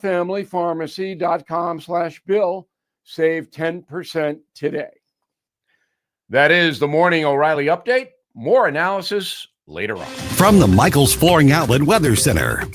familypharmacy.com/bill. Save 10% today. That is the Morning O'Reilly Update. More analysis later on. From the Michael's Flooring Outlet Weather Center.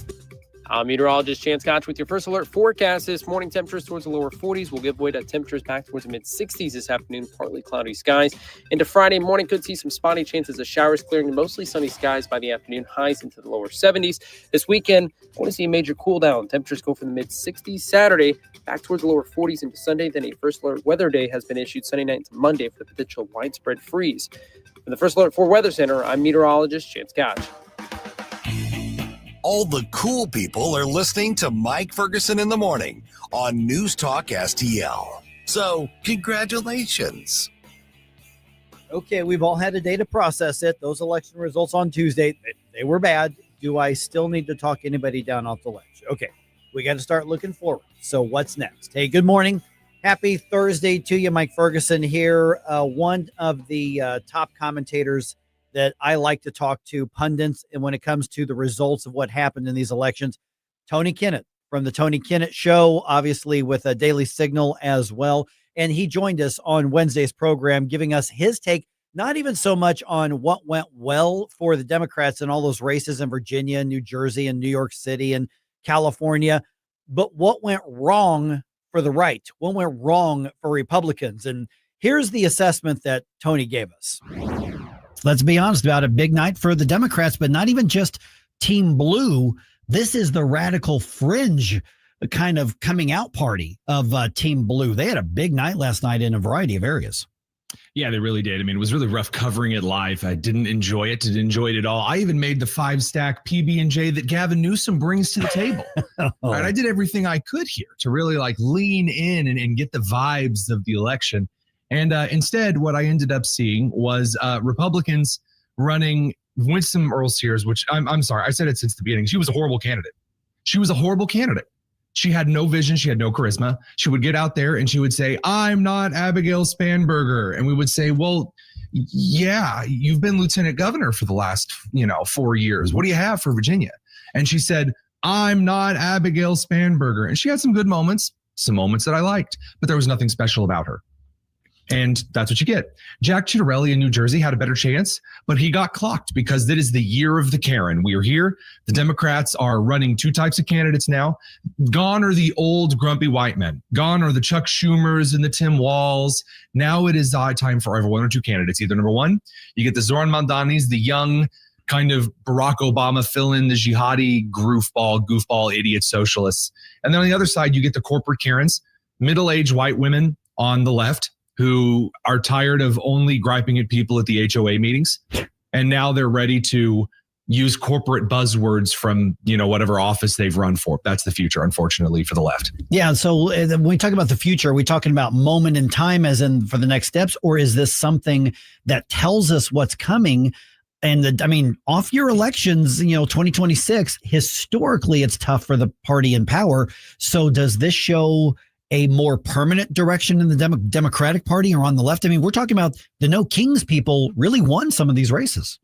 I'm meteorologist Chance Koch with your first alert forecast. This morning, temperatures towards the lower 40s will give way to temperatures back towards the mid-60s this afternoon, partly cloudy skies. Into Friday morning, could see some spotty chances of showers, clearing to mostly sunny skies by the afternoon, highs into the lower 70s. This weekend, I want to see a major cool down. Temperatures go from the mid-60s Saturday, back towards the lower 40s into Sunday. Then a first alert weather day has been issued Sunday night into Monday for the potential widespread freeze. From the first alert for Weather Center, I'm meteorologist Chance Koch. All the cool people are listening to Mike Ferguson in the morning on NewsTalkSTL. So, congratulations. Okay, we've all had a day to process it. Those election results on Tuesday, they were bad. Do I still need to talk anybody down off the ledge? Okay, we got to start looking forward. So what's next? Hey, good morning. Happy Thursday to you. Mike Ferguson here. One of the top commentators that I like to talk to, pundits, and when it comes to the results of what happened in these elections, Tony Kinnett from the Tony Kinnett Show, obviously with a Daily Signal as well. And he joined us on Wednesday's program, giving us his take, not even so much on what went well for the Democrats in all those races in Virginia, New Jersey, and New York City and California, but what went wrong for the right, what went wrong for Republicans. And here's the assessment that Tony gave us. Let's be honest about a big night for the Democrats, but not even just Team Blue. This is the radical fringe kind of coming out party of Team Blue. They had a big night last night in a variety of areas. Yeah, they really did. I mean, it was really rough covering it live. I didn't enjoy it. Didn't enjoy it at all. I even made the 5-stack PB&J that Gavin Newsom brings to the table. Right, I did everything I could here to really lean in and get the vibes of the election. And instead, what I ended up seeing was Republicans running Winston Earl Sears, which I'm sorry, I said it since the beginning. She was a horrible candidate. She was a horrible candidate. She had no vision. She had no charisma. She would get out there and she would say, "I'm not Abigail Spanberger." And we would say, well, yeah, you've been lieutenant governor for the last, 4 years. What do you have for Virginia? And she said, "I'm not Abigail Spanberger." And she had some good moments, some moments that I liked, but there was nothing special about her. And that's what you get. Jack Ciattarelli in New Jersey had a better chance, but he got clocked because that is the year of the Karen. We are here. The Democrats are running two types of candidates now. Gone are the old grumpy white men. Gone are the Chuck Schumers and the Tim Walz. Now it is time for every one or two candidates. Either number one, you get the Zoran Mamdanis, the young kind of Barack Obama fill-in, the jihadi goofball idiot socialists. And then on the other side, you get the corporate Karens, middle-aged white women on the left, who are tired of only griping at people at the HOA meetings. And now they're ready to use corporate buzzwords from, whatever office they've run for. That's the future, unfortunately, for the left. Yeah. So when we talk about the future, are we talking about moment in time as in for the next steps? Or is this something that tells us what's coming? And off year elections, 2026, historically, it's tough for the party in power. So does this show a more permanent direction in the Democratic Party or on the left? We're talking about the No Kings people really won some of these races.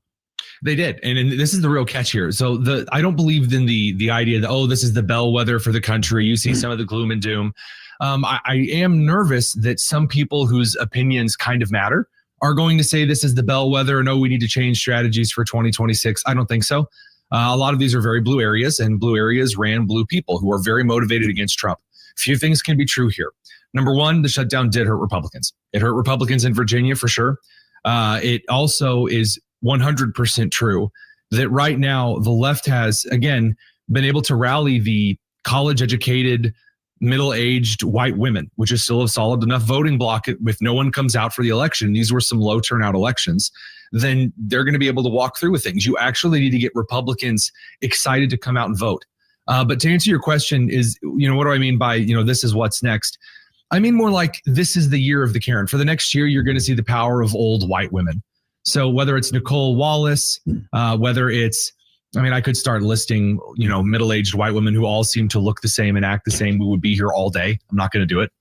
They did. And this is the real catch here. So I don't believe in the idea that, this is the bellwether for the country. You see some of the gloom and doom. I am nervous that some people whose opinions kind of matter are going to say this is the bellwether. No, we need to change strategies for 2026. I don't think so. A lot of these are very blue areas, and blue areas ran blue people who are very motivated against Trump. Few things can be true here. Number one, the shutdown did hurt Republicans. It hurt Republicans in Virginia for sure. It also is 100% true that right now the left has, again, been able to rally the college-educated, middle-aged white women, which is still a solid enough voting block if no one comes out for the election. These were some low turnout elections. Then they're going to be able to walk through with things. You actually need to get Republicans excited to come out and vote. But to answer your question is, what do I mean by, this is what's next? I mean more like this is the year of the Karen. For the next year, you're going to see the power of old white women. So whether it's Nicole Wallace, whether it's, I could start listing, middle-aged white women who all seem to look the same and act the same. We would be here all day. I'm not going to do it.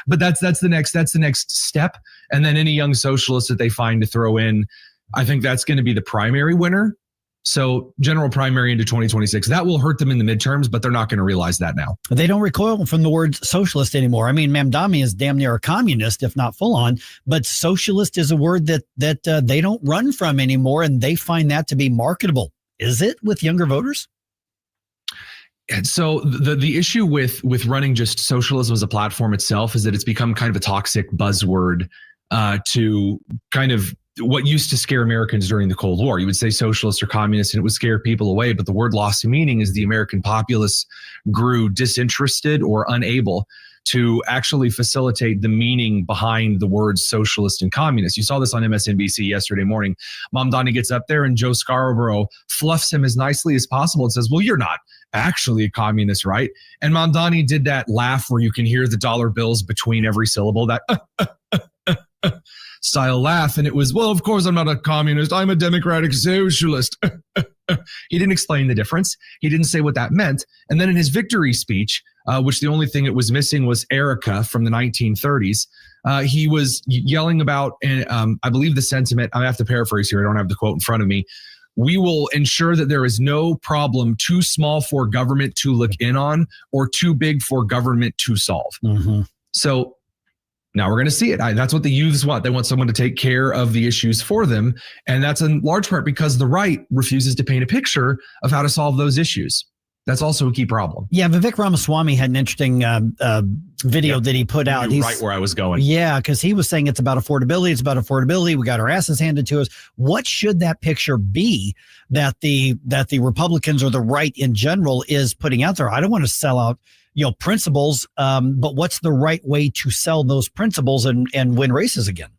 But that's the next step. And then any young socialist that they find to throw in, I think that's going to be the primary winner. So general primary into 2026, that will hurt them in the midterms, but they're not going to realize that now. They don't recoil from the word socialist anymore. I mean, Mamdani is damn near a communist, if not full on, but socialist is a word that they don't run from anymore, and they find that to be marketable. Is it with younger voters? And so the issue with running just socialism as a platform itself is that it's become kind of a toxic buzzword to kind of what used to scare Americans during the Cold War. You would say socialist or communist and it would scare people away, but the word lost meaning as the American populace grew disinterested or unable to actually facilitate the meaning behind the words socialist and communist. You saw this on MSNBC yesterday morning. Mamdani gets up there and Joe Scarborough fluffs him as nicely as possible and says, well, you're not actually a communist, right? And Mamdani did that laugh where you can hear the dollar bills between every syllable, that style laugh. And it was, well, of course I'm not a communist. I'm a democratic socialist. He didn't explain the difference. He didn't say what that meant. And then in his victory speech, which the only thing it was missing was Erica from the 1930s, he was yelling about, I believe the sentiment, I have to paraphrase here, I don't have the quote in front of me, we will ensure that there is no problem too small for government to look in on or too big for government to solve. Mm-hmm. So now we're going to see it. That's what the youths want. They want someone to take care of the issues for them. And that's in large part because the right refuses to paint a picture of how to solve those issues. That's also a key problem. Yeah, Vivek Ramaswamy had an interesting video that he put out. He's right where I was going. Yeah, because he was saying it's about affordability. It's about affordability. We got our asses handed to us. What should that picture be that the Republicans or the right in general is putting out there? I don't want to sell out, principles, but what's the right way to sell those principles and win races again?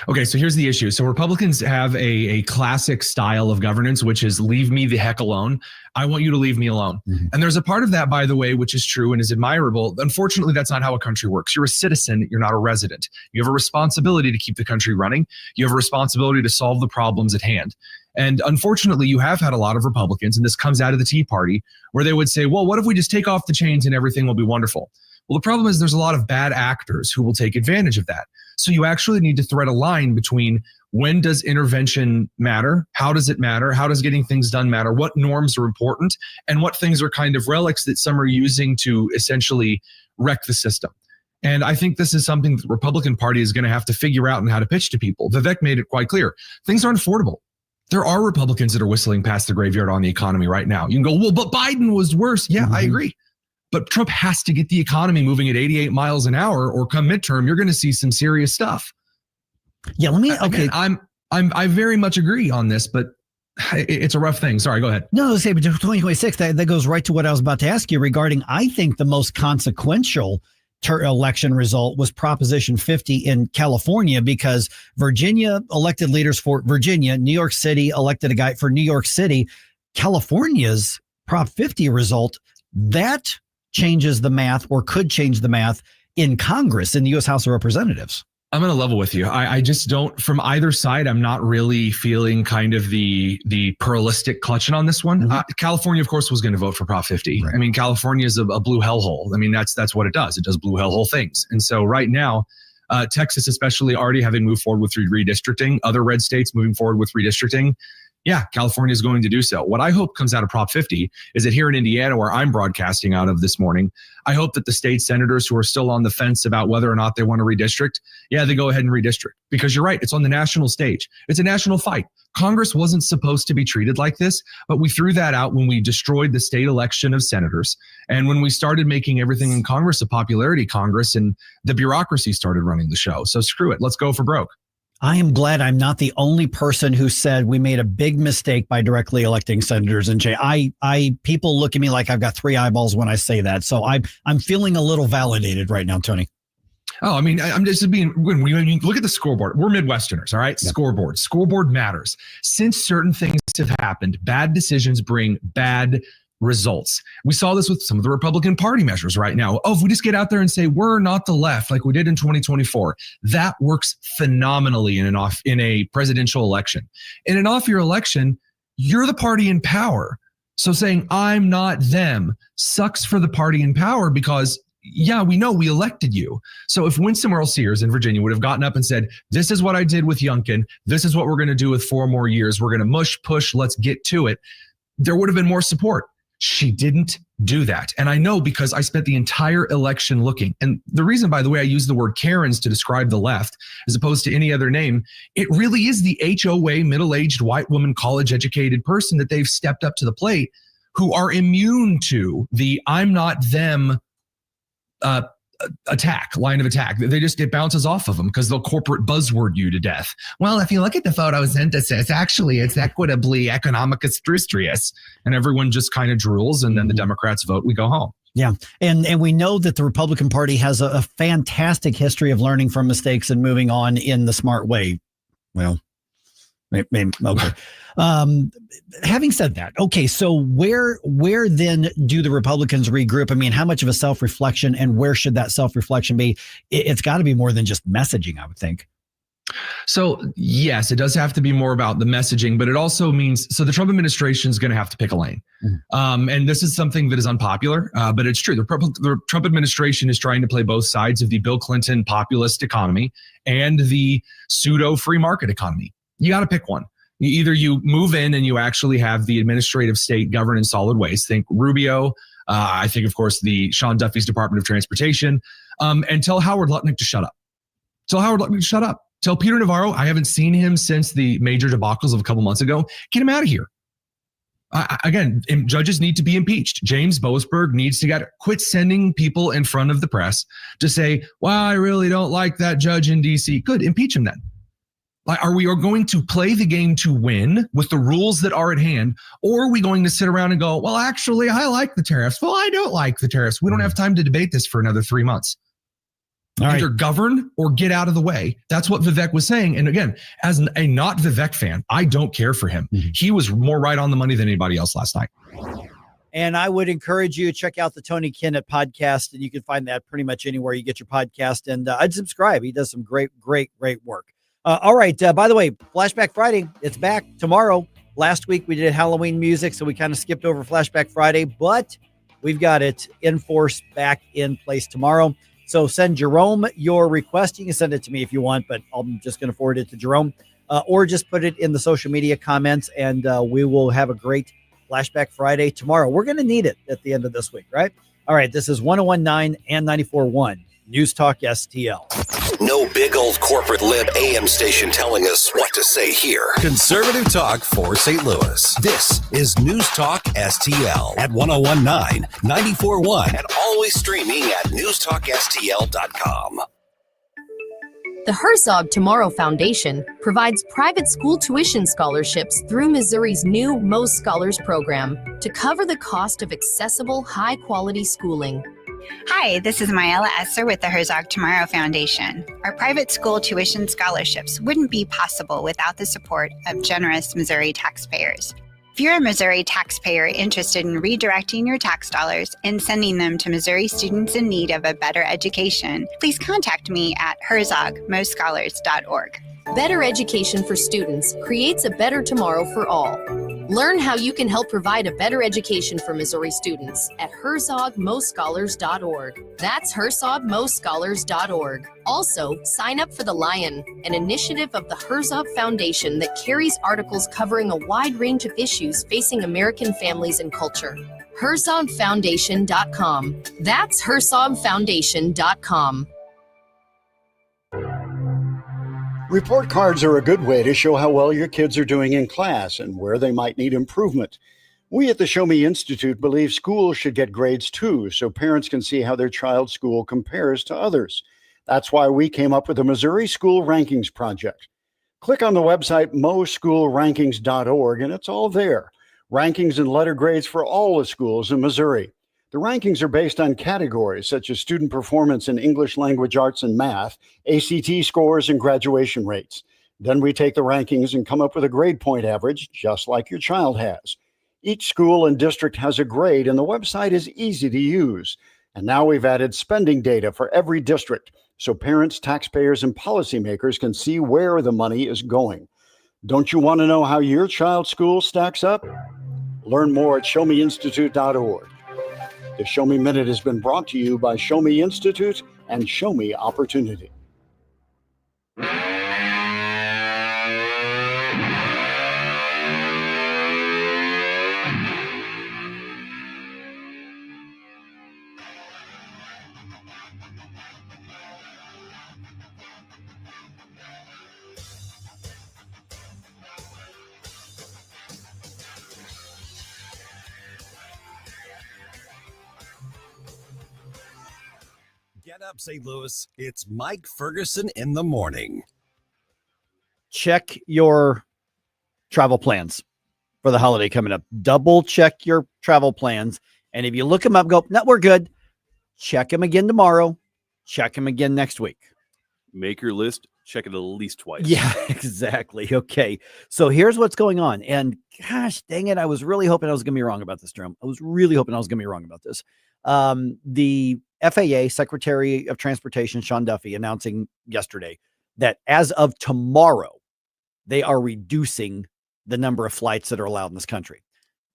Okay, so here's the issue. So Republicans have a classic style of governance, which is leave me the heck alone. I want you to leave me alone. Mm-hmm. And there's a part of that, by the way, which is true and is admirable. Unfortunately, that's not how a country works. You're a citizen. You're not a resident. You have a responsibility to keep the country running. You have a responsibility to solve the problems at hand. And unfortunately, you have had a lot of Republicans, and this comes out of the Tea Party, where they would say, well, what if we just take off the chains and everything will be wonderful? Well, the problem is there's a lot of bad actors who will take advantage of that. So you actually need to thread a line between when does intervention matter? How does it matter? How does getting things done matter? What norms are important? And what things are kind of relics that some are using to essentially wreck the system? And I think this is something that the Republican Party is going to have to figure out and how to pitch to people. Vivek made it quite clear. Things aren't affordable. There are Republicans that are whistling past the graveyard on the economy right now. You can go, well, but Biden was worse. Yeah, I agree. But Trump has to get the economy moving at 88 miles an hour, or come midterm, you're going to see some serious stuff. Yeah, okay. I very much agree on this, but it's a rough thing. Sorry, go ahead. No, say, but 2026, that goes right to what I was about to ask you regarding, I think the most consequential election result was Proposition 50 in California, because Virginia elected leaders for Virginia, New York City elected a guy for New York City. California's Prop 50 result, that changes the math, or could change the math in Congress, in the U.S. House of Representatives. I'm going to level with you. I just don't, from either side, I'm not really feeling kind of the pluralistic clutching on this one. Mm-hmm. California, of course, was going to vote for Prop 50. Right. I mean, California is a blue hellhole. I mean, that's what it does. It does blue hellhole things. And so right now, Texas, especially, already having moved forward with redistricting, other red states moving forward with redistricting. Yeah, California is going to do so. What I hope comes out of Prop 50 is that here in Indiana, where I'm broadcasting out of this morning, I hope that the state senators who are still on the fence about whether or not they want to redistrict, they go ahead and redistrict. Because you're right, it's on the national stage. It's a national fight. Congress wasn't supposed to be treated like this, but we threw that out when we destroyed the state election of senators. And when we started making everything in Congress a popularity Congress, and the bureaucracy started running the show. So screw it. Let's go for broke. I am glad I'm not the only person who said we made a big mistake by directly electing senators. And Jay, people look at me like I've got three eyeballs when I say that. So I'm feeling a little validated right now, Tony. Oh, I mean, I'm just being, when you look at the scoreboard, we're Midwesterners, all right? Yep. Scoreboard matters. Since certain things have happened, bad decisions bring bad results. We saw this with some of the Republican Party measures right now. Oh, if we just get out there and say we're not the left like we did in 2024, that works phenomenally in a presidential election. In an off-year election, you're the party in power. So saying I'm not them sucks for the party in power, because yeah, we know we elected you. So if Winston Earl Sears in Virginia would have gotten up and said, this is what I did with Youngkin, this is what we're going to do with 4 more years, we're going to push, let's get to it, there would have been more support. She didn't do that. And I know because I spent the entire election looking. And the reason, by the way, I use the word Karens to describe the left as opposed to any other name, it really is the HOA, middle-aged white woman, college-educated person that they've stepped up to the plate who are immune to the I'm not them line of attack. It bounces off of them because they'll corporate buzzword you to death. Well, if you look at the photosynthesis, actually it's equitably economicus tristrius, and everyone just kind of drools, and then the Democrats vote, we go home. Yeah. And we know that the Republican Party has a fantastic history of learning from mistakes and moving on in the smart way. Well, maybe okay. Having said that, okay, so where then do the Republicans regroup? I mean, how much of a self-reflection, and where should that self-reflection be? It's got to be more than just messaging, I would think. So yes, it does have to be more about the messaging, but it also means, so the Trump administration is going to have to pick a lane. And this is something that is unpopular, but it's true. The Trump administration is trying to play both sides of the Bill Clinton populist economy and the pseudo free market economy. You got to pick one. Either you move in and you actually have the administrative state govern in solid ways. Think Rubio. I think, of course, the Sean Duffy's Department of Transportation. And tell Howard Lutnick to shut up. Tell Peter Navarro, I haven't seen him since the major debacles of a couple months ago. Get him out of here. Again, judges need to be impeached. James Boasberg needs to quit sending people in front of the press to say, well, I really don't like that judge in D.C. Good, impeach him then. Are we going to play the game to win with the rules that are at hand, or are we going to sit around and go, well, actually, I like the tariffs. Well, I don't like the tariffs. We don't have time to debate this for another 3 months. Either govern or get out of the way. That's what Vivek was saying. And again, as a not Vivek fan, I don't care for him. He was more right on the money than anybody else last night. And I would encourage you to check out the Tony Kinnett podcast, and you can find that pretty much anywhere you get your podcast. And I'd subscribe. He does some great work. All right. By the way, Flashback Friday, it's back tomorrow. Last week we did Halloween music, so we kind of skipped over Flashback Friday, but we've got it in force back in place tomorrow. So send Jerome your request. You can send it to me if you want, but I'm just going to forward it to Jerome, or just put it in the social media comments, and we will have a great Flashback Friday tomorrow. We're going to need it at the end of this week, right? All right. This is 101.9 and 94.1 News Talk STL. No big old corporate lib AM station telling us what to say here. Conservative talk for St. Louis. This is News Talk STL at 101.9, 94.1, and always streaming at newstalkstl.com. The Herzog Tomorrow Foundation provides private school tuition scholarships through Missouri's new Most Scholars program to cover the cost of accessible, high-quality schooling. Hi, this is Myella Esser with the Herzog Tomorrow Foundation. Our private school tuition scholarships wouldn't be possible without the support of generous Missouri taxpayers. If you're a Missouri taxpayer interested in redirecting your tax dollars and sending them to Missouri students in need of a better education, please contact me at herzogmostscholars.org. Better education for students creates a better tomorrow for all. Learn how you can help provide a better education for Missouri students at herzogmostscholars.org. That's herzogmostscholars.org. Also, sign up for The Lion, an initiative of the Herzog Foundation that carries articles covering a wide range of issues facing American families and culture. herzogfoundation.com. That's herzogfoundation.com. Report cards are a good way to show how well your kids are doing in class and where they might need improvement. We at the Show Me Institute believe schools should get grades too, so parents can see how their child's school compares to others. That's why we came up with the Missouri School Rankings Project. Click on the website moschoolrankings.org and it's all there. Rankings and letter grades for all the schools in Missouri. The rankings are based on categories such as student performance in English language arts and math, ACT scores, and graduation rates. Then we take the rankings and come up with a grade point average, just like your child has. Each school and district has a grade, and the website is easy to use. And now we've added spending data for every district, so parents, taxpayers, and policymakers can see where the money is going. Don't you want to know how your child's school stacks up? Learn more at showmeinstitute.org. The Show Me Minute has been brought to you by Show Me Institute and Show Me Opportunity. Get up, St. Louis. It's Mike Ferguson in the morning. Check your travel plans for the holiday coming up. Double check your travel plans. And if you look them up, go, no, we're good. Check them again tomorrow. Check them again next week. Make your list. Check it at least twice. Yeah, exactly. Okay. So here's what's going on. And gosh, dang it. I was really hoping I was going to be wrong about this, Jerome. I was really hoping I was going to be wrong about this. The FAA Secretary of Transportation, Sean Duffy, announcing yesterday that as of tomorrow, they are reducing the number of flights that are allowed in this country.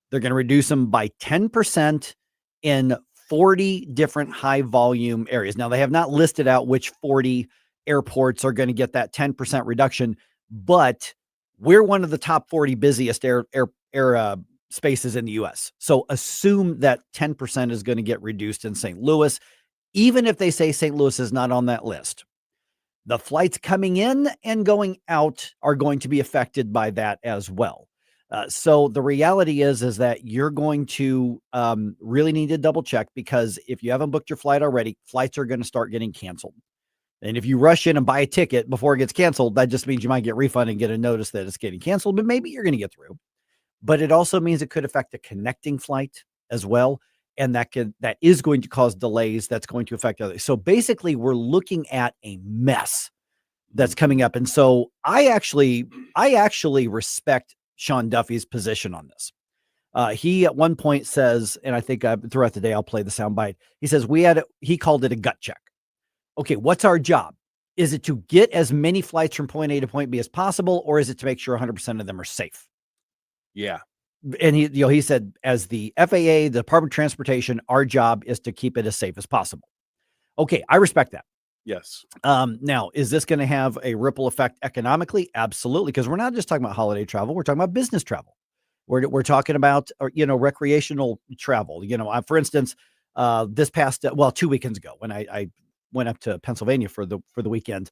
They're going to reduce them by 10% in 40 different high volume areas. Now, they have not listed out which 40 airports are going to get that 10% reduction, but we're one of the top 40 busiest air spaces in the US. So assume that 10% is going to get reduced in St. Louis, even if they say St. Louis is not on that list. The flights coming in and going out are going to be affected by that as well. So the reality is that you're going to really need to double check, because if you haven't booked your flight already, flights are going to start getting canceled. And if you rush in and buy a ticket before it gets canceled, that just means you might get refunded and get a notice that it's getting canceled, but maybe you're going to get through. But it also means it could affect a connecting flight as well. And that is going to cause delays. That's going to affect others. So basically, we're looking at a mess that's coming up. And so I actually respect Sean Duffy's position on this. He at one point says, and I think throughout the day, I'll play the soundbite. He says, he called it a gut check. Okay, what's our job? Is it to get as many flights from point A to point B as possible, or is it to make sure 100% of them are safe? Yeah. And he said, as the FAA, the Department of Transportation, our job is to keep it as safe as possible. Okay, I respect that. Yes. Now, is this going to have a ripple effect economically? Absolutely, because we're not just talking about holiday travel. We're talking about business travel. We're talking about, recreational travel. For instance, this past, 2 weekends ago, when I went up to Pennsylvania for the weekend,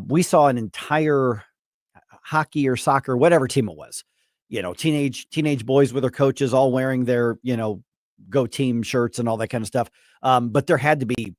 we saw an entire hockey or soccer, whatever team it was, teenage boys with their coaches all wearing their, go team shirts and all that kind of stuff. But there had to be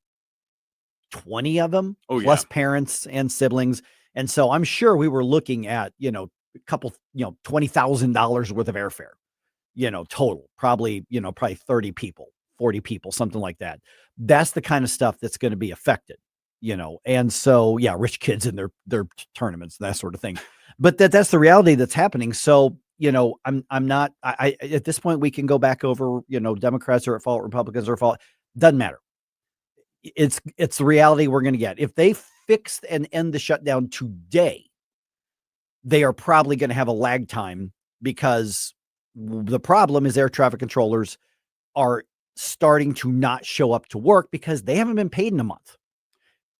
20 of them, plus parents and siblings. And so I'm sure we were looking at, a couple, $20,000 worth of airfare, total, probably 30 people, 40 people, something like that. That's the kind of stuff that's going to be affected, and so, yeah, rich kids in their tournaments, that sort of thing. But that's the reality that's happening. So, I'm not, at this point, we can go back over, Democrats are at fault, Republicans are at fault. Doesn't matter. It's the reality we're going to get. If they fix and end the shutdown today, they are probably going to have a lag time, because the problem is air traffic controllers are starting to not show up to work because they haven't been paid in a month.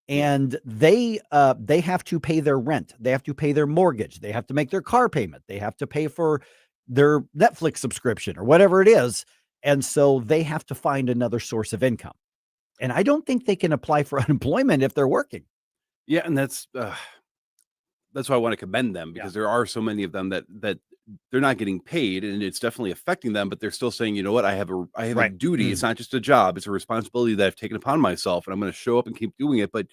And they have to pay their rent. They have to pay their mortgage. They have to make their car payment. They have to pay for their Netflix subscription or whatever it is. And so they have to find another source of income. And I don't think they can apply for unemployment if they're working. Yeah. And that's why I want to commend them, because there are so many of them that they're not getting paid, and it's definitely affecting them, but they're still saying, you know what, I have a duty. Mm-hmm. It's not just a job. It's a responsibility that I've taken upon myself, and I'm going to show up and keep doing it. But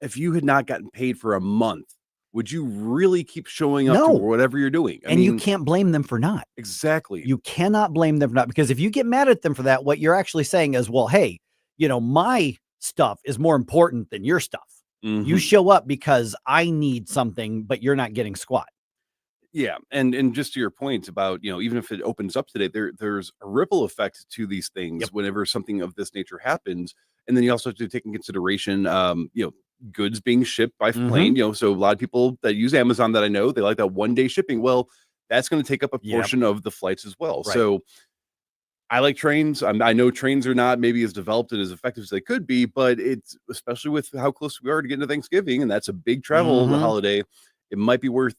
if you had not gotten paid for a month, would you really keep showing up to whatever you're doing? I mean, you can't blame them for not. Exactly. You cannot blame them for not, because if you get mad at them for that, what you're actually saying is, well, hey, my stuff is more important than your stuff. Mm-hmm. You show up because I need something, but you're not getting squat. Yeah. And just to your point about, even if it opens up today, there's a ripple effect to these things whenever something of this nature happens. And then you also have to take in consideration, goods being shipped by plane, so a lot of people that use Amazon that I know, they like that 1 day shipping. Well, that's going to take up a portion of the flights as well. Right. So I like trains. I know trains are not maybe as developed and as effective as they could be, but it's especially with how close we are to getting to Thanksgiving, and that's a big travel holiday. It might be worth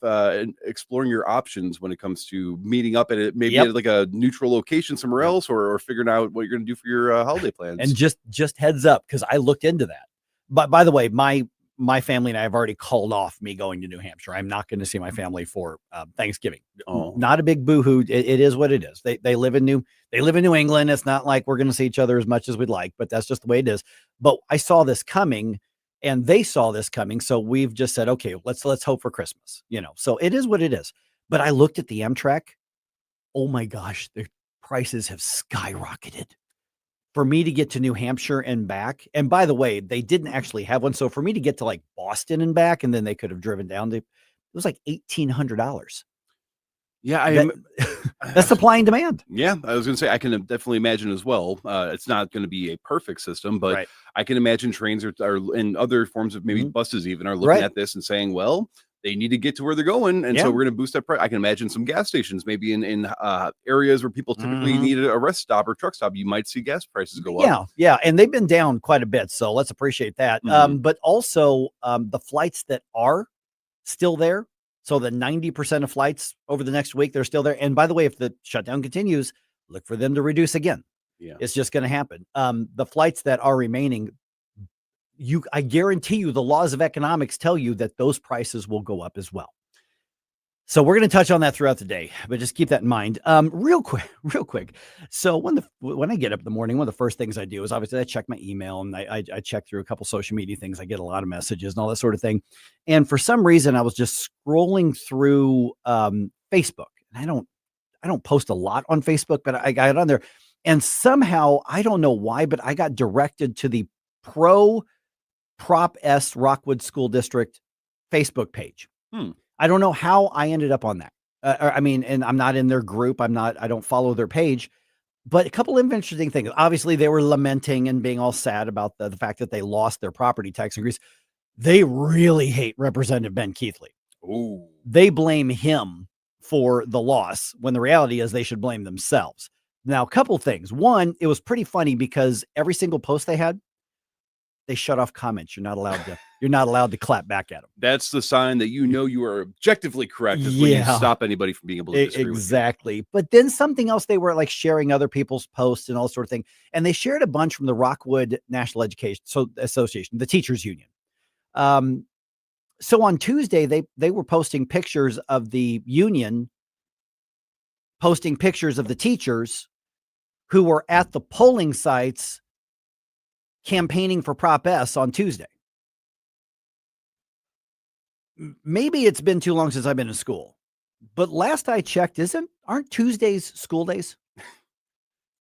exploring your options when it comes to meeting up at it, maybe at like a neutral location somewhere else, or figuring out what you're going to do for your holiday plans. And just heads up, because I looked into that. But by the way, my family and I have already called off me going to New Hampshire. I'm not going to see my family for Thanksgiving. Not a big boohoo. It is what it is. They live in New England. It's not like we're going to see each other as much as we'd like, but that's just the way it is. But I saw this coming, and they saw this coming, so we've just said, okay, let's hope for Christmas. So it is what it is. But I looked at the Amtrak. Oh my gosh, the prices have skyrocketed. For me to get to New Hampshire and back, and by the way, they didn't actually have one. So for me to get to like Boston and back, and then they could have driven down, it was like $1,800. Yeah, that's supply and demand. Yeah, I was going to say, I can definitely imagine as well. It's not going to be a perfect system, but I can imagine trains are and other forms of maybe buses even are looking at this and saying, well, they need to get to where they're going. And so we're going to boost that price. I can imagine some gas stations, maybe in areas where people typically need a rest stop or truck stop. You might see gas prices go up. Yeah. And they've been down quite a bit. So let's appreciate that. But also the flights that are still there. So the 90% of flights over the next week, they're still there. And by the way, if the shutdown continues, look for them to reduce again. Yeah, it's just going to happen. The flights that are remaining, I guarantee you the laws of economics tell you that those prices will go up as well. So we're going to touch on that throughout the day, but just keep that in mind. Real quick. So when I get up in the morning, one of the first things I do is obviously I check my email, and I check through a couple social media things. I get a lot of messages and all that sort of thing. And for some reason, I was just scrolling through Facebook. And I don't post a lot on Facebook, but I got on there, and somehow I don't know why, but I got directed to the Prop S Rockwood School District Facebook page. I don't know how I ended up on that. And I'm not in their group. I don't follow their page, but a couple of interesting things. Obviously they were lamenting and being all sad about the fact that they lost their property tax increase. They really hate Representative Ben Keithley. Ooh. They blame him for the loss when the reality is they should blame themselves. Now, a couple things. One, it was pretty funny because every single post they had, they shut off comments. You're not allowed to clap back at them. That's the sign that you are objectively correct. Is when you stop anybody from being able to disagree exactly. With you. But then something else, they were like sharing other people's posts and all sort of thing. And they shared a bunch from the Rockwood National Education Association, the teachers union. So on Tuesday, they were posting pictures of the union, posting pictures of the teachers who were at the polling sites campaigning for Prop S on Tuesday. Maybe it's been too long since I've been in school, but last I checked, aren't Tuesdays school days?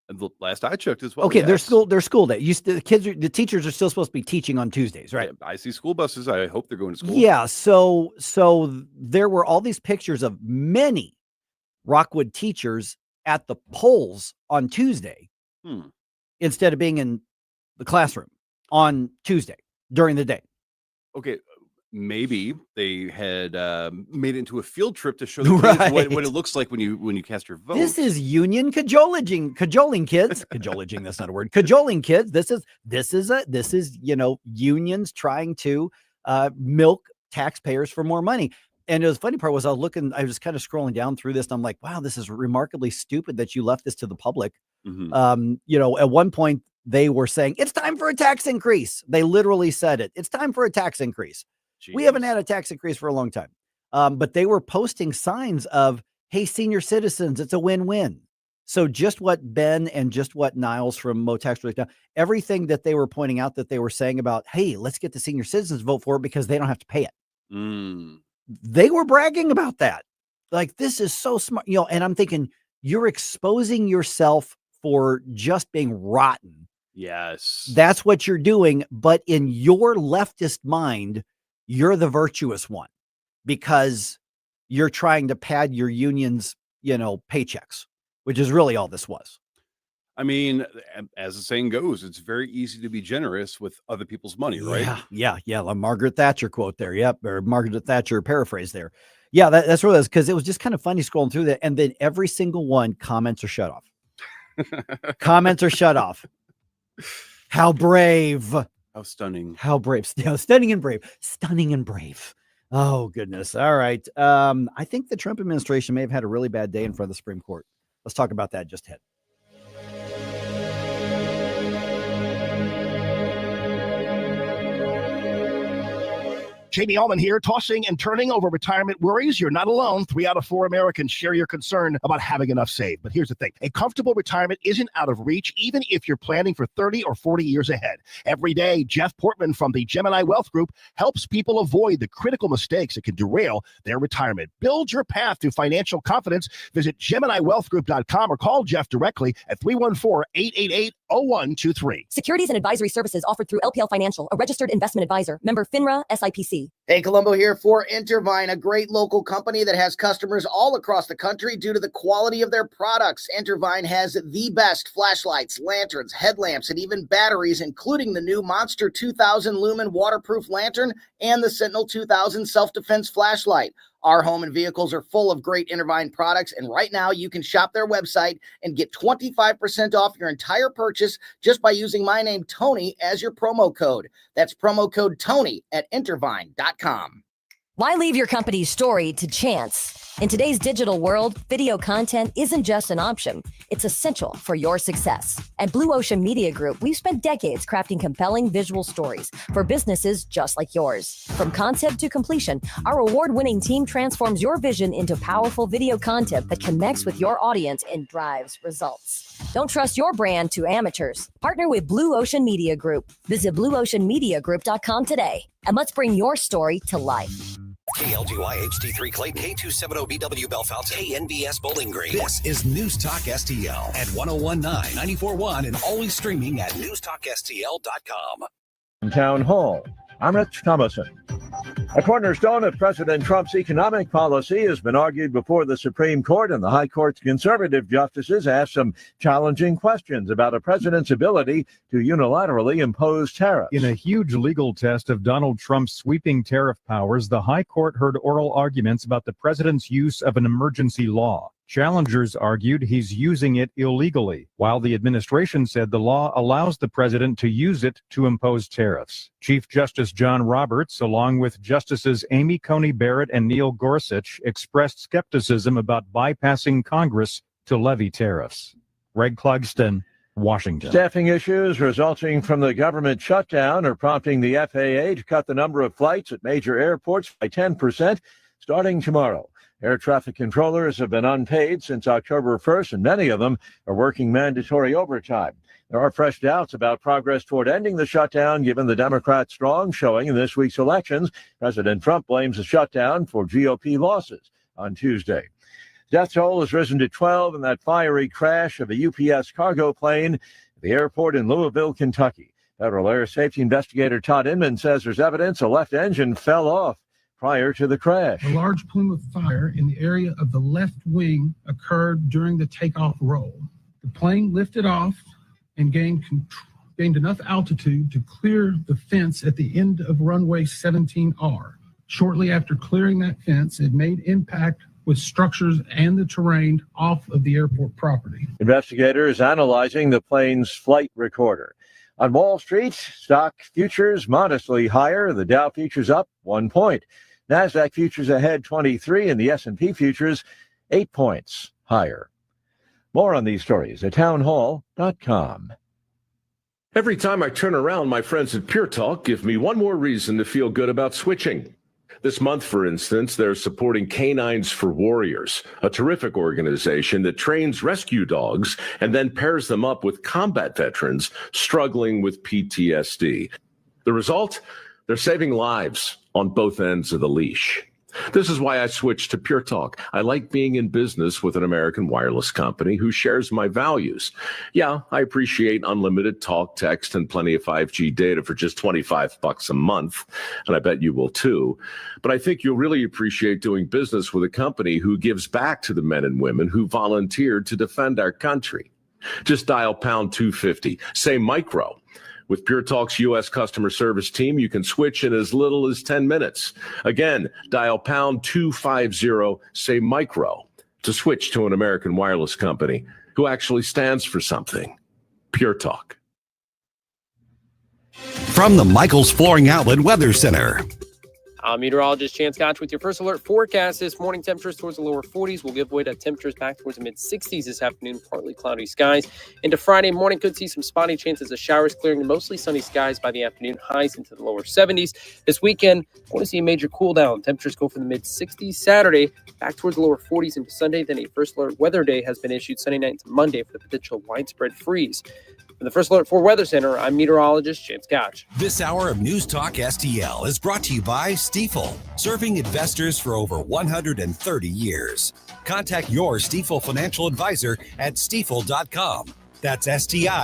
The last I checked as well. Okay, yes. They're school day. The teachers are still supposed to be teaching on Tuesdays, right? Yeah, I see school buses. I hope they're going to school. Yeah. So there were all these pictures of many Rockwood teachers at the polls on Tuesday instead of being in the classroom on Tuesday during the day. Okay. Maybe they had made it into a field trip to show the kids what it looks like when you cast your vote. This is union cajoling kids. Cajoling, that's not a word. Cajoling kids. This is unions trying to milk taxpayers for more money. And the funny part was I was kind of scrolling down through this, and I'm like, wow, this is remarkably stupid that you left this to the public. At one point they were saying it's time for a tax increase. They literally said it. It's time for a tax increase. Jeez. We haven't had a tax increase for a long time. But they were posting signs of, hey, senior citizens, it's a win-win. So just what Ben and just what Niles from Mo Tax Relief Now, everything that they were pointing out that they were saying about, hey, let's get the senior citizens to vote for it because they don't have to pay it. They were bragging about that. Like, this is so smart, and I'm thinking you're exposing yourself for just being rotten. Yes. That's what you're doing. But in your leftist mind, you're the virtuous one because you're trying to pad your union's, paychecks, which is really all this was. I mean, as the saying goes, it's very easy to be generous with other people's money, right? Yeah. A Margaret Thatcher quote there. Yep. Or Margaret Thatcher paraphrase there. Yeah, that's what it was, because it was just kind of funny scrolling through that. And then every single one, comments are shut off. Comments are shut off. How brave. How stunning. How brave. Stunning and brave. Stunning and brave. Oh, goodness. All right. I think the Trump administration may have had a really bad day in front of the Supreme Court. Let's talk about that just ahead. Jamie Allman here, tossing and turning over retirement worries. You're not alone. 3 out of 4 Americans share your concern about having enough saved. But here's the thing. A comfortable retirement isn't out of reach, even if you're planning for 30 or 40 years ahead. Every day, Jeff Portman from the Gemini Wealth Group helps people avoid the critical mistakes that can derail their retirement. Build your path to financial confidence. Visit GeminiWealthGroup.com or call Jeff directly at 314-888-0123. Securities and advisory services offered through LPL Financial, a registered investment advisor, member FINRA, SIPC. Hey, Colombo here for Intervine, a great local company that has customers all across the country due to the quality of their products. Intervine has the best flashlights, lanterns, headlamps, and even batteries, including the new Monster 2000 Lumen waterproof lantern and the Sentinel 2000 self-defense flashlight. Our home and vehicles are full of great Intervine products, and right now you can shop their website and get 25% off your entire purchase just by using my name, Tony, as your promo code. That's promo code Tony at Intervine.com. Why leave your company's story to chance? In today's digital world, video content isn't just an option. It's essential for your success. At Blue Ocean Media Group, we've spent decades crafting compelling visual stories for businesses just like yours. From concept to completion, our award-winning team transforms your vision into powerful video content that connects with your audience and drives results. Don't trust your brand to amateurs. Partner with Blue Ocean Media Group. Visit BlueOceanMediaGroup.com today, and let's bring your story to life. KLGY HD3 Clayton, K270BW Bellefonte, KNBS Bowling Green. This is News Talk STL at 1019, 94.1, and always streaming at NewsTalkSTL.com. Town Hall. I'm Rich Thomason. A cornerstone of President Trump's economic policy has been argued before the Supreme Court, and the High Court's conservative justices asked some challenging questions about a president's ability to unilaterally impose tariffs. In a huge legal test of Donald Trump's sweeping tariff powers, the High Court heard oral arguments about the president's use of an emergency law. Challengers argued he's using it illegally, while the administration said the law allows the president to use it to impose tariffs. Chief Justice John Roberts, along with Justices Amy Coney Barrett and Neil Gorsuch, expressed skepticism about bypassing Congress to levy tariffs. Greg Clugston, Washington. Staffing issues resulting from the government shutdown are prompting the FAA to cut the number of flights at major airports by 10% starting tomorrow. Air traffic controllers have been unpaid since October 1st, and many of them are working mandatory overtime. There are fresh doubts about progress toward ending the shutdown, given the Democrats' strong showing in this week's elections. President Trump blames the shutdown for GOP losses on Tuesday. Death toll has risen to 12 in that fiery crash of a UPS cargo plane at the airport in Louisville, Kentucky. Federal Air Safety Investigator Todd Inman says there's evidence a left engine fell off prior to the crash. A large plume of fire in the area of the left wing occurred during the takeoff roll. The plane lifted off and gained enough altitude to clear the fence at the end of runway 17R. Shortly after clearing that fence, it made impact with structures and the terrain off of the airport property. Investigators analyzing the plane's flight recorder. On Wall Street, stock futures modestly higher. The Dow futures up 1 point. NASDAQ futures ahead 23, and the S&P futures 8 points higher. More on these stories at townhall.com. Every time I turn around, my friends at Pure Talk give me one more reason to feel good about switching. This month, for instance, they're supporting Canines for Warriors, a terrific organization that trains rescue dogs and then pairs them up with combat veterans struggling with PTSD. The result? They're saving lives on both ends of the leash. This is why I switched to Pure Talk. I like being in business with an American wireless company who shares my values. Yeah, I appreciate unlimited talk, text, and plenty of 5G data for just $25 a month, and I bet you will too. But I think you'll really appreciate doing business with a company who gives back to the men and women who volunteered to defend our country. Just dial pound 250, say micro. With Pure Talk's U.S. customer service team, you can switch in as little as 10 minutes. Again, dial pound 250, say micro, to switch to an American wireless company. who actually stands for something. Pure Talk. From the Michaels Flooring Outlet Weather Center. I'm meteorologist Chance Gotch with your first alert forecast. This morning, temperatures towards the lower 40s will give way to temperatures back towards the mid-60s this afternoon, partly cloudy skies. Into Friday morning, could see some spotty chances of showers, clearing to mostly sunny skies by the afternoon, highs into the lower 70s. This weekend, I want to see a major cool down. Temperatures go from the mid-60s Saturday, back towards the lower 40s into Sunday. Then a first alert weather day has been issued Sunday night to Monday for the potential widespread freeze. From the First Alert 4 Weather Center, I'm meteorologist Chance Gotch. This hour of News Talk STL is brought to you by Stifel, serving investors for over 130 years. Contact your Stifel financial advisor at stifel.com. That's STIFEL.com.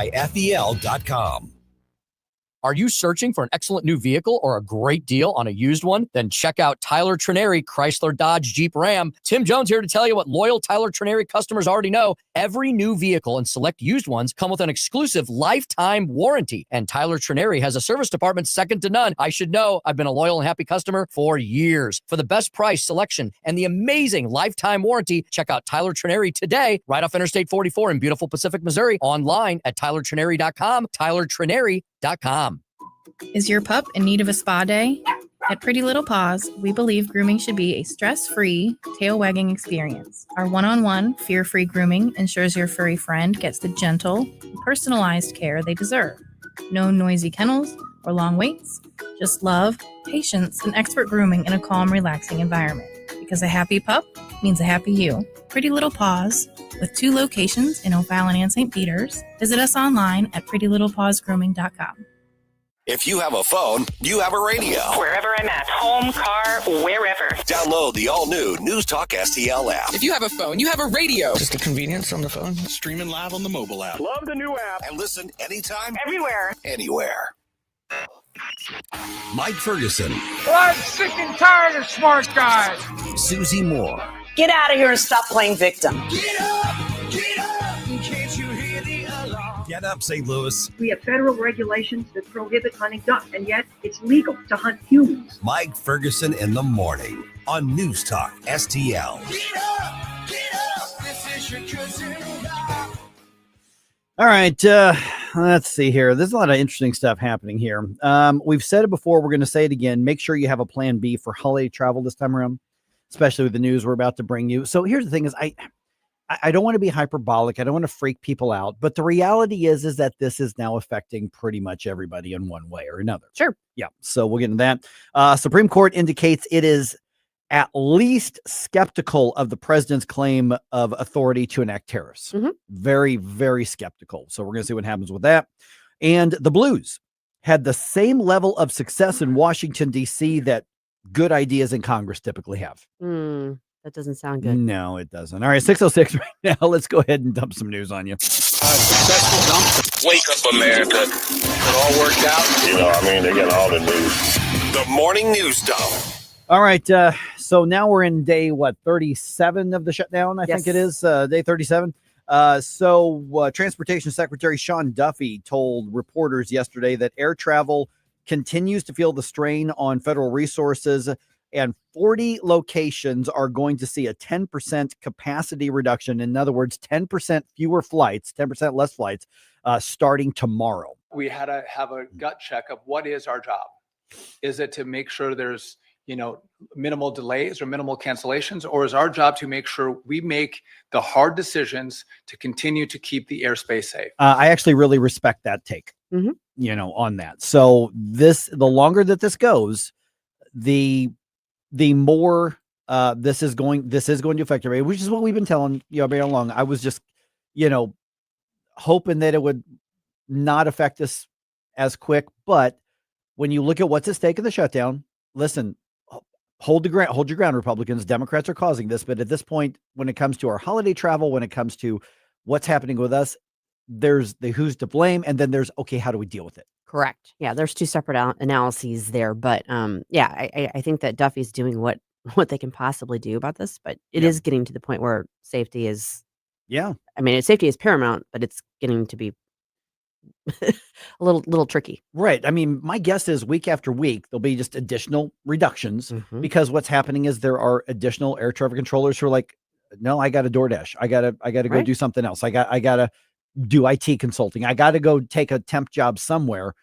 Are you searching for an excellent new vehicle or a great deal on a used one? Then check out Tyler Trineri, Chrysler Dodge Jeep Ram. Tim Jones here to tell you what loyal Tyler Trineri customers already know. Every new vehicle and select used ones come with an exclusive lifetime warranty. And Tyler Trineri has a service department second to none. I should know. I've been a loyal and happy customer for years. For the best price, selection, and the amazing lifetime warranty, check out Tyler Trineri today, right off Interstate 44 in beautiful Pacific, Missouri. Online at tylertrineri.com, tylertrineri.com. Is your pup in need of a spa day? At Pretty Little Paws, we believe grooming should be a stress-free, tail-wagging experience. Our one-on-one, fear-free grooming ensures your furry friend gets the gentle, personalized care they deserve. No noisy kennels or long waits, just love, patience, and expert grooming in a calm, relaxing environment. Because a happy pup means a happy you. Pretty Little Paws, with 2 locations in O'Fallon and St. Peters. Visit us online at prettylittlepawsgrooming.com. If you have a phone, you have a radio. Wherever I'm at, home, car, wherever. Download the all-new News Talk STL app. If you have a phone, you have a radio. Just the convenience on the phone. Streaming live on the mobile app. Love the new app. And listen anytime, everywhere. Anywhere. Mike Ferguson. Well, I'm sick and tired of smart guys. Susie Moore. Get out of here and stop playing victim. Get up, can't you hear the alarm? Get up, St. Louis. We have federal regulations that prohibit hunting ducks, and yet it's legal to hunt humans. Mike Ferguson in the morning on News Talk STL. Get up, this is your cousin. All right, let's see here. There's a lot of interesting stuff happening here. We've said it before. We're going to say it again. Make sure you have a plan B for holiday travel this time around, especially with the news we're about to bring you. So here's the thing is I don't want to be hyperbolic. I don't want to freak people out. But the reality is that this is now affecting pretty much everybody in one way or another. Sure. Yeah. So we'll get into that. Supreme Court indicates it is at least skeptical of the president's claim of authority to enact tariffs. Mm-hmm. Very, very skeptical. So we're going to see what happens with that. And the Blues had the same level of success in Washington, D.C. that good ideas in Congress typically have. That doesn't sound good. No, it doesn't. All right, 6:06 right now. Let's go ahead and dump some news on you. Wake up, America. It all worked out. You know, they got all the news. The morning news dump. All right. So now we're in day, 37 of the shutdown, I think it is. Day 37. Transportation Secretary Sean Duffy told reporters yesterday that air travel continues to feel the strain on federal resources, and 40 locations are going to see a 10% capacity reduction. In other words, 10% fewer flights, 10% less flights, starting tomorrow. We had to have a gut check of what is our job. Is it to make sure there's, minimal delays or minimal cancellations, or is our job to make sure we make the hard decisions to continue to keep the airspace safe? I actually really respect that take, on that. So the longer that this goes, the more this is going to affect everybody, which is what we've been telling everybody all along. I was just, hoping that it would not affect us as quick. But when you look at what's at stake in the shutdown, listen, hold your ground, Republicans. Democrats are causing this, but at this point, when it comes to our holiday travel, when it comes to what's happening with us, there's the who's to blame, and then there's okay, how do we deal with it? Correct. Yeah, there's 2 separate analyses there, but I think that Duffy's doing what they can possibly do about this, but it is getting to the point where safety is. Yeah, safety is paramount, but it's getting to be a little tricky. Right. My guess is week after week, there'll be just additional reductions because what's happening is there are additional air traffic controllers who are like, No, I got a DoorDash. I gotta go Right. do something else. I gotta do IT consulting. I gotta go take a temp job somewhere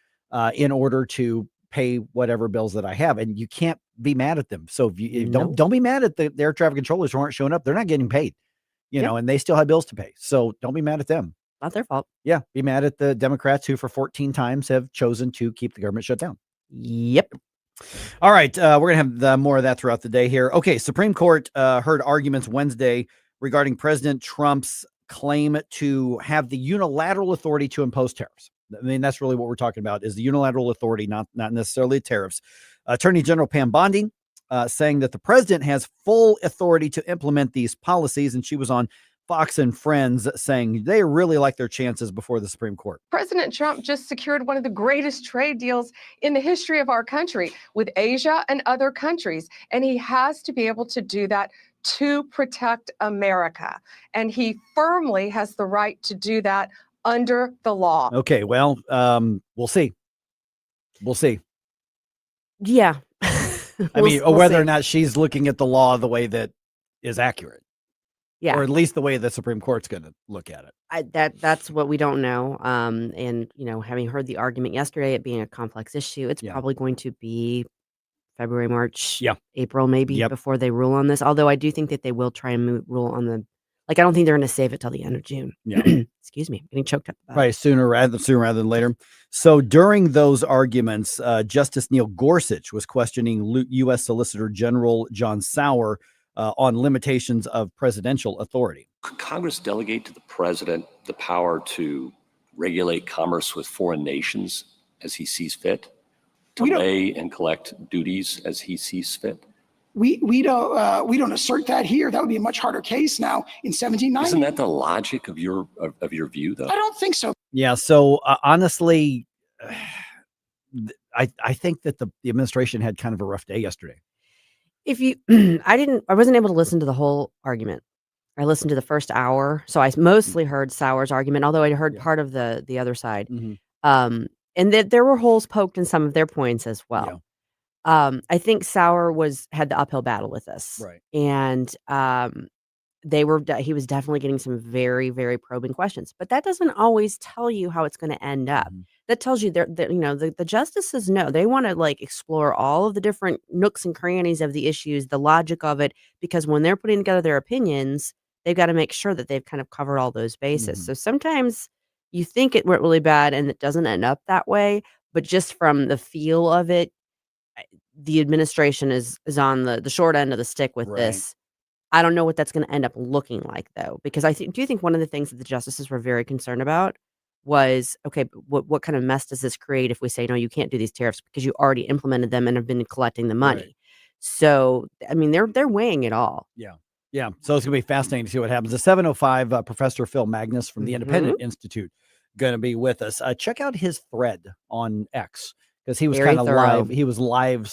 in order to pay whatever bills that I have. And you can't be mad at them. So if you No. don't be mad at the air traffic controllers who aren't showing up. They're not getting paid, you Yeah. know, and they still have bills to pay. So don't be mad at them. Not their fault. Yeah, be mad at the Democrats who for 14 times have chosen to keep the government shut down. Yep. All right, we're going to have more of that throughout the day here. Okay, Supreme Court heard arguments Wednesday regarding President Trump's claim to have the unilateral authority to impose tariffs. I mean, that's really what we're talking about is the unilateral authority, not necessarily tariffs. Attorney General Pam Bondi saying that the president has full authority to implement these policies, and she was on Fox and Friends saying they really like their chances before the Supreme Court. President Trump just secured one of the greatest trade deals in the history of our country with Asia and other countries. And he has to be able to do that to protect America. And he firmly has the right to do that under the law. Okay, well, we'll see. We'll see. Yeah. I mean, whether or not she's looking at the law the way that is accurate. Yeah. Or at least the way the Supreme Court's going to look at it. That's what we don't know. And having heard the argument yesterday, it being a complex issue, it's probably going to be February, March, April, maybe before they rule on this. Although I do think that they will try and rule on the, I don't think they're going to save it till the end of June. Yeah. Excuse me, I'm getting choked up. Probably sooner rather than later. So during those arguments, Justice Neil Gorsuch was questioning U.S. Solicitor General John Sauer on limitations of presidential authority. Could Congress delegate to the president the power to regulate commerce with foreign nations as he sees fit, to lay and collect duties as he sees fit? We don't assert that here. That would be a much harder case now in 1790. Isn't that the logic of your view, though? I don't think so. Yeah. So honestly, I think that the administration had kind of a rough day yesterday. If you, I wasn't able to listen to the whole argument. I listened to the first hour, so I mostly heard Sauer's argument, although I heard part of the other side. And that there were holes poked in some of their points as well. I think Sauer had the uphill battle with this, right? And he was definitely getting some very, very probing questions, but that doesn't always tell you how it's going to end up. That tells you that the justices know they want to explore all of the different nooks and crannies of the issues, the logic of it, because when they're putting together their opinions, they've got to make sure that they've kind of covered all those bases. So sometimes you think it went really bad and it doesn't end up that way, but just from the feel of it, the administration is on the short end of the stick with this. I don't know what that's going to end up looking like, though, because I do think one of the things that the justices were very concerned about was, okay, what kind of mess does this create if we say, no, you can't do these tariffs because you already implemented them and have been collecting the money. Right. So, I mean, they're weighing it all. Yeah. Yeah. So it's going to be fascinating to see what happens. At 7:05, Professor Phil Magness from the Independent Institute going to be with us. Check out his thread on X because he was kind of live. He was live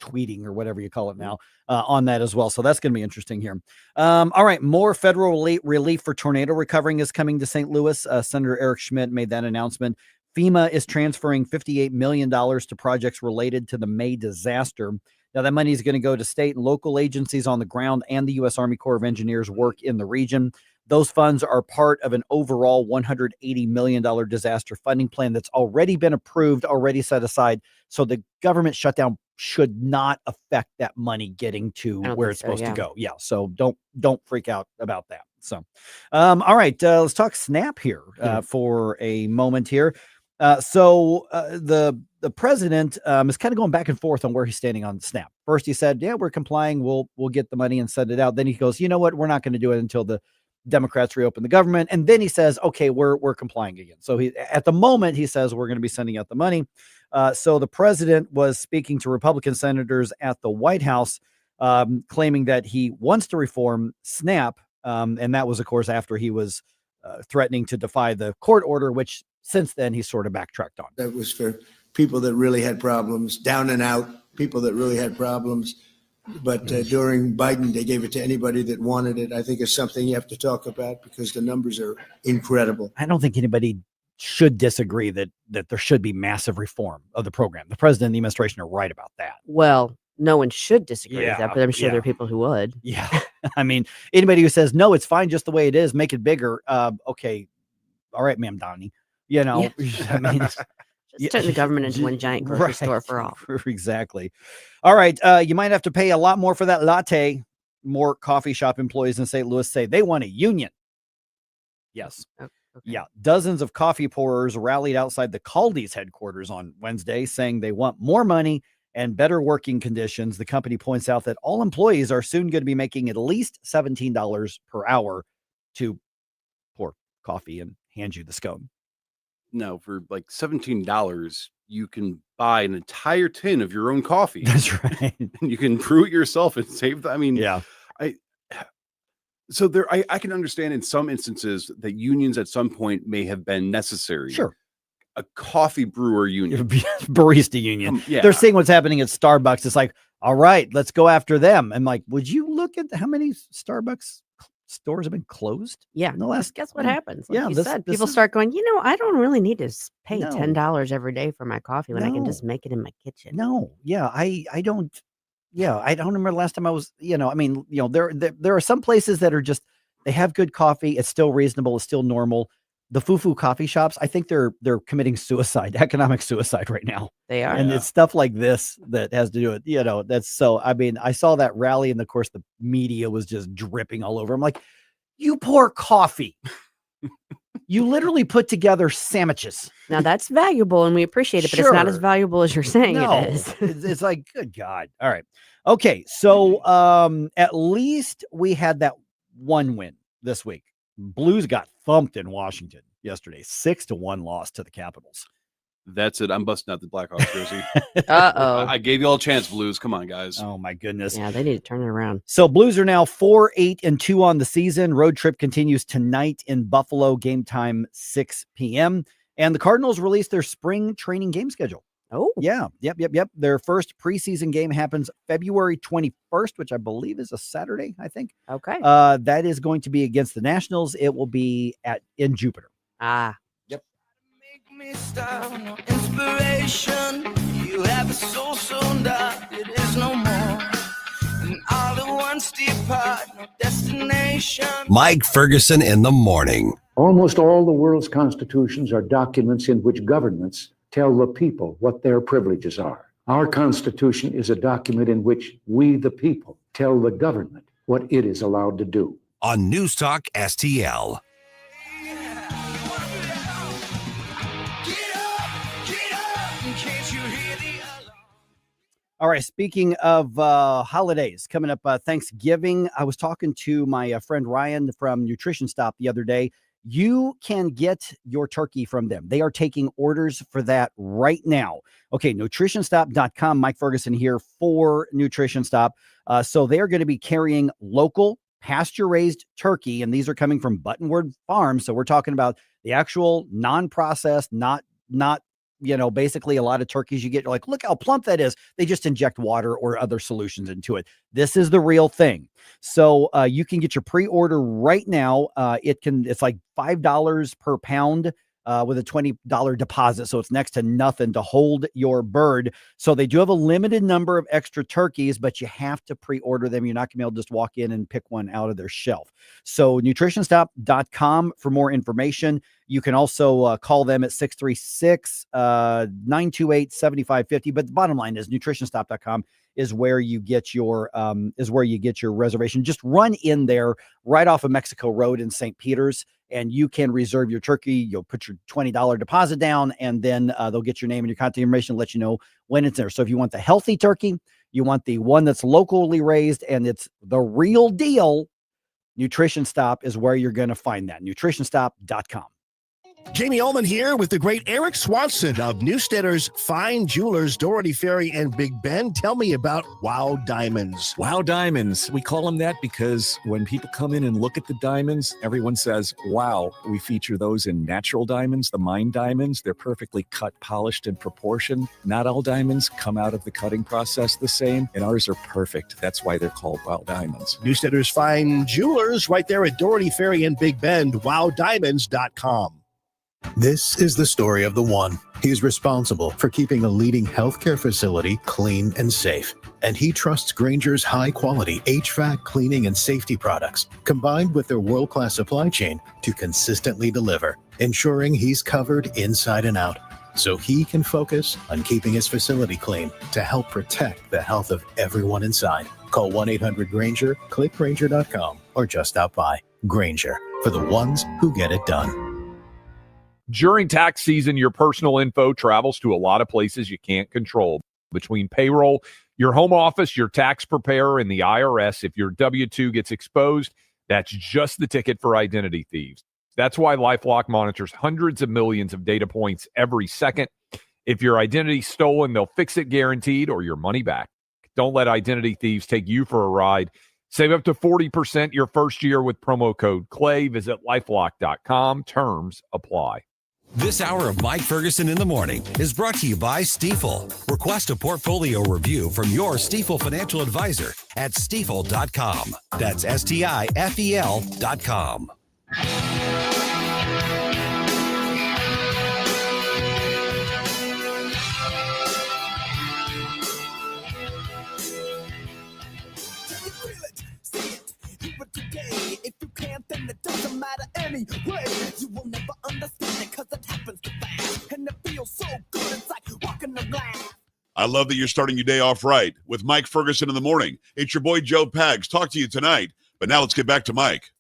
tweeting or whatever you call it now on that as well. So that's going to be interesting here. All right. More federal relief for tornado recovering is coming to St. Louis. Senator Eric Schmidt made that announcement. FEMA is transferring $58 million to projects related to the May disaster. Now that money is going to go to state and local agencies on the ground and the U.S. Army Corps of Engineers work in the region. Those funds are part of an overall $180 million disaster funding plan that's already been approved, already set aside. So the government shutdown should not affect that money getting to where it's supposed to go. Yeah. So don't freak out about that. So, all right, let's talk SNAP here for a moment here. So the president is kind of going back and forth on where he's standing on SNAP. First, he said, yeah, we're complying. We'll get the money and send it out. Then he goes, you know what? We're not going to do it until the Democrats reopen the government. And then he says, okay, we're complying again. So at the moment, he says we're going to be sending out the money. So the president was speaking to Republican senators at the White House, claiming that he wants to reform SNAP. And that was, of course, after he was threatening to defy the court order, which since then he's sort of backtracked on. That was for people that really had problems, down and out, people that really had problems. But during Biden, they gave it to anybody that wanted it. I think it's something you have to talk about because the numbers are incredible. I don't think anybody should disagree that there should be massive reform of the program. The president and the administration are right about that. Well, no one should disagree with that, but I'm sure there are people who would. Yeah. I mean, anybody who says, no, it's fine just the way it is, make it bigger. Okay. All right, ma'am, Donnie. You know, I mean, Just turn the government into one giant grocery store for all. Exactly. All right. You might have to pay a lot more for that latte. More coffee shop employees in St. Louis say they want a union. Yes. Okay. Yeah. Dozens of coffee pourers rallied outside the Caldi's headquarters on Wednesday, saying they want more money and better working conditions. The company points out that all employees are soon going to be making at least $17 per hour to pour coffee and hand you the scone. No, for like $17, you can buy an entire tin of your own coffee. That's right. And you can brew it yourself and save. I mean, yeah. So I can understand in some instances that unions at some point may have been necessary. Sure. A coffee brewer union. Barista union. Yeah. They're seeing what's happening at Starbucks. It's like, all right, let's go after them. And like, would you look at how many Starbucks stores have been closed? Yeah. In the last, Guess what happens? Like yeah, you this- said, this people is- start going, I don't really need to pay No. $10 every day for my coffee when I can No. just make it in my kitchen. No. Yeah. I don't remember the last time I was, I mean, there are some places that are just, they have good coffee. It's still reasonable. It's still normal. The foo-foo coffee shops, I think they're committing suicide, economic suicide right now. They are. And it's stuff like this that has to do with, that's so, I mean, I saw that rally and of course the media was just dripping all over. I'm like, you pour coffee. You literally put together sandwiches. Now that's valuable and we appreciate it, but it's not as Sure. valuable as you're saying No, it is. it's like, good God. All right. Okay. So at least we had that one win this week. Blues got thumped in Washington yesterday. 6-1 loss to the Capitals. That's it. I'm busting out the Blackhawks jersey. Uh-oh. I gave you all a chance, Blues. Come on, guys. Oh my goodness. Yeah, they need to turn it around. So Blues are now 4-8-2 on the season. Road trip continues tonight in Buffalo. Game time 6 p.m. And the Cardinals released their spring training game schedule. Oh, yeah. Yep. Their first preseason game happens February 21st, which I believe is a Saturday, I think. Okay. That is going to be against the Nationals. It will be in Jupiter. Ah. Yep. Inspiration, you have a soul so dark, it is no more. And all at once depart, no destination. Mike Ferguson in the morning. Almost all the world's constitutions are documents in which governments tell the people what their privileges are. Our Constitution is a document in which we, the people, tell the government what it is allowed to do. On Newstalk STL. All right. Speaking of holidays coming up, Thanksgiving, I was talking to my friend Ryan from Nutrition Stop the other day. You can get your turkey from them. They are taking orders for that right now. Okay, nutritionstop.com. Mike Ferguson here for Nutrition Stop. So they're going to be carrying local pasture-raised turkey, and these are coming from Buttonwood Farms. So we're talking about the actual non-processed, not basically a lot of turkeys you get, you're like, look how plump that is. They just inject water or other solutions into it. This is the real thing. So you can get your pre-order right now. It's like $5 per pound with a $20 deposit. So it's next to nothing to hold your bird. So they do have a limited number of extra turkeys, but you have to pre-order them. You're not gonna be able to just walk in and pick one out of their shelf. So nutritionstop.com for more information. You can also call them at 636-928-7550. But the bottom line is nutritionstop.com is where you get your reservation. Just run in there right off of Mexico Road in St. Peters, and you can reserve your turkey. You'll put your $20 deposit down, and then they'll get your name and your contact information, let you know when it's there. So if you want the healthy turkey, you want the one that's locally raised and it's the real deal, Nutrition Stop is where you're going to find that. nutritionstop.com. Jamie Ullman here with the great Eric Swanson of Newstetter's Fine Jewelers, Doherty Ferry and Big Bend. Tell me about Wow Diamonds. Wow Diamonds. We call them that because when people come in and look at the diamonds, everyone says, wow. We feature those in natural diamonds, the mine diamonds. They're perfectly cut, polished, and proportioned. Not all diamonds come out of the cutting process the same, and ours are perfect. That's why they're called Wow Diamonds. Newstetter's Fine Jewelers right there at Doherty Ferry and Big Bend, wowdiamonds.com. This is the story of the one. He's responsible for keeping a leading healthcare facility clean and safe. And he trusts Grainger's high-quality HVAC cleaning and safety products, combined with their world-class supply chain, to consistently deliver, ensuring he's covered inside and out, so he can focus on keeping his facility clean to help protect the health of everyone inside. Call 1-800-GRAINGER, click Grainger.com, or just stop by. Grainger, for the ones who get it done. During tax season, your personal info travels to a lot of places you can't control. Between payroll, your home office, your tax preparer, and the IRS, if your W-2 gets exposed, that's just the ticket for identity thieves. That's why LifeLock monitors hundreds of millions of data points every second. If your identity's stolen, they'll fix it guaranteed, or your money back. Don't let identity thieves take you for a ride. Save up to 40% your first year with promo code CLAY. Visit LifeLock.com. Terms apply. This hour of Mike Ferguson in the Morning is brought to you by Stifel. Request a portfolio review from your Stifel financial advisor at stifel.com. That's STIFEL.com. If you can't, then it doesn't matter anyway. You will never understand it because it happens too fast. And it feels so good, it's like walking the glass. I love that you're starting your day off right with Mike Ferguson in the morning. It's your boy Joe Pags. Talk to you tonight. But now let's get back to Mike.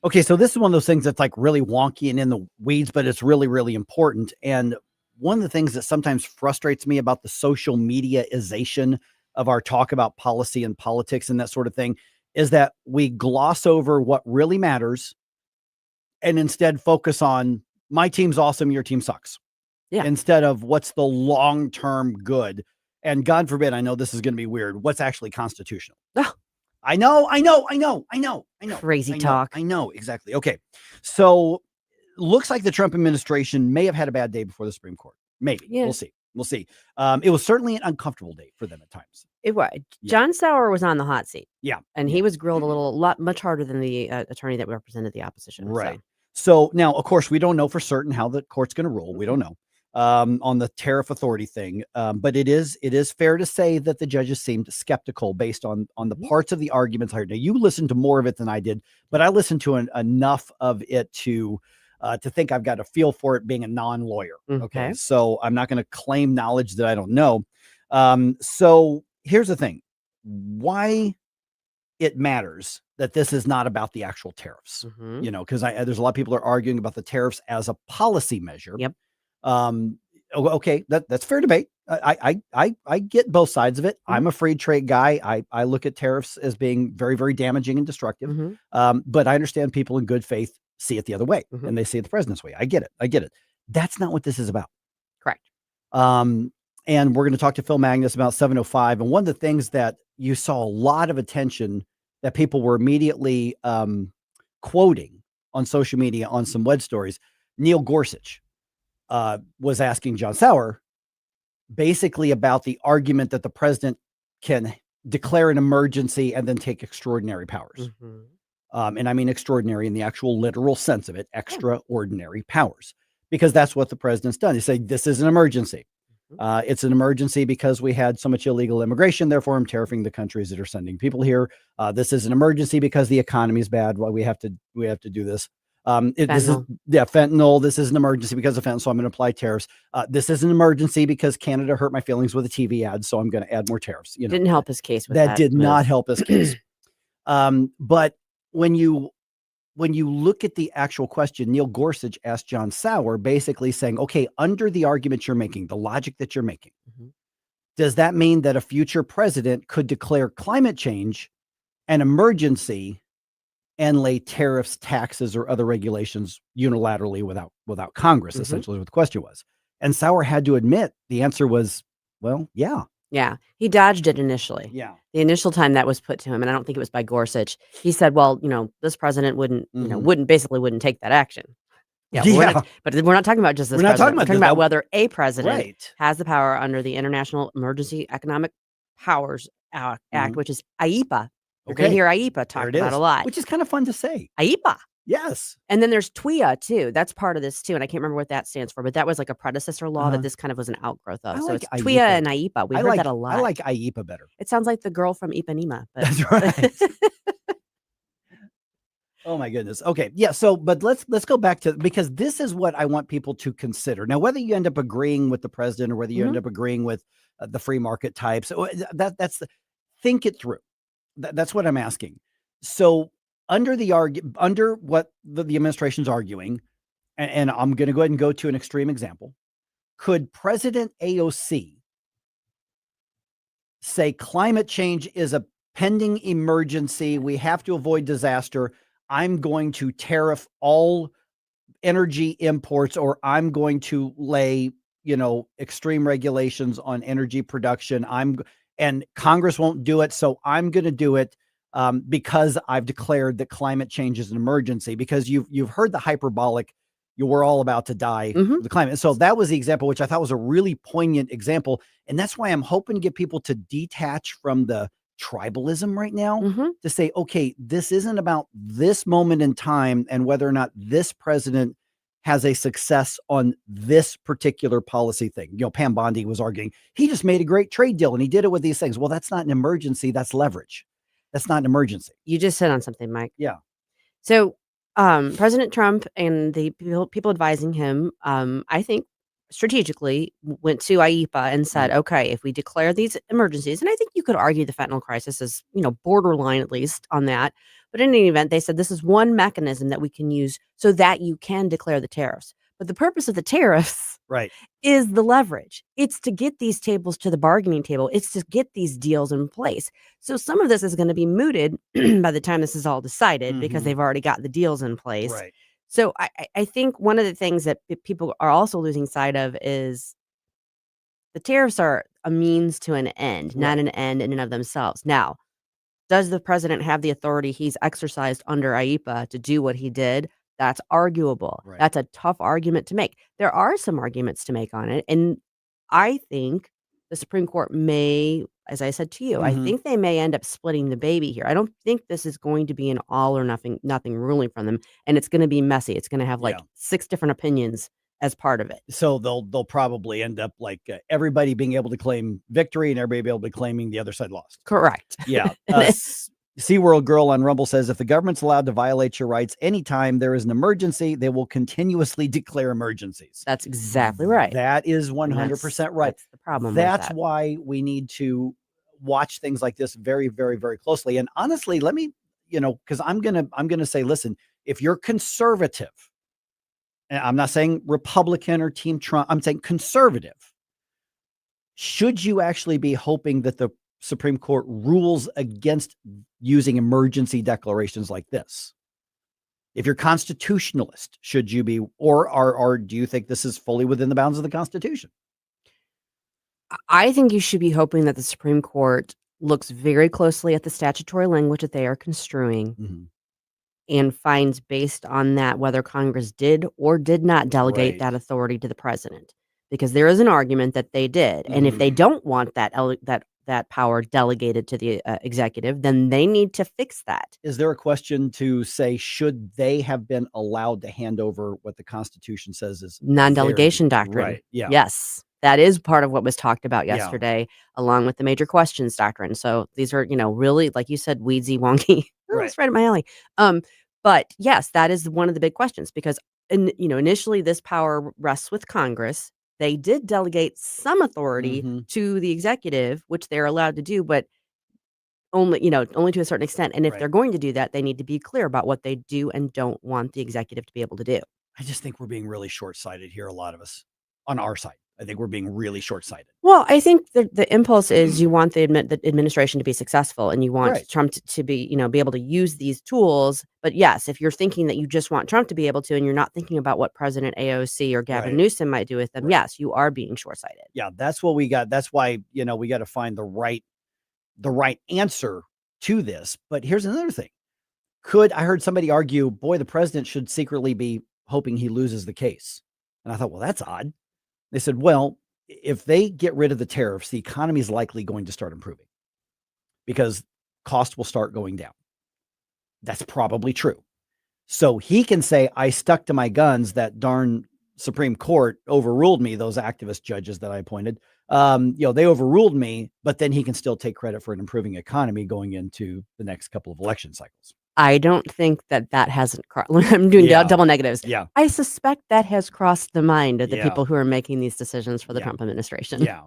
Okay, so this is one of those things that's like really wonky and in the weeds, but it's really, really important. And one of the things that sometimes frustrates me about the social media-ization of our talk about policy and politics and that sort of thing is that we gloss over what really matters and instead focus on my team's awesome, your team sucks. Yeah. Instead of what's the long-term good. And God forbid, I know this is going to be weird, what's actually constitutional. I know. Crazy talk. I know, exactly. Okay. So looks like the Trump administration may have had a bad day before the Supreme Court. Maybe. Yeah. We'll see. It was certainly an uncomfortable day for them at times. It was. John Sauer was on the hot seat. Yeah. And he was grilled much harder than the attorney that represented the opposition. Right. So now, of course, we don't know for certain how the court's going to rule. We don't know on the tariff authority thing. But it is fair to say that the judges seemed skeptical based on the parts of the arguments I heard. Now, you listened to more of it than I did, but I listened to enough of it to think I've got a feel for it being a non-lawyer. Okay. So I'm not going to claim knowledge that I don't know. So here's the thing, why it matters that this is not about the actual tariffs, because there's a lot of people are arguing about the tariffs as a policy measure. Yep. Okay. That's fair debate. I get both sides of it. I'm a free trade guy. I look at tariffs as being very, very damaging and destructive. But I understand people in good faith see it the other way and they see it the president's way. I get it. That's not what this is about. Correct. And we're going to talk to Phil Magness about 705. And one of the things that you saw a lot of attention that people were immediately quoting on social media on some web stories, Neil Gorsuch was asking John Sauer basically about the argument that the president can declare an emergency and then take extraordinary powers. And I mean extraordinary in the actual literal sense of it, extraordinary powers, because that's what the president's done. He said, this is an emergency. It's an emergency because we had so much illegal immigration. Therefore, I'm tariffing the countries that are sending people here. This is an emergency because the economy is bad. Well, we have to do this. Fentanyl. This is an emergency because of fentanyl. So I'm going to apply tariffs. This is an emergency because Canada hurt my feelings with a TV ad. So I'm going to add more tariffs. Didn't help his case with that. Did not help his case. But when you look at the actual question, Neil Gorsuch asked John Sauer basically saying, okay, under the argument you're making, the logic that you're making, does that mean that a future president could declare climate change an emergency and lay tariffs, taxes, or other regulations unilaterally without Congress, essentially what the question was? And Sauer had to admit the answer was, well, yeah. Yeah, he dodged it initially. Yeah. The initial time that was put to him, and I don't think it was by Gorsuch, he said, well, this president wouldn't wouldn't take that action. Yeah. But we're not talking about just this president. We're talking about whether a president has the power under the International Emergency Economic Powers Act, which is IEPA. You're going to hear IEPA talked about a lot. Which is kind of fun to say. IEPA. Yes. And then there's TWIA too. That's part of this too. And I can't remember what that stands for, but that was like a predecessor law that this kind of was an outgrowth of. I So like it's TWIA and IEPA. We heard that a lot. I like IEPA better. It sounds like the girl from Ipanema. But That's right. Oh my goodness. Okay. Yeah. So, but let's go back to, because this is what I want people to consider. Now, whether you end up agreeing with the president or whether you end up agreeing with the free market types, think it through. That's what I'm asking. So, under what the administration's arguing, and I'm going to go ahead and go to an extreme example. Could President AOC say climate change is a pending emergency? We have to avoid disaster. I'm going to tariff all energy imports, or I'm going to lay, extreme regulations on energy production. And Congress won't do it. So I'm going to do it because I've declared that climate change is an emergency, because you've heard the hyperbolic, we're all about to die of the climate. So that was the example, which I thought was a really poignant example. And that's why I'm hoping to get people to detach from the tribalism right now, to say, okay, this isn't about this moment in time and whether or not this president has a success on this particular policy thing. Pam Bondi was arguing, he just made a great trade deal and he did it with these things. Well, that's not an emergency. That's leverage. That's not an emergency. You just hit on something, Mike. Yeah. So President Trump and the people advising him, I think, strategically went to IEPA and said, okay, if we declare these emergencies, and I think you could argue the fentanyl crisis is, borderline at least on that. But in any event, they said this is one mechanism that we can use so that you can declare the tariffs. But the purpose of the tariffs is the leverage. It's to get these tables to the bargaining table. It's to get these deals in place. So some of this is going to be mooted by the time this is all decided because they've already got the deals in place. Right. So I think one of the things that people are also losing sight of is the tariffs are a means to an end, not an end in and of themselves. Now, does the president have the authority he's exercised under IEPA to do what he did? That's arguable. Right. That's a tough argument to make. There are some arguments to make on it. And I think the Supreme Court may, as I said to you, I think they may end up splitting the baby here. I don't think this is going to be an all or nothing ruling from them. And it's going to be messy. It's going to have 6 different opinions as part of it. So they'll probably end up like everybody being able to claim victory and everybody be able to claiming the other side lost. Correct. Yeah. SeaWorld Girl on Rumble says, if the government's allowed to violate your rights anytime there is an emergency, they will continuously declare emergencies. That's exactly right. That is 100% right. That's the problem. That's why we need to watch things like this very, very, very closely. And honestly, let me, because I'm gonna say, listen, if you're conservative, and I'm not saying Republican or Team Trump, I'm saying conservative, should you actually be hoping that the Supreme Court rules against using emergency declarations like this? If you're constitutionalist, should you be, or do you think this is fully within the bounds of the Constitution? I think you should be hoping that the Supreme Court looks very closely at the statutory language that they are construing and finds based on that whether Congress did or did not delegate that authority to the president. Because there is an argument that they did. And if they don't want that power delegated to the executive, then they need to fix that. Is there a question to say, should they have been allowed to hand over what the Constitution says is non-delegation doctrine? Right. Yeah. Yes. That is part of what was talked about yesterday, along with the major questions doctrine. So these are, really, like you said, weedsy, wonky. That's right up my alley. But yes, that is one of the big questions because, initially this power rests with Congress. They did delegate some authority to the executive, which they're allowed to do, but only to a certain extent. And if they're going to do that, they need to be clear about what they do and don't want the executive to be able to do. I just think we're being really short-sighted here, a lot of us, on our side. I think we're being really short-sighted. Well, I think the impulse is you want the administration to be successful and you want Trump to be, be able to use these tools. But yes, if you're thinking that you just want Trump to be able to, and you're not thinking about what President AOC or Gavin Newsom might do with them, yes, you are being short-sighted. Yeah, that's what we got. That's why, we got to find the right answer to this. But here's another thing. I heard somebody argue, boy, the president should secretly be hoping he loses the case. And I thought, well, that's odd. They said, well, if they get rid of the tariffs, the economy is likely going to start improving because cost will start going down. That's probably true. So he can say, I stuck to my guns. That darn Supreme Court overruled me. Those activist judges that I appointed, they overruled me, but then he can still take credit for an improving economy going into the next couple of election cycles. I don't think that hasn't crossed. I'm doing double negatives. Yeah. I suspect that has crossed the mind of the Yeah. people who are making these decisions for the Yeah. Trump administration. Yeah.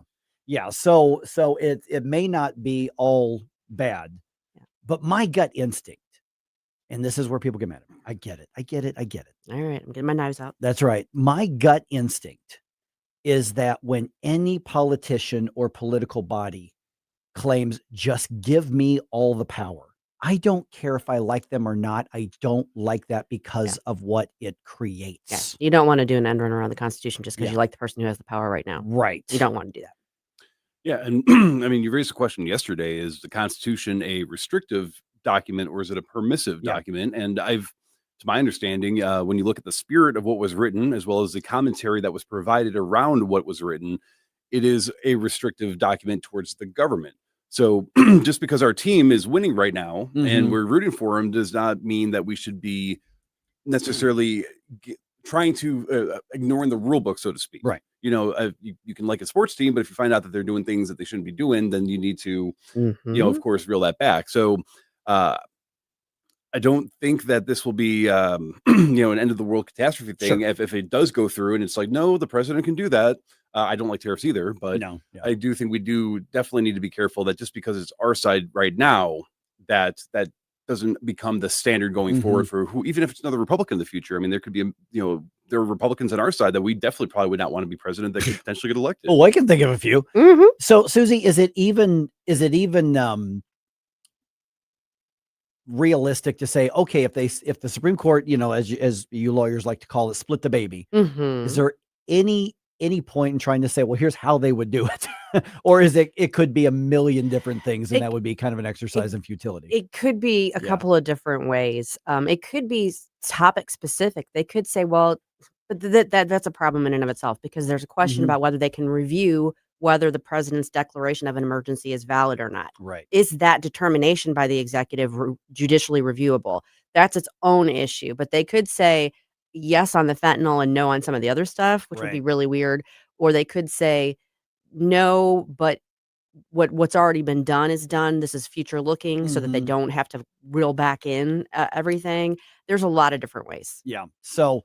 Yeah. So it may not be all bad, but my gut instinct, and this is where people get mad at me. I get it. All right. I'm getting my knives out. That's right. My gut instinct is that when any politician or political body claims, just give me all the power, I don't care if I like them or not. I don't like that because of what it creates. You don't want to do an end run around the Constitution just because Yeah. you like the person who has the power right now. Right. You don't want to do that. Yeah, and I mean, you raised a question yesterday: is the Constitution a restrictive document or is it a permissive document? And to my understanding, when you look at the spirit of what was written, as well as the commentary that was provided around what was written, it is a restrictive document towards the government. So just because our team is winning right now and we're rooting for them does not mean that we should be necessarily trying to ignoring the rule book, so to speak. Right. You can like a sports team, but if you find out that they're doing things that they shouldn't be doing, then you need to, of course, reel that back. So I don't think that this will be, an end of the world catastrophe thing. Sure. If it does go through and it's like, no, the president can do that. I don't like tariffs either, but I do think we do definitely need to be careful that just because it's our side right now, that doesn't become the standard going forward for who, even if it's another Republican in the future. I mean, there could be, there are Republicans on our side that we definitely probably would not want to be president that could potentially get elected. Oh, I can think of a few. So, Susie, is it even realistic to say, okay, if the Supreme Court, as you lawyers like to call it, split the baby, is there any point in trying to say, well, here's how they would do it? Or is it could be a million different things, and that would be kind of an exercise in futility? It could be a couple of different ways. It could be topic specific. They could say, well, but that's a problem in and of itself, because there's a question about whether they can review whether the president's declaration of an emergency is valid or not. Right. Is that determination by the executive judicially reviewable? That's its own issue. But they could say yes on the fentanyl and no on some of the other stuff, which would be really weird. Or they could say no, but what's already been done is done. This is future looking, so that they don't have to reel back in everything. There's a lot of different ways. Yeah. So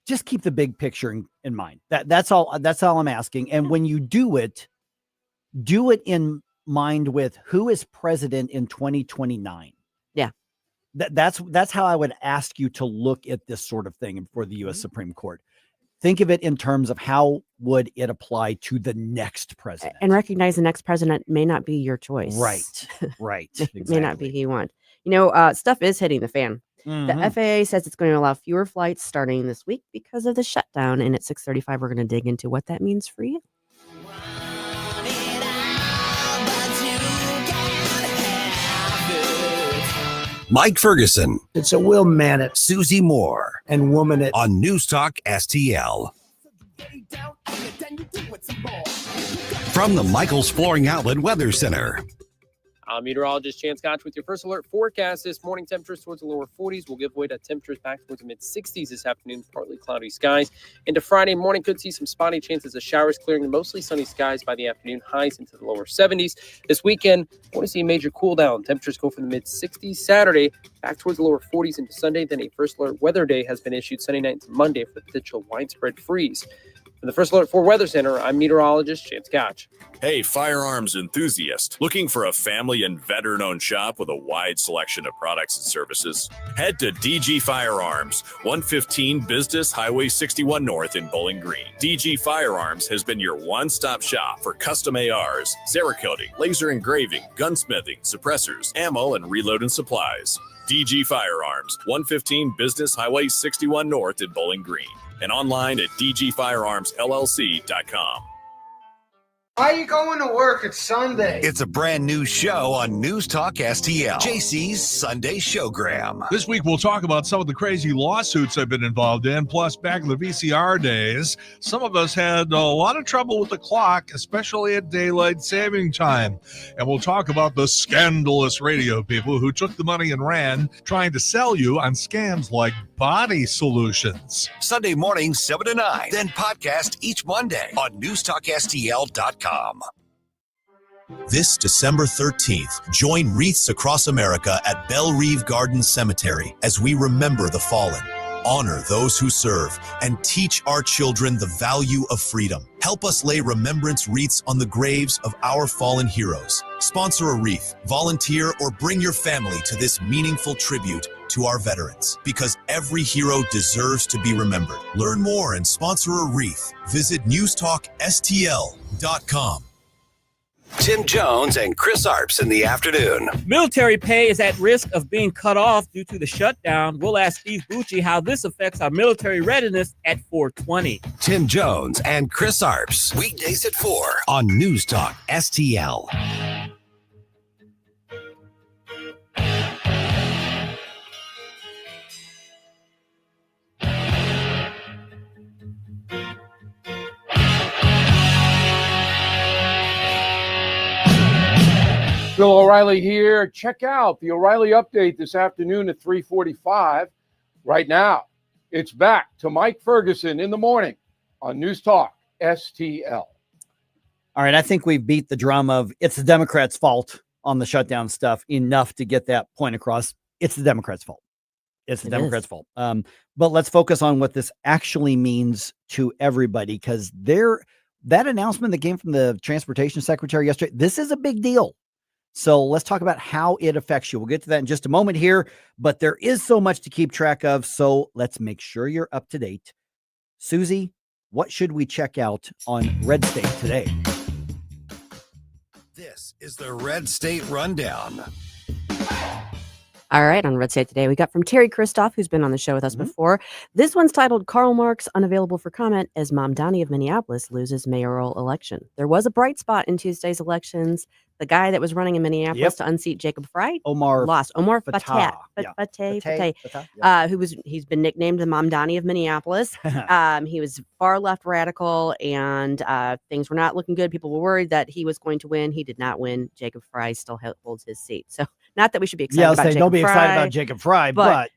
just keep the big picture in mind. That's all I'm asking. And when you do it in mind with who is president in 2029. Yeah. That's how I would ask you to look at this sort of thing for the U.S. Supreme Court. Think of it in terms of how would it apply to the next president, and recognize the next president may not be your choice. Right. It may not be who you want. Stuff is hitting the fan. The FAA says it's going to allow fewer flights starting this week because of the shutdown. And at 6:35, we're going to dig into what that means for you. Mike Ferguson. It's a Will Mannett. Susie Moore. And Woman It. On News Talk STL. From the Michaels Flooring Outlet Weather Center. I'm meteorologist Chance Gotch with your first alert forecast. This morning, temperatures towards the lower 40s will give way to temperatures back towards the mid-60s this afternoon, partly cloudy skies. Into Friday morning, could see some spotty chances of showers clearing the mostly sunny skies by the afternoon, highs into the lower 70s. This weekend, I want to see a major cool down. Temperatures go from the mid-60s Saturday back towards the lower 40s into Sunday. Then a first alert weather day has been issued Sunday night to Monday for the potential widespread freeze. From the First Alert 4 Weather Center, I'm meteorologist Chance Gotch. Hey, firearms enthusiast. Looking for a family and veteran-owned shop with a wide selection of products and services? Head to DG Firearms, 115 Business Highway 61 North in Bowling Green. DG Firearms has been your one-stop shop for custom ARs, Cerakoting, laser engraving, gunsmithing, suppressors, ammo, and reloading supplies. DG Firearms, 115 Business Highway 61 North in Bowling Green. And online at dgfirearmsllc.com. Why are you going to work? It's Sunday. It's a brand new show on News Talk STL. JC's Sunday Showgram. This week, we'll talk about some of the crazy lawsuits I've been involved in. Plus, back in the VCR days, some of us had a lot of trouble with the clock, especially at daylight saving time. And we'll talk about the scandalous radio people who took the money and ran, trying to sell you on scams like body solutions. Sunday morning, 7 to 9. Then podcast each Monday on NewsTalkSTL.com. This December 13th, join wreaths across America at Belle Reve Garden Cemetery as we remember the fallen, honor those who serve, and teach our children the value of freedom. Help us lay remembrance wreaths on the graves of our fallen heroes. Sponsor a wreath, volunteer, or bring your family to this meaningful tribute to our veterans, because every hero deserves to be remembered. Learn more and sponsor a wreath. Visit NewsTalkSTL.com. Tim Jones and Chris Arps in the afternoon. Military pay is at risk of being cut off due to the shutdown. We'll ask Steve Bucci how this affects our military readiness at 420. Tim Jones and Chris Arps. Weekdays at 4 on News Talk STL. Bill O'Reilly here. Check out the O'Reilly Update this afternoon at 3:45. Right now, it's back to Mike Ferguson in the morning on News Talk STL. All right, I think we've beat the drum of it's the Democrats' fault on the shutdown stuff enough to get that point across. It's the Democrats' fault. It's the Democrats' fault. But let's focus on what this actually means to everybody, because that announcement that came from the transportation secretary yesterday, this is a big deal. So let's talk about how it affects you. We'll get to that in just a moment here, but there is so much to keep track of. So let's make sure you're up to date. Susie, what should we check out on Red State today? This is the Red State Rundown. All right, on Red State today, we got from Terry Christoph, who's been on the show with us before. This one's titled Karl Marx Unavailable for Comment as Mamdani of Minneapolis Loses Mayoral Election. There was a bright spot in Tuesday's elections. The guy that was running in Minneapolis to unseat Jacob Frey lost. Omar Fateh, he's been nicknamed the Mamdani of Minneapolis. He was far left radical, and things were not looking good. People were worried that he was going to win. He did not win. Jacob Frey still holds his seat. So not that we should be excited about Jacob Frey. Don't be excited about Jacob Frey, but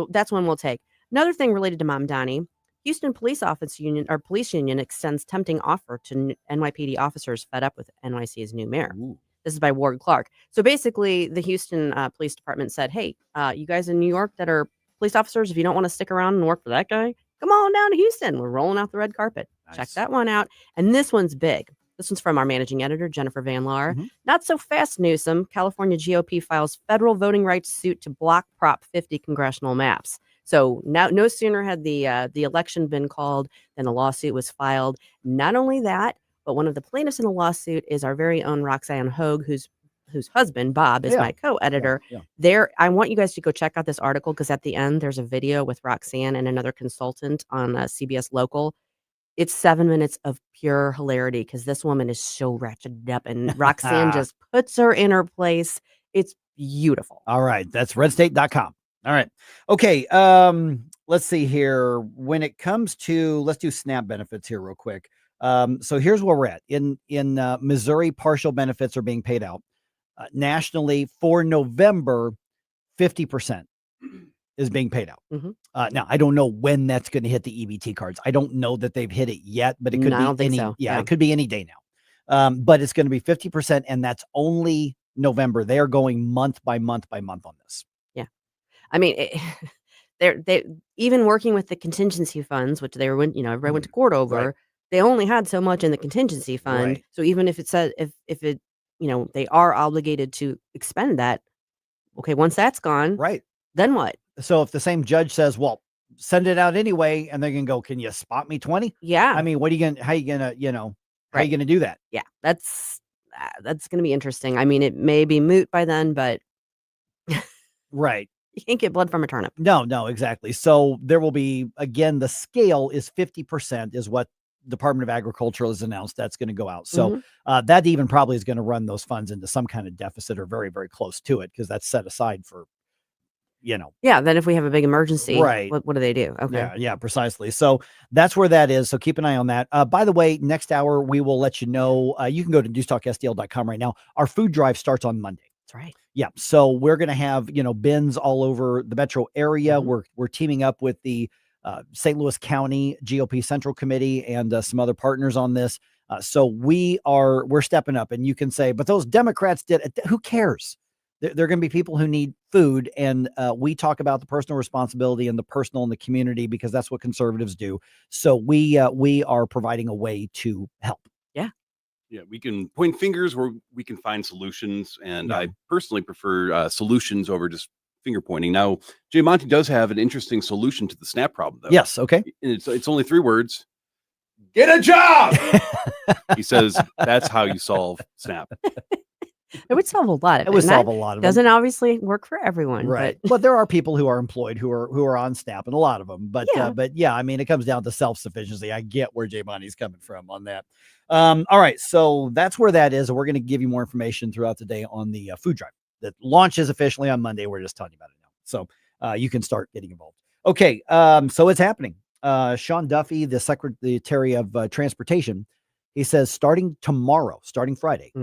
that's one we'll take. Another thing related to Mamdani, Houston Police Union extends tempting offer to NYPD officers fed up with NYC's new mayor. Ooh. This is by Ward Clark. So basically, the Houston Police Department said, hey, you guys in New York that are police officers, if you don't want to stick around and work for that guy, come on down to Houston. We're rolling out the red carpet. Nice. Check that one out. And this one's big. This one's from our managing editor, Jennifer Van Laar. Not so fast, Newsom. California GOP files federal voting rights suit to block Prop 50 congressional maps. So now, no sooner had the election been called than a lawsuit was filed. Not only that, but one of the plaintiffs in the lawsuit is our very own Roxanne Hogue, whose husband, Bob, is my co-editor. There, I want you guys to go check out this article, because at the end, there's a video with Roxanne and another consultant on CBS Local. It's 7 minutes of pure hilarity, because this woman is so ratcheted up, and Roxanne just puts her in her place. It's beautiful. All right. That's redstate.com. All right. Okay. Let's see here. When it comes to, let's do SNAP benefits here real quick. So here's where we're at. In Missouri, partial benefits are being paid out. Nationally for November, 50% is being paid out. Now, I don't know when that's going to hit the EBT cards. I don't know that they've hit it yet, but it could be any, it could be any day now. But it's going to be 50%, and that's only November. They are going month by month by month on this. Yeah. I mean, they even working with the contingency funds, which they were, everybody went to court over. Right. They only had so much in the contingency fund. Right. So even if it said, if it, they are obligated to expend that, okay, once that's gone, right, then what? So if the same judge says, well, send it out anyway, and they're going to go, can you spot me 20? Yeah. I mean, how are you going to, how are you going to do that? Yeah, that's going to be interesting. I mean, it may be moot by then, but right. You can't get blood from a turnip. No, exactly. So there will be, again, the scale is 50% is what Department of Agriculture has announced that's going to go out. So that even probably is going to run those funds into some kind of deficit or very, very close to it because that's set aside for, Yeah. Then if we have a big emergency, right. what do they do? Okay. Yeah, precisely. So that's where that is. So keep an eye on that. By the way, next hour, we will let you know. You can go to newstalkstl.com right now. Our food drive starts on Monday. That's right. Yeah. So we're going to have, bins all over the metro area. We're teaming up with the St. Louis County GOP Central Committee and some other partners on this. So we're stepping up, and you can say, but those Democrats did it. Who cares? There are going to be people who need food, and we talk about the personal responsibility and the personal in the community because that's what conservatives do. So we are providing a way to help. Yeah, we can point fingers where we can find solutions, and I personally prefer solutions over just finger pointing. Now, Jay Monty does have an interesting solution to the SNAP problem, though. Yes, okay. It's only 3 words. Get a job! He says that's how you solve SNAP. It would solve a lot of it. It would solve a lot of it. Doesn't obviously work for everyone. Right. But But there are people who are employed who are on SNAP, and a lot of them. But yeah, I mean, it comes down to self-sufficiency. I get where Jay Monty's coming from on that. All right. So that's where that is. And we're going to give you more information throughout the day on the food drive that launches officially on Monday. We're just telling you about it now. So you can start getting involved. Okay. So it's happening. Sean Duffy, the Secretary of Transportation, he says starting tomorrow, starting Friday,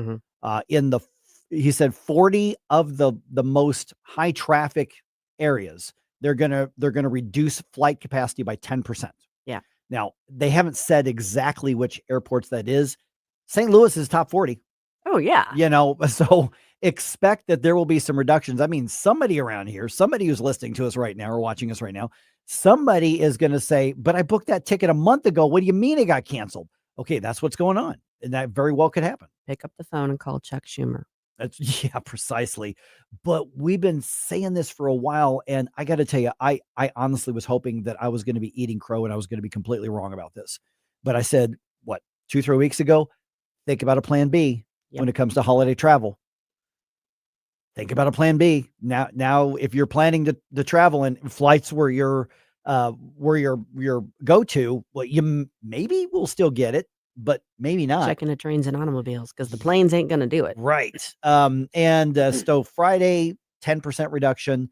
he said 40 of the most high traffic areas, they're gonna reduce flight capacity by 10%. Yeah. Now, they haven't said exactly which airports that is. St. Louis is top 40. Oh, yeah. So expect that there will be some reductions. I mean, somebody around here, somebody who's listening to us right now or watching us right now, somebody is going to say, but I booked that ticket a month ago. What do you mean it got canceled? Okay, that's what's going on. And that very well could happen. Pick up the phone and call Chuck Schumer. Yeah, precisely. But we've been saying this for a while. And I got to tell you, I honestly was hoping that I was going to be eating crow and I was going to be completely wrong about this. But I said, 2-3 weeks ago, think about a plan B when it comes to holiday travel. Think about a plan B. Now, if you're planning to travel and flights where your go-to, well, you maybe will still get it, but maybe not. Checking the trains and automobiles because the planes ain't going to do it. Right. So Friday, 10% reduction.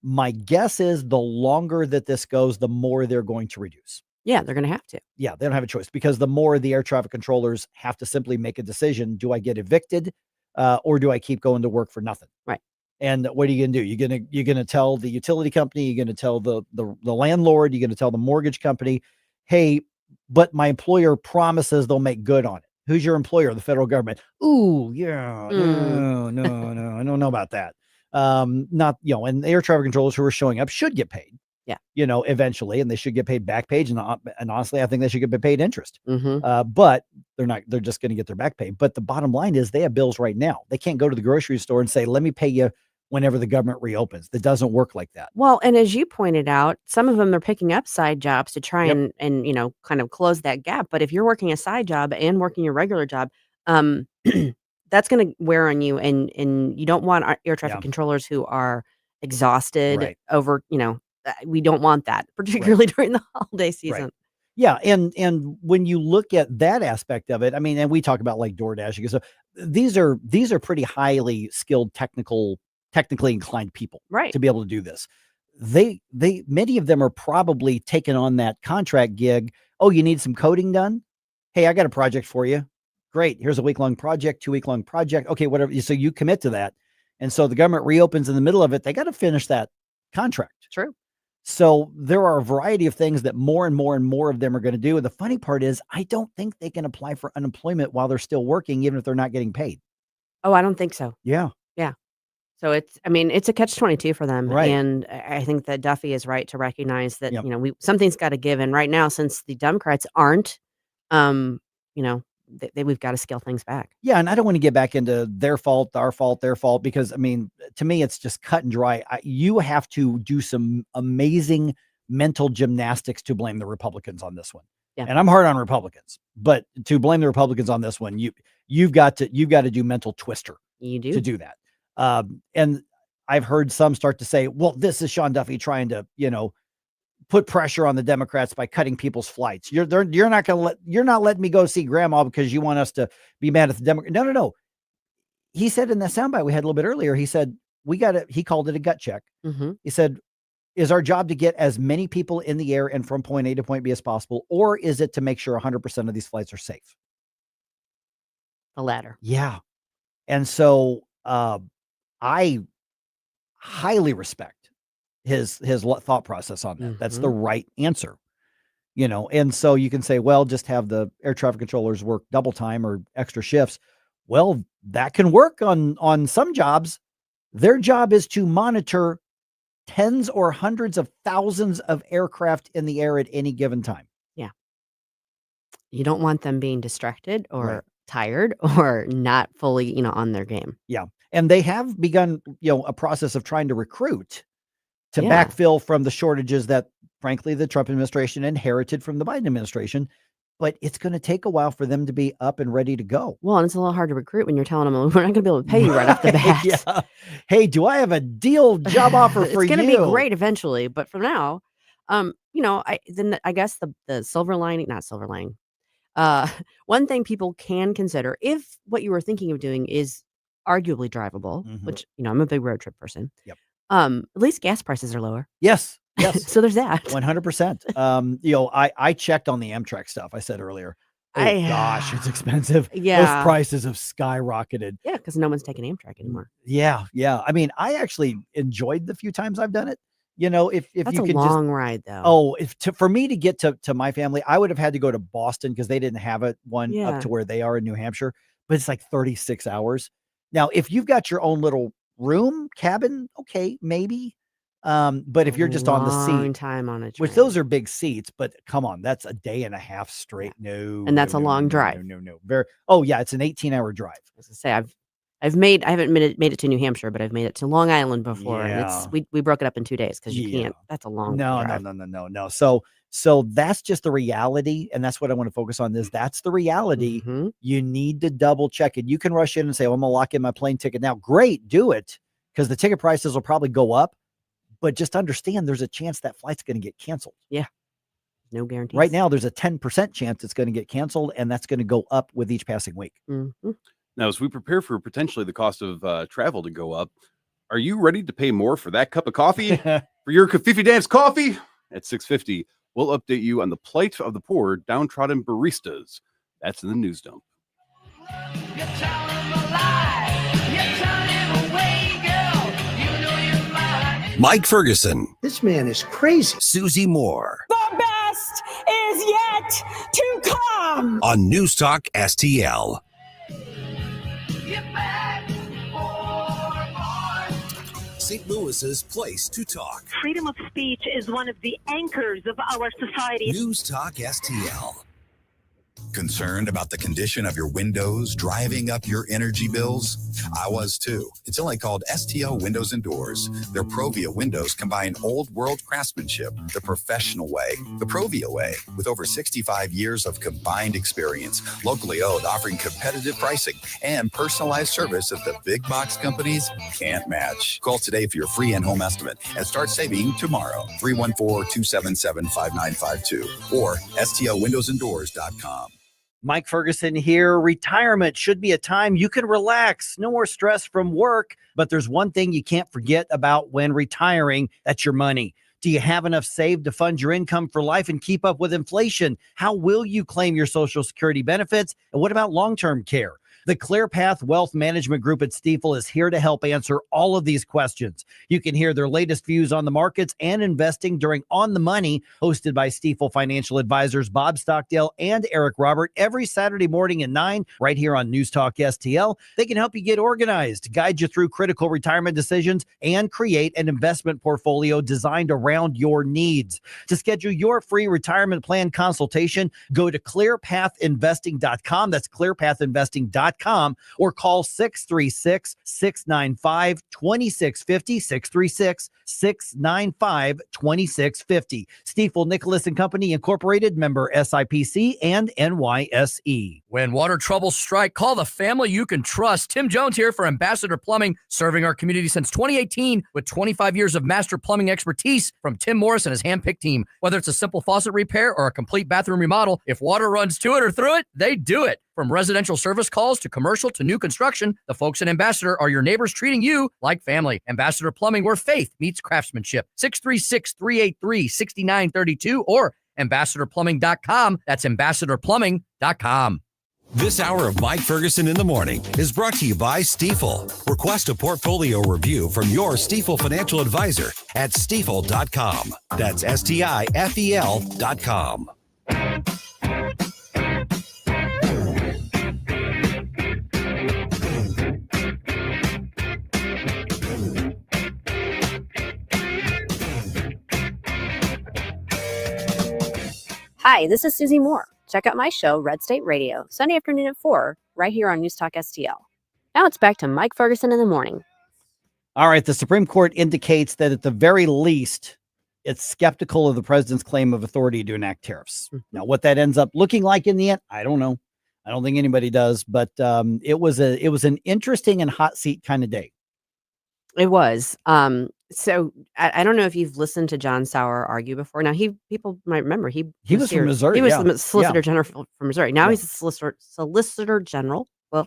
My guess is the longer that this goes, the more they're going to reduce. Yeah, they're going to have to. Yeah, they don't have a choice because the more the air traffic controllers have to simply make a decision. Do I get evicted or do I keep going to work for nothing? Right. And what are you going to do? You're going to tell the utility company, you're going to tell the landlord, you're going to tell the mortgage company, hey, but my employer promises they'll make good on it. Who's your employer? The federal government. Ooh, yeah. No, I don't know about that. And the air traffic controllers who are showing up should get paid. Yeah. Eventually, and they should get paid back pay. And honestly, I think they should get paid interest. Mm-hmm. But they're just going to get their back pay. But the bottom line is they have bills right now. They can't go to the grocery store and say, let me pay you whenever the government reopens. That doesn't work like that. Well, and as you pointed out, some of them are picking up side jobs to try and kind of close that gap. But if you're working a side job and working your regular job, that's going to wear on you. And you don't want air traffic controllers who are exhausted over, we don't want that, particularly during the holiday season. Right. Yeah. And when you look at that aspect of it, I mean, and we talk about like DoorDash, because these are pretty highly skilled, technically inclined people to be able to do this. Many of them are probably taking on that contract gig. Oh, you need some coding done? Hey, I got a project for you. Great. Here's a week-long project, 2-week-long project. Okay, whatever. So you commit to that. And so the government reopens in the middle of it. They got to finish that contract. True. So there are a variety of things that more and more and more of them are going to do. And the funny part is I don't think they can apply for unemployment while they're still working, even if they're not getting paid. Oh, I don't think so. Yeah. Yeah. So it's a catch-22 for them. Right. And I think that Duffy is right to recognize that, something's got to give. And right now, since the Democrats aren't, we've got to scale things back. Yeah. And I don't want to get back into their fault, our fault, their fault, because I mean, to me, it's just cut and dry. You have to do some amazing mental gymnastics to blame the Republicans on this one. Yeah. And I'm hard on Republicans, but to blame the Republicans on this one, you've got to do mental twister. You do to do that. And I've heard some start to say, well, this is Sean Duffy trying to, put pressure on the Democrats by cutting people's flights. You're not letting me go see grandma because you want us to be mad at the Democrats. No. He said in that soundbite we had a little bit earlier, he said, he called it a gut check. Mm-hmm. He said, is our job to get as many people in the air and from point A to point B as possible, or is it to make sure 100% of these flights are safe? The latter. Yeah. And so I highly respect his thought process on that. That's the right answer, and so you can say, well, just have the air traffic controllers work double time or extra shifts. Well, that can work on some jobs. Their job is to monitor tens or hundreds of thousands of aircraft in the air at any given time. Yeah. You don't want them being distracted or tired or not fully, on their game. Yeah. And they have begun, a process of trying to recruit to backfill from the shortages that, frankly, the Trump administration inherited from the Biden administration. But it's going to take a while for them to be up and ready to go. Well, and it's a little hard to recruit when you're telling them, we're not going to be able to pay you right off the bat. Yeah. Hey, do I have a job offer for you? It's going to be great eventually. But for now, I guess the silver lining, not silver lining. One thing people can consider if what you were thinking of doing is arguably drivable, which, I'm a big road trip person. Yep. At least gas prices are lower. Yes. So there's that. 100%. I checked on the Amtrak stuff I said earlier. Gosh, it's expensive. Yeah. Those prices have skyrocketed. Yeah, because no one's taking Amtrak anymore. Yeah. I mean, I actually enjoyed the few times I've done it. If That's you a could long ride though. For me to get to my family, I would have had to go to Boston because they didn't have one up to where they are in New Hampshire, but it's like 36 hours. Now, if you've got your own little room, cabin, okay, maybe. But if you're just on the seat, time on a train. which those are big seats, but come on, that's a day and a half straight. No, and that's a long drive. No. It's an 18-hour drive. I was gonna say I haven't made it to New Hampshire, but I've made it to Long Island before. Yeah. And we broke it up in 2 days because you can't. That's a long drive. No. So that's just the reality, and that's what I want to focus on. That's the reality. You need to double check it. You can rush in and say, "Oh, I'm gonna lock in my plane ticket now." Great, do it, because the ticket prices will probably go up. But just understand there's a chance that flight's going to get canceled. Yeah. No guarantee. Right now, there's a 10% chance it's going to get canceled, and that's going to go up with each passing week. Now, as we prepare for potentially the cost of travel to go up, are you ready to pay more for that cup of coffee? For your Kafifi Dance coffee? At $6.50, we'll update you on the plight of the poor downtrodden baristas. That's in the news dump. Mike Ferguson. This man is crazy. Susie Moore. The best is yet to come. On NewsTalk STL. St. Louis's place to talk. Freedom of speech is one of the anchors of our society. NewsTalk STL. Concerned about the condition of your windows driving up your energy bills? I was too. It's only called STL Windows and Doors. Their Provia windows combine old world craftsmanship the professional way, the Provia way, with over 65 years of combined experience, locally owned, offering competitive pricing and personalized service that the big box companies can't match. Call today for your free in-home estimate and start saving tomorrow. 314-277-5952 or stlwindowsanddoors.com. Mike Ferguson here. Retirement should be a time you can relax. No more stress from work. But there's one thing you can't forget about when retiring. That's your money. Do you have enough saved to fund your income for life and keep up with inflation? How will you claim your Social Security benefits? And what about long-term care? The ClearPath Wealth Management Group at Stifel is here to help answer all of these questions. You can hear their latest views on the markets and investing during On the Money, hosted by Stifel financial advisors Bob Stockdale and Eric Robert, every Saturday morning at 9, right here on News Talk STL. They can help you get organized, guide you through critical retirement decisions, and create an investment portfolio designed around your needs. To schedule your free retirement plan consultation, go to clearpathinvesting.com. That's clearpathinvesting.com. NewsTalkSTL.com or call 636-695-2650, 636-695-2650. Stiefel Nicholas and Company Incorporated, member SIPC and NYSE. When water troubles strike, call the family you can trust. Tim Jones here for Ambassador Plumbing, serving our community since 2018 with 25 years of master plumbing expertise from Tim Morris and his handpicked team. Whether it's a simple faucet repair or a complete bathroom remodel, if water runs to it or through it, they do it. From residential service calls to commercial to new construction, the folks at Ambassador are your neighbors treating you like family. Ambassador Plumbing, where faith meets craftsmanship. 636-383-6932 or ambassadorplumbing.com. That's ambassadorplumbing.com. This hour of Mike Ferguson in the Morning is brought to you by Stiefel. Request a portfolio review from your Stiefel financial advisor at stiefel.com. That's STIFEL.com. Hi, this is Susie Moore. Check out my show, Red State Radio, Sunday afternoon at 4, right here on NewsTalkSTL. Now it's back to Mike Ferguson in the morning. All right. The Supreme Court indicates that at the very least, it's skeptical of the president's claim of authority to enact tariffs. Now, what that ends up looking like in the end, I don't know. I don't think anybody does, but it was an interesting and hot seat kind of day. It was. So I don't know if you've listened to John Sauer argue before. Now people might remember he was from Missouri. He was yeah. the Solicitor Yeah. General from Missouri. Now he's the Solicitor General, for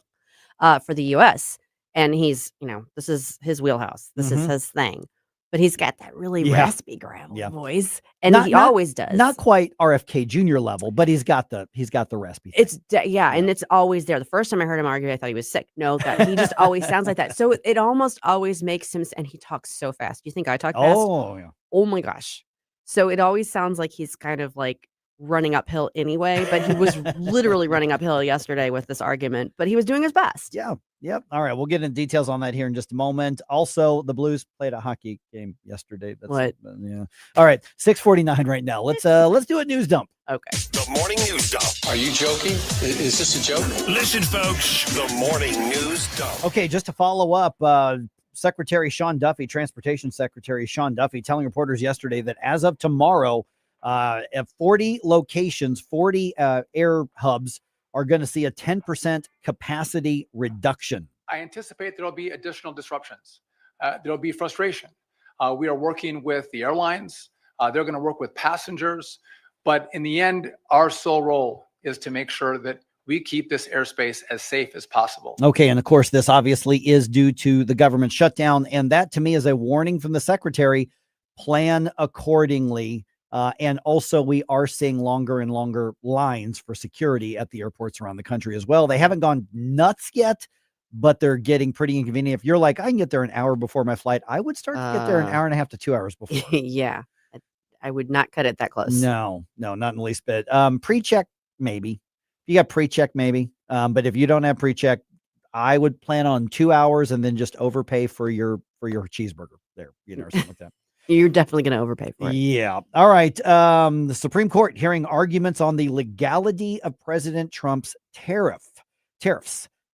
the U.S. And he's, this is his wheelhouse. This is his thing. But he's got that really raspy gravel voice, and he always does. Not quite RFK Jr. level, but he's got the raspy thing. And it's always there. The first time I heard him argue, I thought he was sick. No, that he just always sounds like that. So it almost always makes him, and he talks so fast. You think I talk fast? Oh, yeah. Oh my gosh. So it always sounds like he's kind of like running uphill anyway, but he was literally running uphill yesterday with this argument, but he was doing his best. Yeah. Yep. All right. We'll get into details on that here in just a moment. Also, the Blues played a hockey game yesterday. What? Yeah. All right. 6:49 right now. Let's do a news dump. Okay. The Morning News Dump. Are you joking? Is this a joke? Listen, folks. The Morning News Dump. Okay. Just to follow up, Transportation Secretary Sean Duffy telling reporters yesterday that as of tomorrow, at 40 locations, 40 air hubs are going to see a 10% capacity reduction. I anticipate there will be additional disruptions. There will be frustration. We are working with the airlines. They're going to work with passengers. But in the end, our sole role is to make sure that we keep this airspace as safe as possible. Okay. And of course, this obviously is due to the government shutdown. And that to me is a warning from the secretary. Plan accordingly. And also we are seeing longer and longer lines for security at the airports around the country as well. They haven't gone nuts yet, but they're getting pretty inconvenient. If you're like, I can get there an hour before my flight, I would start to get there an hour and a half to 2 hours before. Yeah. I would not cut it that close. No, not in the least bit. Pre-check, maybe. If you got pre-check, maybe. But if you don't have pre-check, I would plan on 2 hours and then just overpay for your cheeseburger there, or something like that. You're definitely going to overpay for it. Yeah. All right. The Supreme Court hearing arguments on the legality of President Trump's tariffs.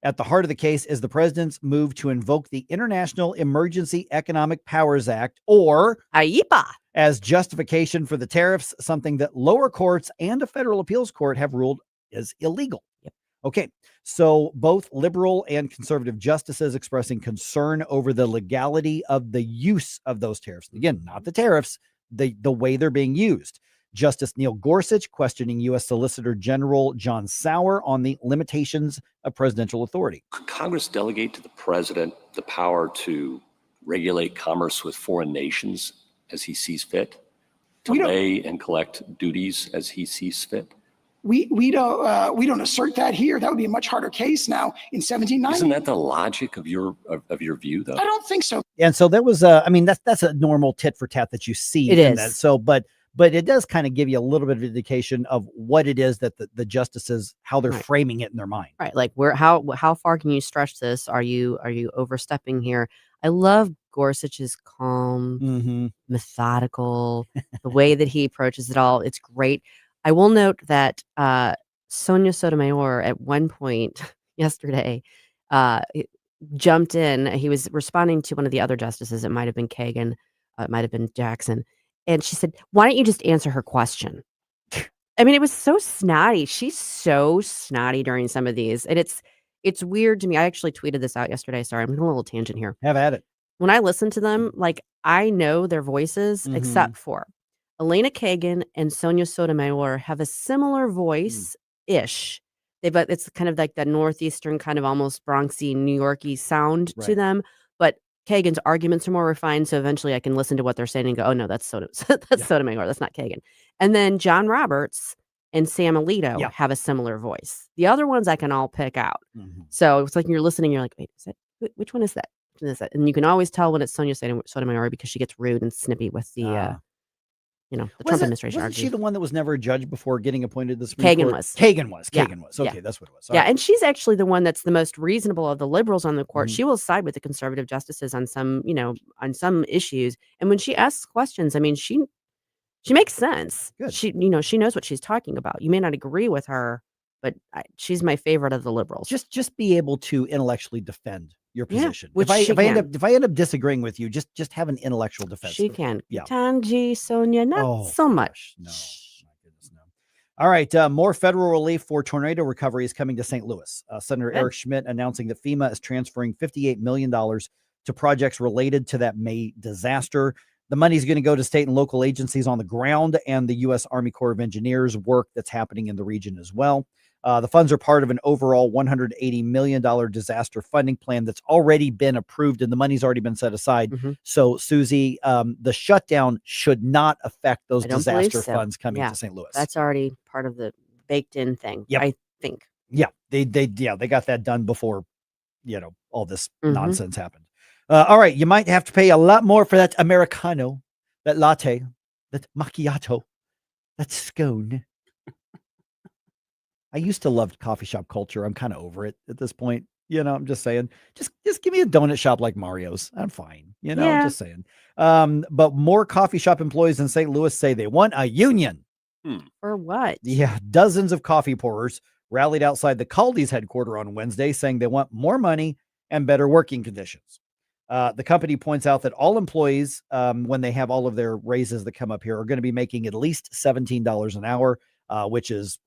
At the heart of the case is the president's move to invoke the International Emergency Economic Powers Act, or AIPA, as justification for the tariffs, something that lower courts and a federal appeals court have ruled is illegal. Yep. Okay. So both liberal and conservative justices expressing concern over the legality of the use of those tariffs. Again, not the tariffs, the way they're being used. Justice Neil Gorsuch questioning U.S. Solicitor General John Sauer on the limitations of presidential authority. Could Congress delegate to the president the power to regulate commerce with foreign nations as he sees fit, to lay and collect duties as he sees fit? We don't assert that here. That would be a much harder case now in 1790. Isn't that the logic of your view, though? I don't think so. And so there was that's a normal tit for tat that you see. It in is. That. So, but it does kind of give you a little bit of indication of what it is that the justices, how they're framing it in their mind. Right. Like how far can you stretch this? Are you overstepping here? I love Gorsuch's calm, methodical, the way that he approaches it all. It's great. I will note that Sonia Sotomayor at one point yesterday jumped in. He was responding to one of the other justices. It might have been Kagan. It might have been Jackson. And she said, why don't you just answer her question? I mean, it was so snotty. She's so snotty during some of these. And it's weird to me. I actually tweeted this out yesterday. Sorry, I'm going a little tangent here. Have at it. When I listen to them, like, I know their voices, Mhm. except for Elena Kagan and Sonia Sotomayor have a similar voice-ish. But it's kind of like that northeastern kind of almost Bronxy, New Yorky sound to Right. them. But Kagan's arguments are more refined, so eventually I can listen to what they're saying and go, "Oh no, that's Sotomayor. That's not Kagan." And then John Roberts and Sam Alito Yeah. have a similar voice. The other ones I can all pick out. Mhm. So it's like you're listening, you're like, "Wait, is that which one is that? Which one is that?" And you can always tell when it's Sonia Sotomayor because she gets rude and snippy with the the Trump administration. Wasn't she argues. the one that was never a judge before getting appointed to the Supreme Kagan Court? was. Kagan was. Yeah. Kagan was. Yeah. Okay, that's what it was. Yeah, All right. and she's actually the one that's the most reasonable of the liberals on the court. Mhm. She will side with the conservative justices on some, on some issues. And when she asks questions, I mean, she makes sense. Good. She knows what she's talking about. You may not agree with her, but she's my favorite of the liberals. Just be able to intellectually defend your Yeah, position. which If she I end can. up disagreeing with you, just have an intellectual defense. She can. Yeah. Ketanji, Sonia, not Oh, so much. No. My goodness, no. All right. More federal relief for tornado recovery is coming to St. Louis. Senator Good. Eric Schmidt announcing that FEMA is transferring $58 million to projects related to that May disaster. The money is going to go to state and local agencies on the ground and the U.S. Army Corps of Engineers work that's happening in the region as well. The funds are part of an overall $180 million disaster funding plan that's already been approved and the money's already been set aside. Mhm. So, Susie, the shutdown should not affect those I don't believe disaster so. funds coming Yeah, to St. Louis. that's already part of the baked in thing. Yep. I think. Yeah, they got that done before, all this Mhm. nonsense happened. All right, you might have to pay a lot more for that Americano, that latte, that macchiato, that scone. I used to love coffee shop culture. I'm kind of over it at this point. I'm just saying, just give me a donut shop like Mario's. I'm fine. Yeah. Just saying. But more coffee shop employees in St. Louis say they want a union. For what? Yeah, dozens of coffee pourers rallied outside the Caldi's headquarters on Wednesday, saying they want more money and better working conditions. The company points out that all employees, when they have all of their raises that come up here, are going to be making at least $17 an hour, which is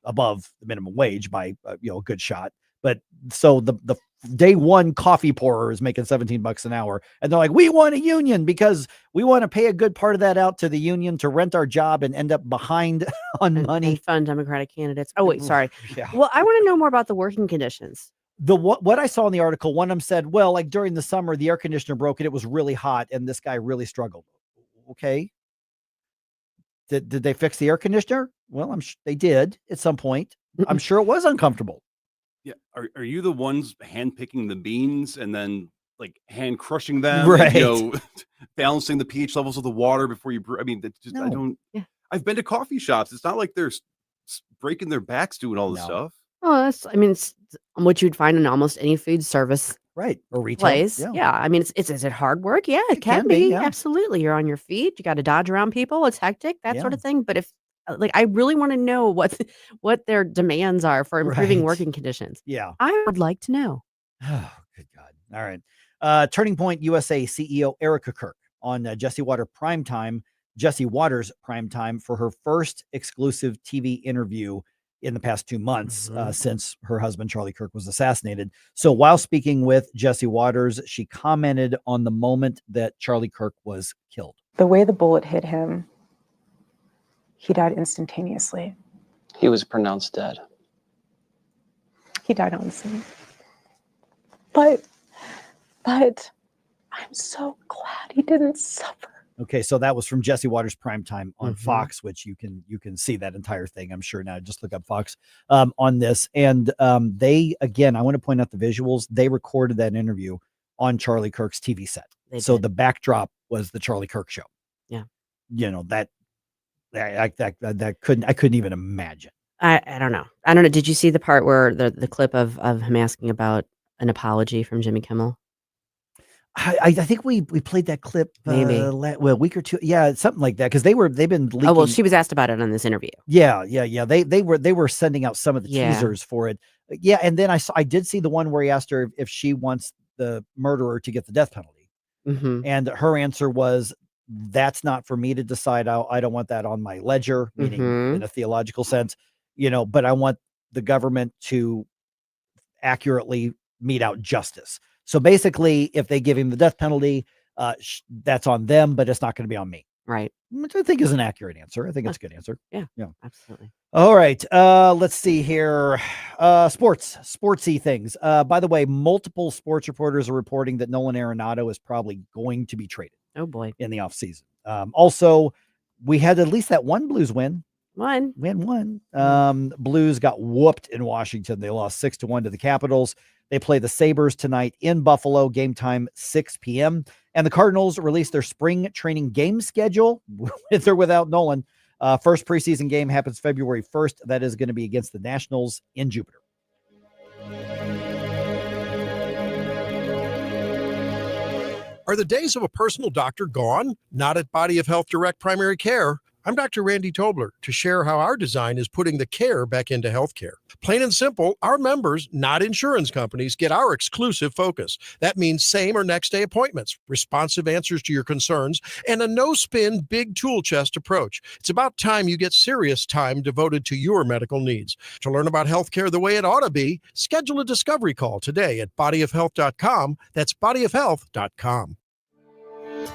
above the minimum wage by a good shot. But so the day one coffee pourer is making $17 an hour, and they're like, we want a union because we want to pay a good part of that out to the union to rent our job and end up behind on money. And fund Democratic candidates. Oh wait, Oof, sorry. yeah. Well, I want to know more about the working conditions. What I saw in the article, one of them said, well, like during the summer, the air conditioner broke and it was really hot and this guy really struggled. Okay. Did they fix the air conditioner? Well, I'm sure they did at some point. I'm sure it was uncomfortable. Yeah. Are you the ones hand picking the beans and then like hand crushing them? Right. And, balancing the pH levels of the water before you brew? I mean, that's just, I No. don't. Yeah. I've been to coffee shops. It's not like they're breaking their backs doing all this No. stuff. Oh, it's what you'd find in almost any food service Right. Or retail. place. Yeah. I mean, is it hard work? Yeah, it can be. yeah. Absolutely. You're on your feet. You got to dodge around people. It's hectic, that sort Yeah. of thing. But if I really want to know what their demands are for improving Right. working conditions. Yeah. I would like to know. Oh, good God. All right. Turning Point USA CEO Erica Kirk on Jesse Waters Primetime for her first exclusive TV interview in the past 2 months since her husband, Charlie Kirk, was assassinated. So while speaking with Jesse Waters, she commented on the moment that Charlie Kirk was killed. The way the bullet hit him, he died instantaneously. He was pronounced dead. He died on the scene. But I'm so glad he didn't suffer. Okay, so that was from Jesse Waters Primetime on Fox, which you can see that entire thing, I'm sure now. Just look up Fox on this. And they, again, I want to point out the visuals. They recorded that interview on Charlie Kirk's TV set. So the backdrop was the Charlie Kirk show. Yeah. I couldn't even imagine. I don't know. Did you see the part where the clip of him asking about an apology from Jimmy Kimmel? I think we played that clip Maybe. a week or two. Yeah, something like that. Because they've been leaking. Oh well, she was asked about it on this interview. Yeah. They were sending out some of the teasers for it. Yeah, and then I did see the one where he asked her if she wants the murderer to get the death penalty, and her answer was, "That's not for me to decide. I don't want that on my ledger," meaning in a theological sense, But I want the government to accurately mete out justice. So basically, if they give him the death penalty, that's on them, but it's not going to be on me. Right. Which I think is an accurate answer. I think it's a good answer. Yeah, absolutely. All right. Let's see here. Sportsy things. By the way, multiple sports reporters are reporting that Nolan Arenado is probably going to be traded. Oh boy. In the offseason. Also, we had at least that one Blues win. One. Blues got whooped in Washington. They lost 6-1 to the Capitals. They play the Sabres tonight in Buffalo, game time 6 p.m. And the Cardinals released their spring training game schedule with or without Nolan. First preseason game happens February 1st. That is going to be against the Nationals in Jupiter. Are the days of a personal doctor gone? Not at Body of Health Direct Primary Care. I'm Dr. Randy Tobler to share how our design is putting the care back into healthcare. Plain and simple, our members, not insurance companies, get our exclusive focus. That means same or next day appointments, responsive answers to your concerns, and a no-spin, big tool chest approach. It's about time you get serious time devoted to your medical needs. To learn about healthcare the way it ought to be, schedule a discovery call today at bodyofhealth.com. That's bodyofhealth.com.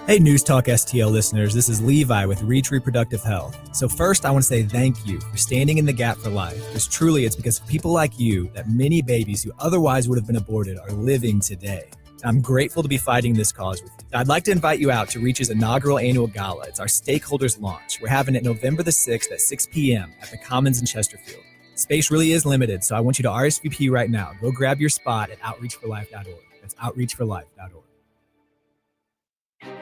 Hey, News Talk STL listeners, this is Levi with Reach Reproductive Health. So first, I want to say thank you for standing in the gap for life, because truly it's because of people like you that many babies who otherwise would have been aborted are living today. I'm grateful to be fighting this cause with you. I'd like to invite you out to Reach's inaugural annual gala. It's our stakeholders launch. We're having it November the 6th at 6 p.m. at the Commons in Chesterfield. Space really is limited, so I want you to RSVP right now. Go grab your spot at outreachforlife.org. That's outreachforlife.org.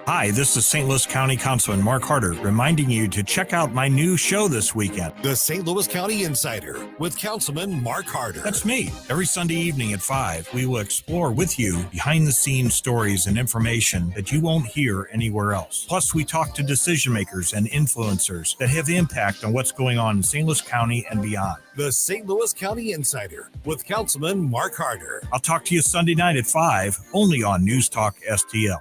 Hi, this is St. Louis County Councilman Mark Harder reminding you to check out my new show this weekend. The St. Louis County Insider with Councilman Mark Harder. That's me. Every Sunday evening at 5, we will explore with you behind-the-scenes stories and information that you won't hear anywhere else. Plus, we talk to decision makers and influencers that have impact on what's going on in St. Louis County and beyond. The St. Louis County Insider with Councilman Mark Harder. I'll talk to you Sunday night at 5, only on News Talk STL.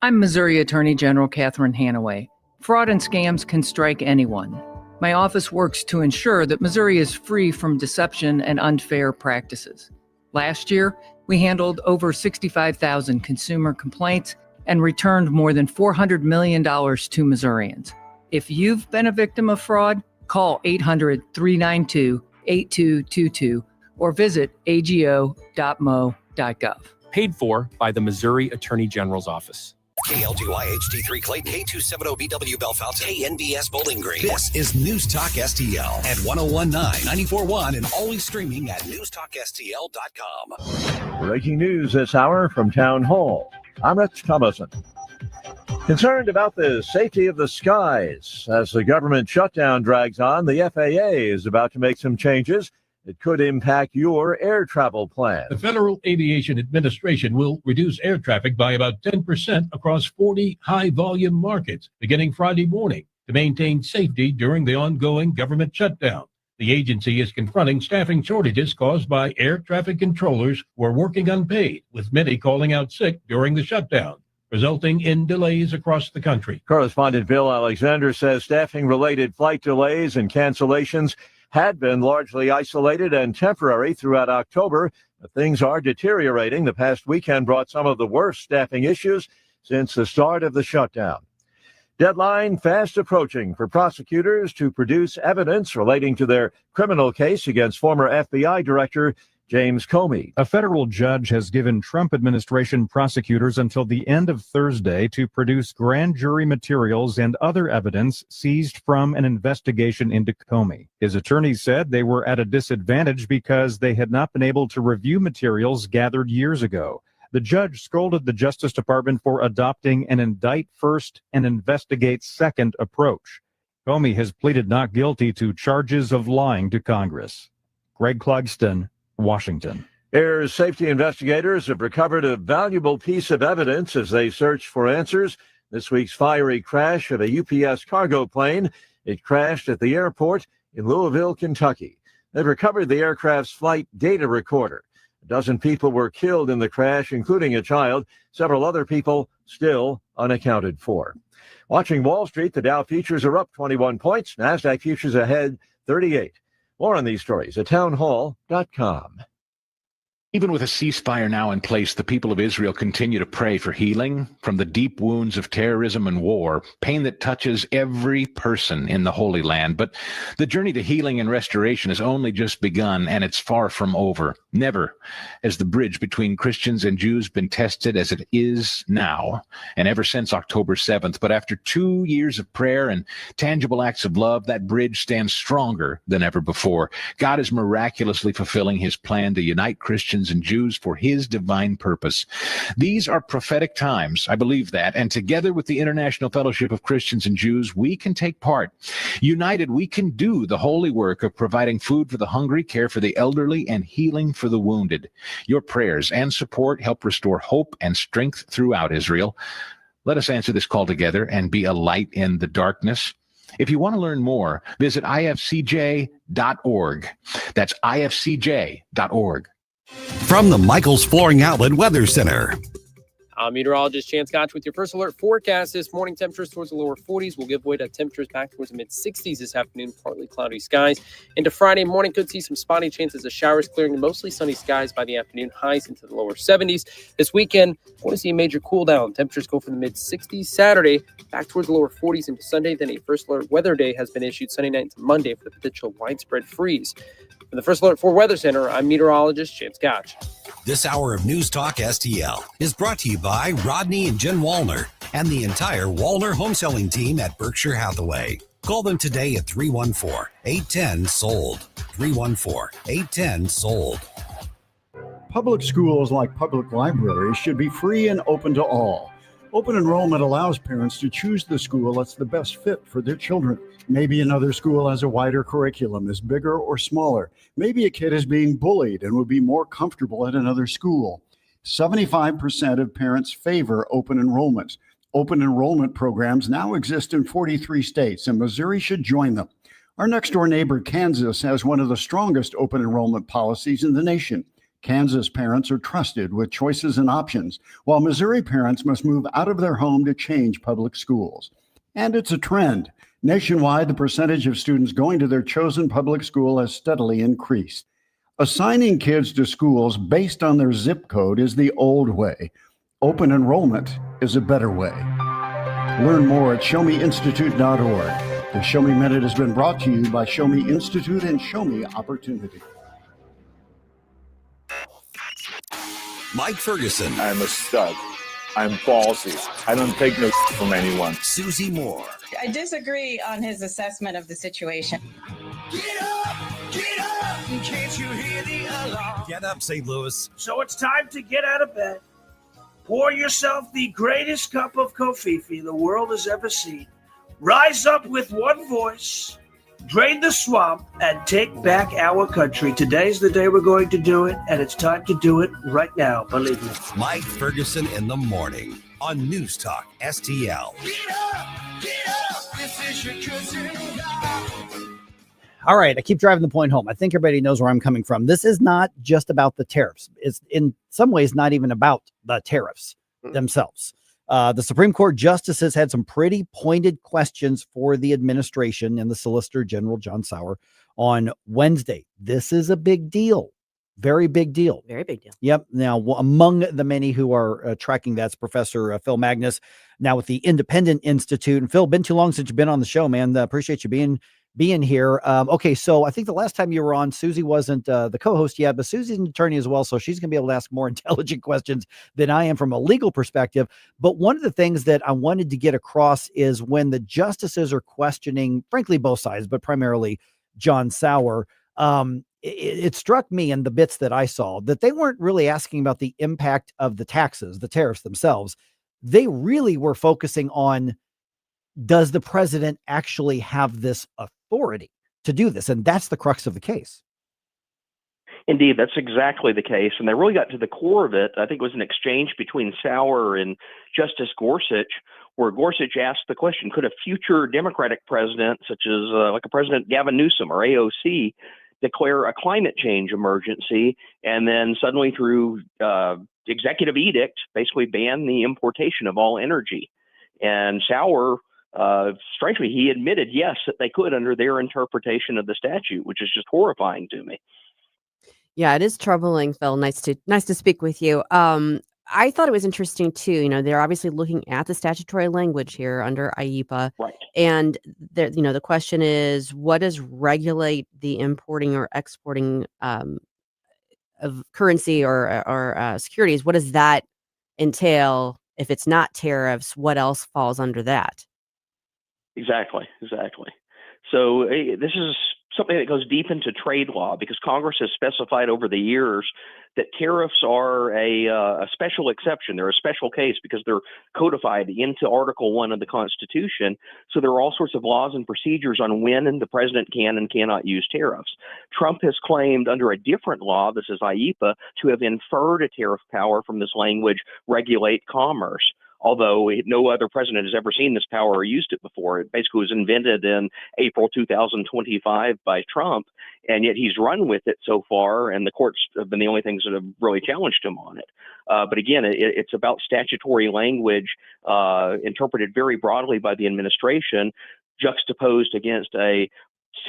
I'm Missouri Attorney General Catherine Hanaway. Fraud and scams can strike anyone. My office works to ensure that Missouri is free from deception and unfair practices. Last year, we handled over 65,000 consumer complaints and returned more than $400 million to Missourians. If you've been a victim of fraud, call 800-392-8222 or visit ago.mo.gov. Paid for by the Missouri Attorney General's Office. KLGY HD3 Clayton, K270BW Bellefonte, KNBS Bowling Green. This is News Talk STL at 1019, 94.1, and always streaming at newstalkstl.com. Breaking news this hour from Town Hall. I'm Rich Thomason. Concerned about the safety of the skies. As the government shutdown drags on, the FAA is about to make some changes. It could impact your air travel plan. The Federal Aviation Administration will reduce air traffic by about 10% across 40 high-volume markets beginning Friday morning to maintain safety during the ongoing government shutdown. The agency is confronting staffing shortages caused by air traffic controllers who are working unpaid, with many calling out sick during the shutdown, resulting in delays across the country. Correspondent Bill Alexander says staffing-related flight delays and cancellations had been largely isolated and temporary throughout October, but things are deteriorating. The past weekend brought some of the worst staffing issues since the start of the shutdown. Deadline fast approaching for prosecutors to produce evidence relating to their criminal case against former FBI Director James Comey. A federal judge has given Trump administration prosecutors until the end of Thursday to produce grand jury materials and other evidence seized from an investigation into Comey. His attorneys said they were at a disadvantage because they had not been able to review materials gathered years ago. The judge scolded the Justice Department for adopting an indict first and investigate second approach. Comey has pleaded not guilty to charges of lying to Congress. Greg Clugston, Washington. Air safety investigators have recovered a valuable piece of evidence as they search for answers. This week's fiery crash of a UPS cargo plane. It crashed at the airport in Louisville, Kentucky. They've recovered the aircraft's flight data recorder. A dozen people were killed in the crash, including a child. Several other people still unaccounted for. Watching Wall Street, the Dow futures are up 21 points. NASDAQ futures ahead 38. More on these stories at townhall.com. Even with a ceasefire now in place, the people of Israel continue to pray for healing from the deep wounds of terrorism and war, pain that touches every person in the Holy Land. But the journey to healing and restoration has only just begun, and it's far from over. Never has the bridge between Christians and Jews been tested as it is now, and ever since October 7th. But after 2 years of prayer and tangible acts of love, that bridge stands stronger than ever before. God is miraculously fulfilling his plan to unite Christians and Jews for his divine purpose. These are prophetic times. I believe that. And together with the International Fellowship of Christians and Jews, we can take part. United, we can do the holy work of providing food for the hungry, care for the elderly, and healing for the wounded. Your prayers and support help restore hope and strength throughout Israel. Let us answer this call together and be a light in the darkness. If you want to learn more, visit ifcj.org. That's ifcj.org. From the Michaels Flooring Outlet Weather Center. I'm meteorologist Chance Gotch with your first alert forecast. This morning, temperatures towards the lower 40s will give way to temperatures back towards the mid-60s this afternoon, partly cloudy skies. Into Friday morning, could see some spotty chances of showers clearing to mostly sunny skies by the afternoon, highs into the lower 70s. This weekend, I want to see a major cool down. Temperatures go from the mid-60s Saturday back towards the lower 40s into Sunday. Then a first alert weather day has been issued Sunday night into Monday for the potential widespread freeze. For the First Alert 4 Weather Center, I'm meteorologist Chance Gotch. This hour of News Talk STL is brought to you by Rodney and Jen Wallner and the entire Wallner home selling team at Berkshire Hathaway. Call them today at 314-810-SOLD. 314-810-SOLD. Public schools, like public libraries, should be free and open to all. Open enrollment allows parents to choose the school that's the best fit for their children. Maybe another school has a wider curriculum, is bigger or smaller. Maybe a kid is being bullied and would be more comfortable at another school. 75% of parents favor open enrollment. Open enrollment programs now exist in 43 states, and Missouri should join them. Our next-door neighbor, Kansas, has one of the strongest open enrollment policies in the nation. Kansas parents are trusted with choices and options, while Missouri parents must move out of their home to change public schools. And it's a trend. Nationwide, the percentage of students going to their chosen public school has steadily increased. Assigning kids to schools based on their zip code is the old way. Open enrollment is a better way. Learn more at showmeinstitute.org. The Show Me Minute has been brought to you by Show Me Institute and Show Me Opportunity. Mike Ferguson. I'm a stud. I'm ballsy. I don't take no from anyone. Susie Moore. I disagree on his assessment of the situation. Get up, can't you hear the alarm? Get up, St. Louis. So it's time to get out of bed. Pour yourself the greatest cup of Kofifi the world has ever seen. Rise up with one voice, drain the swamp, and take back our country. Today's the day we're going to do it, and it's time to do it right now, believe me. Mike Ferguson in the morning on News Talk STL. Get up, this is your cousin. All right, I keep driving the point home. I think everybody knows where I'm coming from. This is not just about the tariffs. It's in some ways not even about the tariffs themselves. The Supreme Court justices had some pretty pointed questions for the administration and the Solicitor General, John Sauer, on Wednesday. This is a big deal. Very big deal. Very big deal. Yep. Now, among the many who are tracking that's Professor Phil Magness, now with the Independent Institute. And Phil, been too long since you've been on the show, man. Appreciate you being here. Okay, so I think the last time you were on, Susie wasn't the co-host yet, but Susie's an attorney as well, so she's going to be able to ask more intelligent questions than I am from a legal perspective. But one of the things that I wanted to get across is when the justices are questioning, frankly, both sides, but primarily John Sauer, it struck me in the bits that I saw that they weren't really asking about the impact of the taxes, the tariffs themselves. They really were focusing on, does the president actually have this authority to do this? And that's the crux of the case. Indeed, that's exactly the case. And they really got to the core of it. I think it was an exchange between Sauer and Justice Gorsuch, where Gorsuch asked the question, could a future Democratic president, such as like a President Gavin Newsom or AOC, declare a climate change emergency and then suddenly through executive edict basically ban the importation of all energy? And Sauer, strangely, he admitted, yes, that they could under their interpretation of the statute, which is just horrifying to me. Yeah, it is troubling, Phil. Nice to speak with you. I thought it was interesting too. They're obviously looking at the statutory language here under IEPA, right? And the question is, what does regulate the importing or exporting of currency or securities? What does that entail? If it's not tariffs, what else falls under that? Exactly. So this is something that goes deep into trade law, because Congress has specified over the years that tariffs are a special exception. They're a special case because they're codified into Article 1 of the Constitution. So there are all sorts of laws and procedures on when the president can and cannot use tariffs. Trump has claimed under a different law, this is IEPA, to have inferred a tariff power from this language, regulate commerce. Although no other president has ever seen this power or used it before. It basically was invented in April 2025 by Trump, and yet he's run with it so far, and the courts have been the only things that have really challenged him on it. But again, it's about statutory language interpreted very broadly by the administration, juxtaposed against a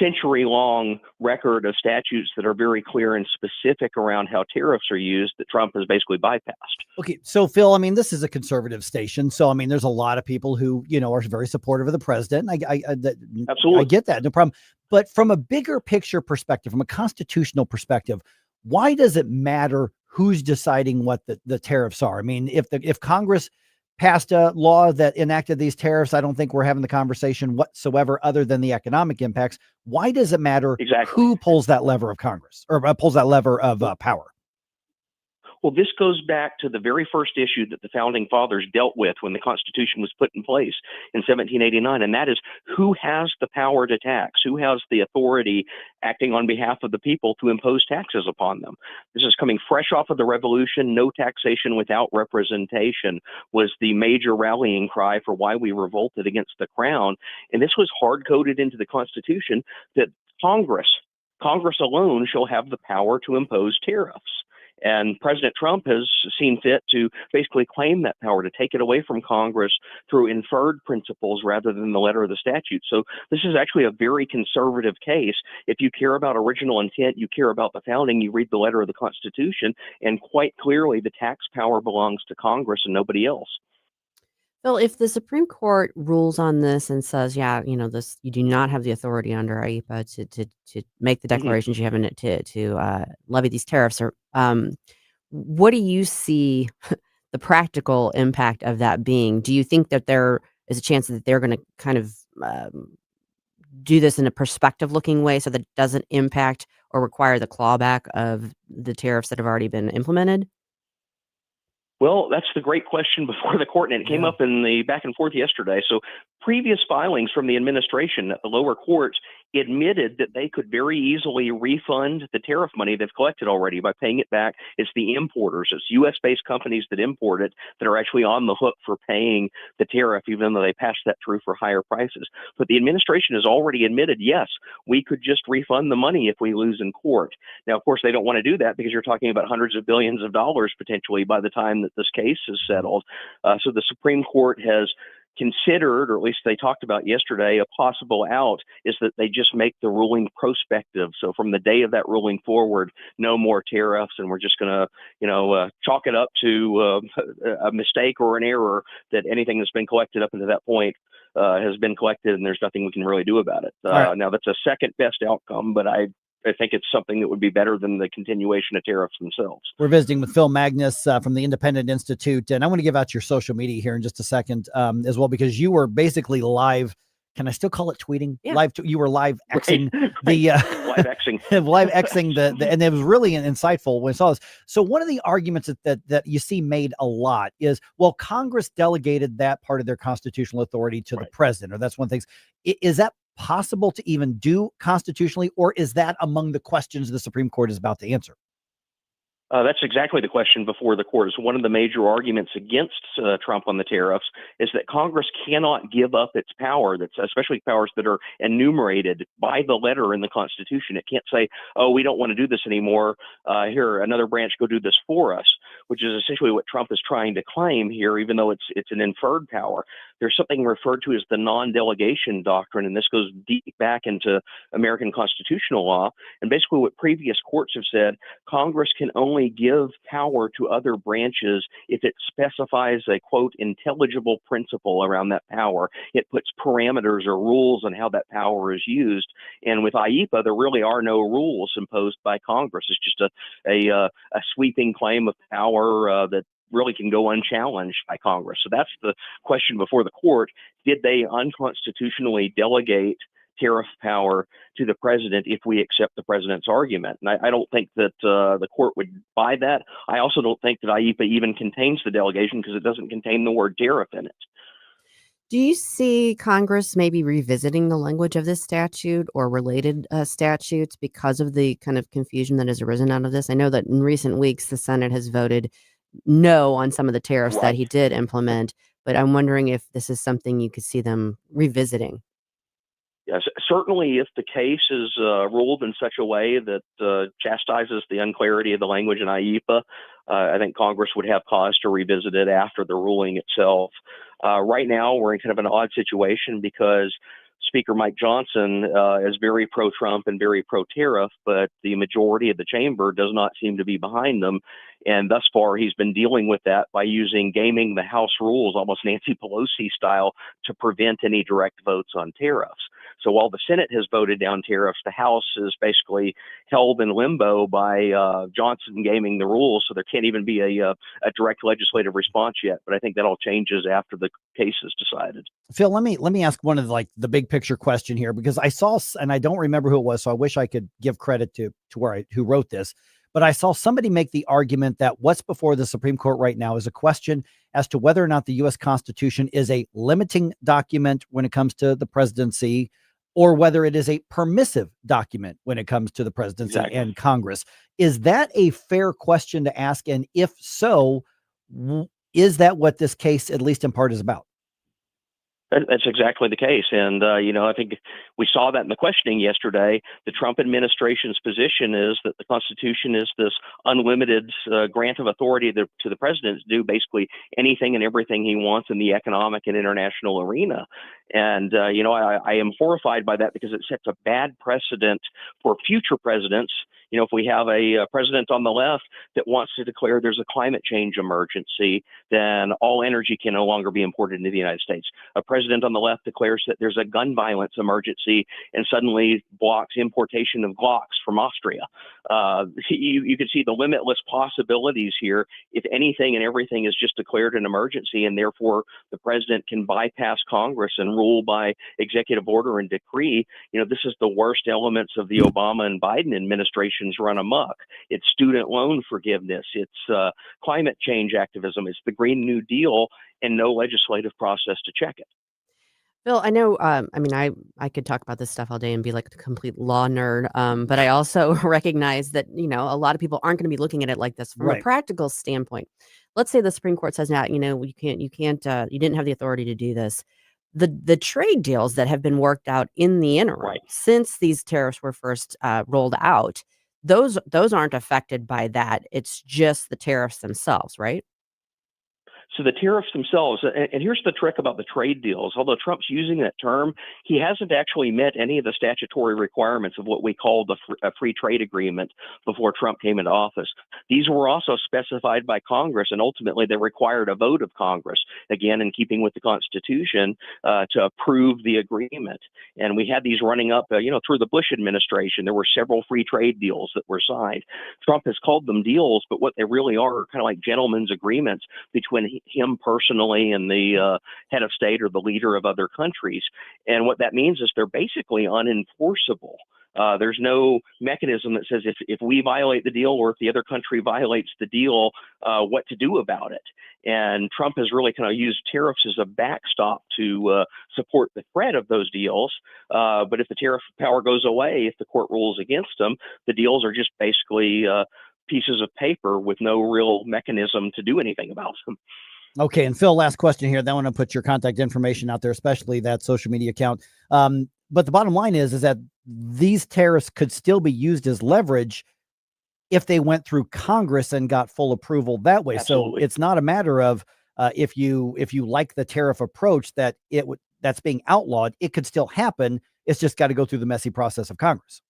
century-long record of statutes that are very clear and specific around how tariffs are used that Trump has basically bypassed. Okay, so Phil, this is a conservative station, so there's a lot of people who are very supportive of the president. Absolutely, I get that, no problem. But from a bigger picture perspective, from a constitutional perspective, why does it matter who's deciding what the tariffs are? If Congress passed a law that enacted these tariffs, I don't think we're having the conversation whatsoever other than the economic impacts. Why does it matter who pulls that lever of Congress or pulls that lever of power? Well, this goes back to the very first issue that the founding fathers dealt with when the Constitution was put in place in 1789, and that is who has the power to tax, who has the authority acting on behalf of the people to impose taxes upon them. This is coming fresh off of the Revolution. No taxation without representation was the major rallying cry for why we revolted against the crown, and this was hard-coded into the Constitution that Congress alone shall have the power to impose tariffs. And President Trump has seen fit to basically claim that power, to take it away from Congress through inferred principles rather than the letter of the statute. So this is actually a very conservative case. If you care about original intent, you care about the founding, you read the letter of the Constitution, and quite clearly the tax power belongs to Congress and nobody else. Well, if the Supreme Court rules on this and says, this, you do not have the authority under IEPA to make the declarations you have in it to levy these tariffs, or what do you see the practical impact of that being? Do you think that there is a chance that they're going to kind of do this in a perspective-looking way so that it doesn't impact or require the clawback of the tariffs that have already been implemented? Well, that's the great question before the court, and it came up in the back and forth yesterday. So previous filings from the administration at the lower courts admitted that they could very easily refund the tariff money they've collected already by paying it back. It's the importers, it's U.S.-based companies that import it that are actually on the hook for paying the tariff, even though they passed that through for higher prices. But the administration has already admitted, yes, we could just refund the money if we lose in court. Now, of course, they don't want to do that because you're talking about hundreds of billions of dollars potentially by the time that this case is settled. So the Supreme Court has considered, or at least they talked about yesterday, a possible out is that they just make the ruling prospective. So from the day of that ruling forward, no more tariffs, and we're just going to, chalk it up to a mistake or an error, that anything that's been collected up until that point has been collected, and there's nothing we can really do about it. Now, that's a second best outcome, but I think it's something that would be better than the continuation of tariffs themselves. We're visiting with Phil Magness from the Independent Institute, and I want to give out your social media here in just a second as well, because you were basically live. Can I still call it tweeting? Yeah. You were live Xing the live Xing, live Xing and it was really insightful when I saw this. So one of the arguments that you see made a lot is, well, Congress delegated that part of their constitutional authority to the president, or that's one of the things. Is that possible to even do constitutionally, or is that among the questions the Supreme Court is about to answer? That's exactly the question before the court. One of the major arguments against Trump on the tariffs is that Congress cannot give up its power, that's especially powers that are enumerated by the letter in the Constitution. It can't say, oh, we don't want to do this anymore. Here, another branch, go do this for us, which is essentially what Trump is trying to claim here, even though it's an inferred power. There's something referred to as the non-delegation doctrine, and this goes deep back into American constitutional law. And basically what previous courts have said, Congress can only give power to other branches if it specifies a, quote, intelligible principle around that power. It puts parameters or rules on how that power is used. And with IEPA, there really are no rules imposed by Congress. It's just a sweeping claim of power that really can go unchallenged by Congress. So that's the question before the court. Did they unconstitutionally delegate tariff power to the president if we accept the president's argument? And I don't think that the court would buy that. I also don't think that IEPA even contains the delegation because it doesn't contain the word tariff in it. Do you see Congress maybe revisiting the language of this statute or related statutes because of the kind of confusion that has arisen out of this? I know that in recent weeks, the Senate has voted no on some of the tariffs that he did implement, but I'm wondering if this is something you could see them revisiting. Yes, certainly if the case is ruled in such a way that chastises the unclarity of the language in IEPA, I think Congress would have cause to revisit it after the ruling itself. Right now, we're in kind of an odd situation because Speaker Mike Johnson is very pro-Trump and very pro-tariff, but the majority of the chamber does not seem to be behind them. And thus far, he's been dealing with that by gaming the House rules, almost Nancy Pelosi style, to prevent any direct votes on tariffs. So while the Senate has voted down tariffs, the House is basically held in limbo by Johnson gaming the rules. So there can't even be a direct legislative response yet. But I think that all changes after the case is decided. Phil, let me ask one of the big picture question here, because I saw, and I don't remember who it was, so I wish I could give credit to who wrote this, but I saw somebody make the argument that what's before the Supreme Court right now is a question as to whether or not the U.S. Constitution is a limiting document when it comes to the presidency, or whether it is a permissive document when it comes to the presidency and Congress. Is that a fair question to ask? And if so, is that what this case, at least in part, is about? That's exactly the case. And, I think we saw that in the questioning yesterday. The Trump administration's position is that the Constitution is this unlimited grant of authority to the president to do basically anything and everything he wants in the economic and international arena. And, I am horrified by that because it sets a bad precedent for future presidents. If we have a president on the left that wants to declare there's a climate change emergency, then all energy can no longer be imported into the United States. A president on the left declares that there's a gun violence emergency and suddenly blocks importation of Glocks from Austria. You can see the limitless possibilities here if anything and everything is just declared an emergency, and therefore the president can bypass Congress and rule by executive order and decree. This is the worst elements of the Obama and Biden administrations run amok. It's student loan forgiveness. It's climate change activism. It's the Green New Deal, and no legislative process to check it. Phil, I know, I could talk about this stuff all day and be like a complete law nerd, but I also recognize that, a lot of people aren't going to be looking at it like this from a practical standpoint. Let's say the Supreme Court says, now, you didn't have the authority to do this. The trade deals that have been worked out in the interim since these tariffs were first rolled out, those aren't affected by that. It's just the tariffs themselves, right? So the tariffs themselves, and here's the trick about the trade deals. Although Trump's using that term, he hasn't actually met any of the statutory requirements of what we call a free trade agreement before Trump came into office. These were also specified by Congress, and ultimately they required a vote of Congress, again, in keeping with the Constitution, to approve the agreement. And we had these running up, through the Bush administration. There were several free trade deals that were signed. Trump has called them deals, but what they really are kind of like gentlemen's agreements between him personally and the head of state or the leader of other countries. And what that means is they're basically unenforceable. There's no mechanism that says if we violate the deal or if the other country violates the deal, what to do about it. And Trump has really kind of used tariffs as a backstop to support the threat of those deals. But if the tariff power goes away, if the court rules against them, the deals are just basically pieces of paper with no real mechanism to do anything about them. Okay, and Phil, last question here. Then I want to put your contact information out there, especially that social media account. But the bottom line is that these tariffs could still be used as leverage if they went through Congress and got full approval that way. Absolutely. So it's not a matter of if you like the tariff approach that that's being outlawed. It could still happen. It's just got to go through the messy process of Congress.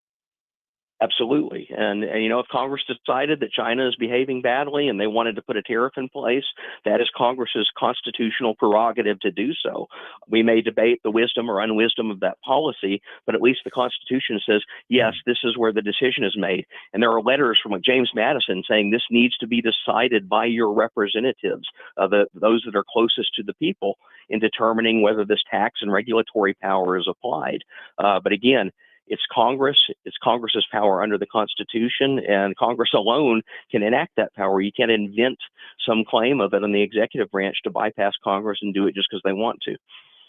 Absolutely. And, if Congress decided that China is behaving badly and they wanted to put a tariff in place, that is Congress's constitutional prerogative to do so. We may debate the wisdom or unwisdom of that policy, but at least the Constitution says, yes, this is where the decision is made. And there are letters from James Madison saying this needs to be decided by your representatives, those that are closest to the people, in determining whether this tax and regulatory power is applied. But again, it's Congress. It's Congress's power under the Constitution, and Congress alone can enact that power. You can't invent some claim of it in the executive branch to bypass Congress and do it just because they want to.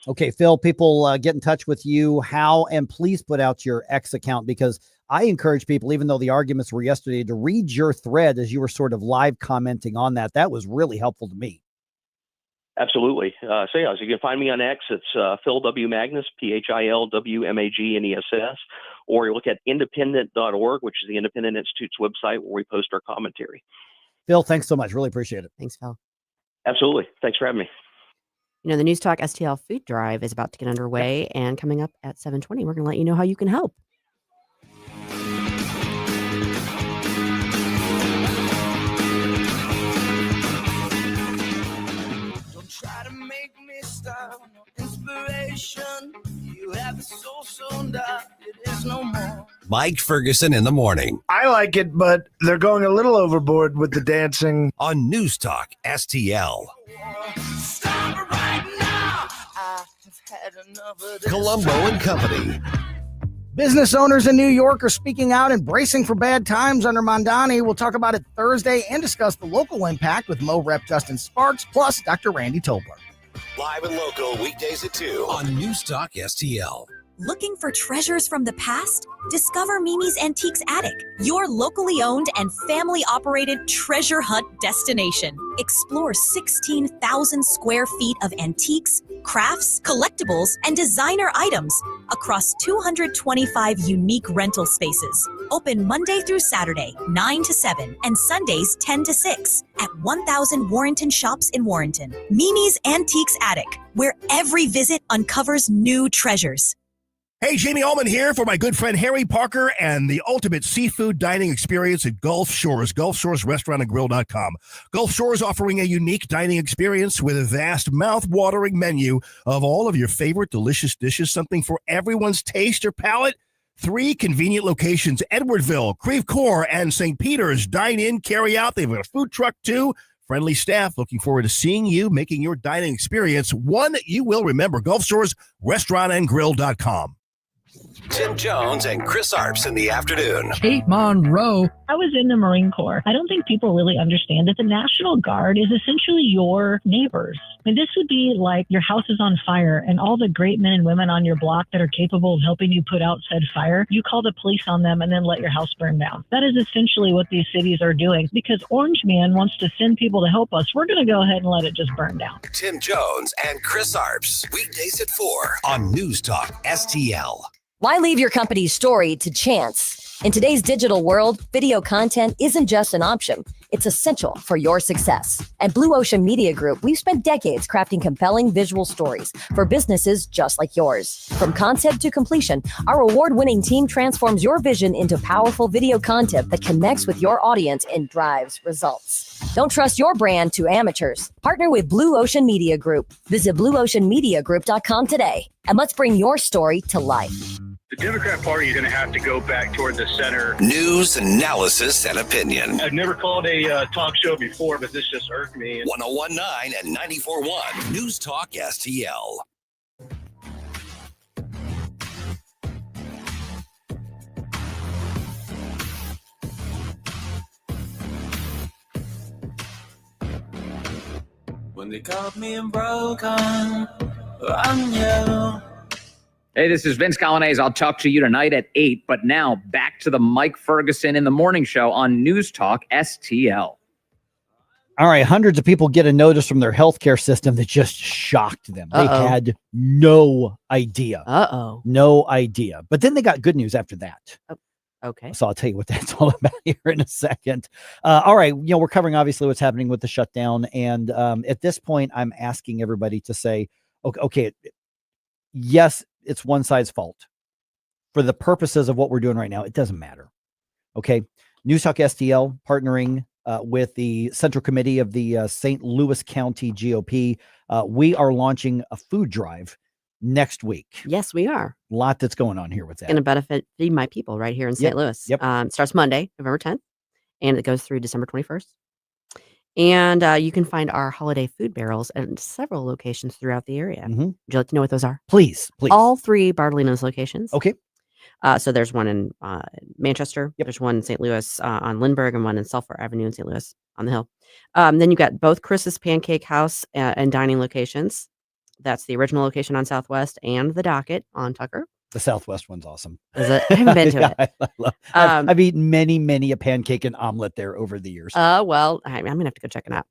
Okay, Phil, people get in touch with you. How? And please put out your X account, because I encourage people, even though the arguments were yesterday, to read your thread as you were sort of live commenting on that. That was really helpful to me. Absolutely. So you can find me on X. It's Phil W. Magness, PhilWMagness, or you look at independent.org, which is the Independent Institute's website where we post our commentary. Phil, thanks so much. Really appreciate it. Thanks, Phil. Absolutely. Thanks for having me. The News Talk STL food drive is about to get underway, and coming up at 7:20, we're going to let you know how you can help. Try to make me stop. Inspiration, you have the soul so dark, it is no more. Mike Ferguson in the morning I like it, but they're going a little overboard with the dancing. on News Talk STL. Stop it right now. I've had enough of this. Columbo and Company. Business owners in New York are speaking out and bracing for bad times under Mondani. We'll talk about it Thursday and discuss the local impact with Mo Rep Justin Sparks, plus Dr. Randy Tobler. Live and local weekdays at 2 on News Talk STL. Looking for treasures from the past? Discover Mimi's Antiques Attic, your locally owned and family-operated treasure hunt destination. Explore 16,000 square feet of antiques, crafts, collectibles, and designer items across 225 unique rental spaces. Open Monday through Saturday, 9 to 7, and Sundays, 10 to 6 at 1000 Warrenton Shops in Warrenton. Mimi's Antiques Attic, where every visit uncovers new treasures. Hey, Jamie Allman here for my good friend Harry Parker and the ultimate seafood dining experience at Gulf Shores, GulfShoresRestaurantandGrill.com. Gulf Shores offering a unique dining experience with a vast, mouth-watering menu of all of your favorite delicious dishes, something for everyone's taste or palate. 3 convenient locations, Edwardville, Creve Coeur, and St. Peter's. Dine in, carry out. They've got a food truck, too. Friendly staff, looking forward to seeing you, making your dining experience one that you will remember. Gulf Shores RestaurantandGrill.com. Tim Jones and Chris Arps in the afternoon. Kate Monroe. I was in the Marine Corps. I don't think people really understand that the National Guard is essentially your neighbors. I mean, this would be like your house is on fire and all the great men and women on your block that are capable of helping you put out said fire, you call the police on them and then let your house burn down. That is essentially what these cities are doing. Because Orange Man wants to send people to help us, we're going to go ahead and let it just burn down. Tim Jones and Chris Arps. Weekdays at 4 on News Talk STL. Why leave your company's story to chance? In today's digital world, video content isn't just an option. It's essential for your success. At Blue Ocean Media Group, we've spent decades crafting compelling visual stories for businesses just like yours. From concept to completion, our award-winning team transforms your vision into powerful video content that connects with your audience and drives results. Don't trust your brand to amateurs. Partner with Blue Ocean Media Group. Visit BlueOceanMediaGroup.com today, and let's bring your story to life. The Democrat Party is going to have to go back toward the center. News, analysis, and opinion. I've never called a talk show before, but this just irked me. 101.9 and 94.1 News Talk STL. when they caught me broken on you. Hey, this is Vince Colonnese. I'll talk to you tonight at 8, but now back to the Mike Ferguson in the Morning Show on News Talk STL. All right, hundreds of people get a notice from their healthcare system that just shocked them. They had no idea. No idea. But then they got good news after that. Okay. So I'll tell you what that's all about here in a second. All right, we're covering obviously what's happening with the shutdown. And at this point, I'm asking everybody to say, okay, yes, it's one side's fault. For the purposes of what we're doing right now, it doesn't matter. Okay. News Talk STL partnering with the Central Committee of the St. Louis County GOP. We are launching a food drive next week. Yes, we are. A lot that's going on here with that. Going to benefit Feed My People right here in St. Louis. Yep. It starts Monday, November 10th, and it goes through December 21st. And you can find our holiday food barrels at several locations throughout the area. Would you like to know what those are? Please. All 3 Bartolino's locations. Okay. So there's one in Manchester. There's one in St. Louis on Lindbergh and one in Sulphur Avenue in St. Louis on the Hill. Then you've got both Chris's Pancake House and dining locations. That's the original location on Southwest and the Docket on Tucker. The Southwest one's awesome. Is it? I haven't been to it. I've eaten many a pancake and omelet there over the years. Well, I'm going to have to go check it out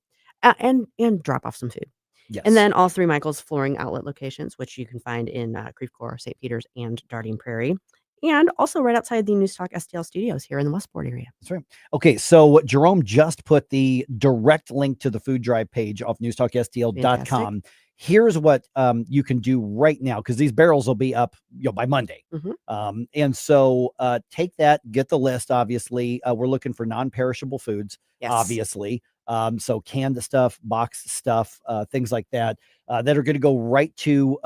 and drop off some food. Yes. And then all 3 Michael's flooring outlet locations, which you can find in Creve Coeur, St. Peter's, and Darting Prairie. And also right outside the News Talk STL studios here in the Westport area. That's right. Okay, so Jerome just put the direct link to the food drive page off newstalkstl.com. Here's what you can do right now, because these barrels will be up by Monday. And so take that, get the list. Obviously, we're looking for non-perishable foods, obviously. So canned stuff, boxed stuff, things like that, that are going to go right to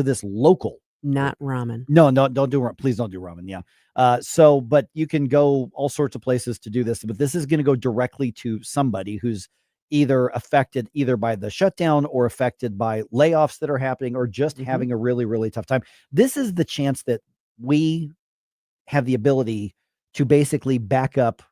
this local. Not ramen. No, don't do please don't do ramen. Yeah. But you can go all sorts of places to do this, but this is going to go directly to somebody who's either affected either by the shutdown or affected by layoffs that are happening or just having a really, really tough time. This is the chance that we have the ability to basically back up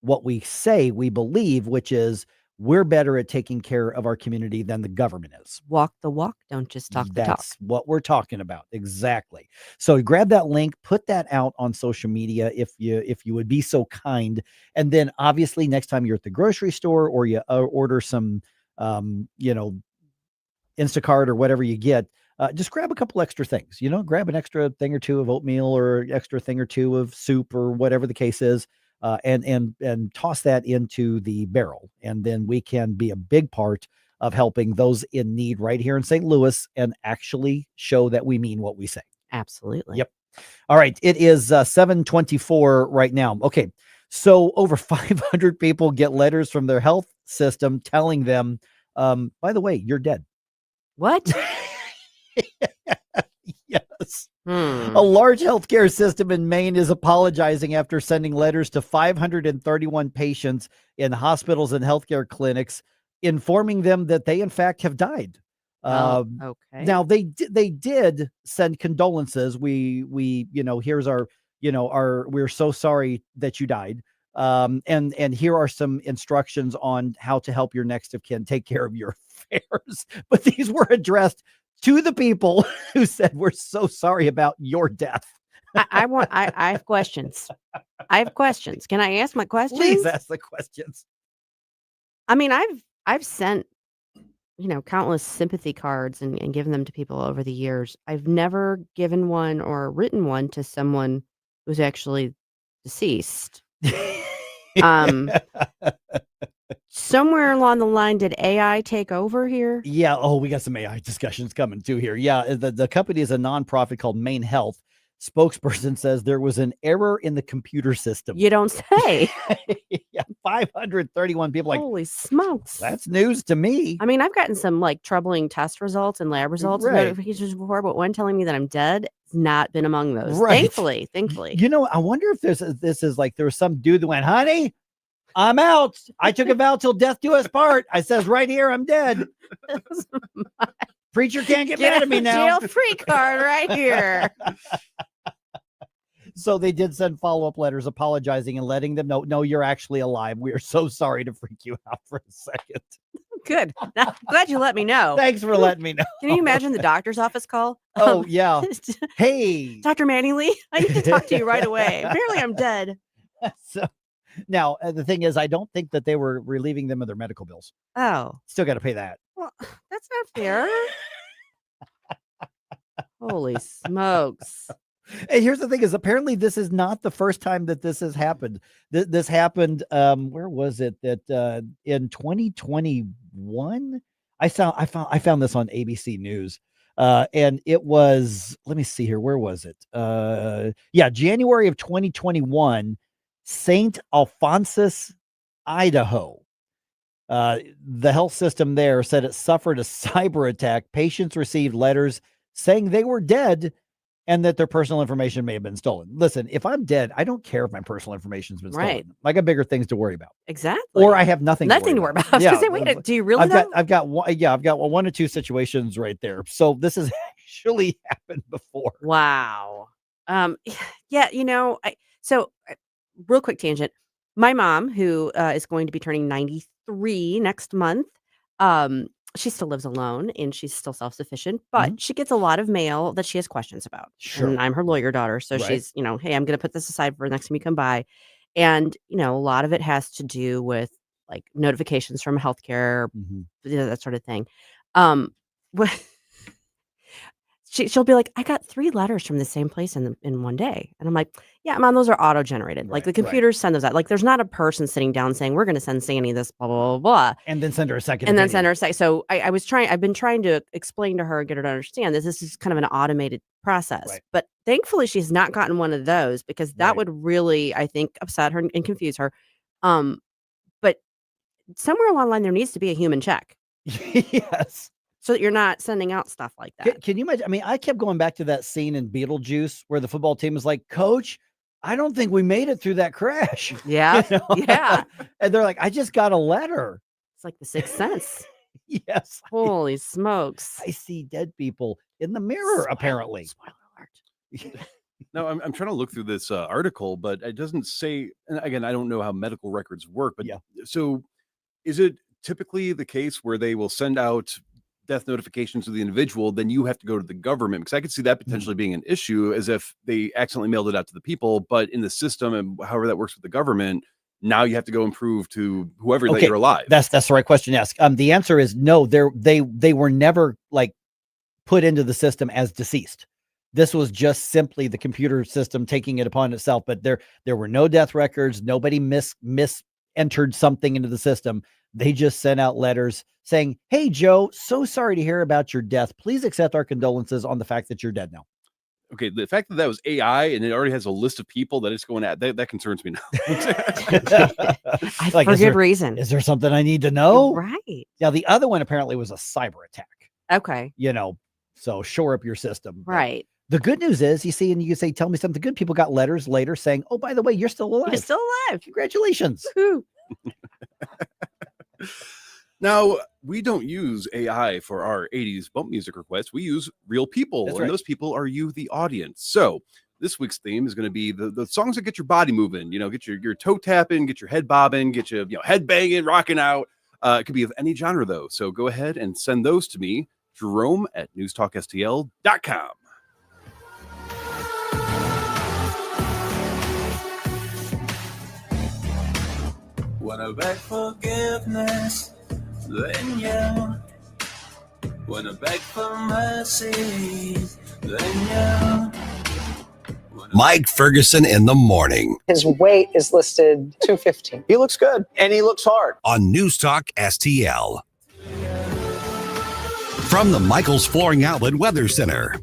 what we say we believe, which is we're better at taking care of our community than the government is. Walk the walk, don't just talk the talk. That's what we're talking about. Exactly. So grab that link, put that out on social media if you would be so kind. And then obviously next time you're at the grocery store or you order some, Instacart or whatever you get, just grab a couple extra things, grab an extra thing or two of oatmeal or extra thing or two of soup or whatever the case is. And toss that into the barrel. And then we can be a big part of helping those in need right here in St. Louis and actually show that we mean what we say. Absolutely. Yep. All right. It is 7:24 right now. Okay. So over 500 people get letters from their health system telling them, by the way, you're dead. What? Yes. A large healthcare system in Maine is apologizing after sending letters to 531 patients in hospitals and healthcare clinics, informing them that they in fact have died. Okay. Now they did send condolences. We here's our we're so sorry that you died. And here are some instructions on how to help your next of kin take care of your affairs. But these were addressed to the people who said, we're so sorry about your death. I have questions. Can I ask my questions? Please ask the questions. I mean, I've sent, countless sympathy cards and given them to people over the years. I've never given one or written one to someone who's actually deceased. Somewhere along the line, did AI take over here? Yeah. Oh, we got some AI discussions coming too here. Yeah. The company is a nonprofit called Maine Health. Spokesperson says there was an error in the computer system. You don't say. Yeah, 531 people. Holy smokes. That's news to me. I mean, I've gotten some troubling test results and lab results and notifications before, but one telling me that I'm dead has not been among those. Right. Thankfully. I wonder if this is like there was some dude that went, honey, I'm out. I took a vow till death do us part. I says right here, I'm dead. Preacher can't get mad at me now. Jail free card right here. So they did send follow-up letters apologizing and letting them know, no, you're actually alive. We are so sorry to freak you out for a second. Good. Glad you let me know. Thanks for letting me know. Can you imagine the doctor's office call? Oh, yeah. Hey. Dr. Mattingly, I need to talk to you right away. Apparently I'm dead. So now, the thing is, I don't think that they were relieving them of their medical bills. Oh. Still got to pay that. Well, that's not fair. Holy smokes. And here's the thing is apparently this is not the first time that this has happened. This happened, where was it that in 2021? I found this on ABC News. And it was, let me see here, where was it? January of 2021, St. Alphonsus, Idaho. The health system there said it suffered a cyber attack. Patients received letters saying they were dead and that their personal information may have been stolen. Listen, if I'm dead, I don't care if my personal information's been stolen. Right. I got bigger things to worry about. Exactly. Or I have nothing to worry about. I was gonna say, wait, do you really I've got one or two situations right there. So this has actually happened before. Wow. Yeah, real quick tangent. My mom, who is going to be turning 93 next month, she still lives alone and she's still self-sufficient, but she gets a lot of mail that she has questions about. Sure. And I'm her lawyer daughter. So Right. she's, hey, I'm going to put this aside for next time you come by. And, a lot of it has to do with like notifications from healthcare, that sort of thing. She'll be like, I got 3 letters from the same place in one day. And I'm like, yeah, Mom, those are auto-generated. Like the computers send those out. Like there's not a person sitting down saying, we're going to send Sandy this, blah, blah, blah, blah. And then send her a second. And then send her a second. So I've been trying to explain to her, get her to understand this is kind of an automated process. Right. But thankfully she's not gotten one of those because that would really, I think, upset her and confuse her. But somewhere along the line, there needs to be a human check. Yes. So that you're not sending out stuff like that. Can you imagine? I mean, I kept going back to that scene in Beetlejuice where the football team was like, Coach, I don't think we made it through that crash. Yeah. Yeah. And they're like, I just got a letter. It's like the Sixth Sense. Yes. Holy smokes. I see dead people in the mirror, apparently. Spoiler alert. No, I'm trying to look through this article, but it doesn't say, and again, I don't know how medical records work, but so is it typically the case where they will send out death notifications to the individual, then you have to go to the government? Because I could see that potentially being an issue as if they accidentally mailed it out to the people, but in the system and however that works with the government, now you have to go and prove to whoever that you're alive. That's the right question to ask. The answer is no, they were never like put into the system as deceased. This was just simply the computer system taking it upon itself, but there were no death records. Nobody entered something into the system. They just sent out letters saying, hey, Joe, so sorry to hear about your death. Please accept our condolences on the fact that you're dead now. Okay, the fact that was AI and it already has a list of people that it's going at, that concerns me now. For good reason. Is there something I need to know? Right. Now, the other one apparently was a cyber attack. Okay. So shore up your system. Right. The good news is, you see, and you say, tell me something good. People got letters later saying, oh, by the way, you're still alive. You're still alive. Congratulations. Woo-hoo. Now, we don't use AI for our 80s bump music requests. We use real people, That's and right. those people are you, the audience. So this week's theme is going to be the songs that get your body moving, get your toe tapping, get your head bobbing, get you, head banging, rocking out. It could be of any genre, though. So go ahead and send those to me, Jerome at NewsTalkSTL.com. When I beg forgiveness, then you. When I beg for mercy, then you. Mike Ferguson in the morning His weight is listed 215. He looks good and he looks hard. on News Talk STL. From the Michaels Flooring Outlet Weather Center.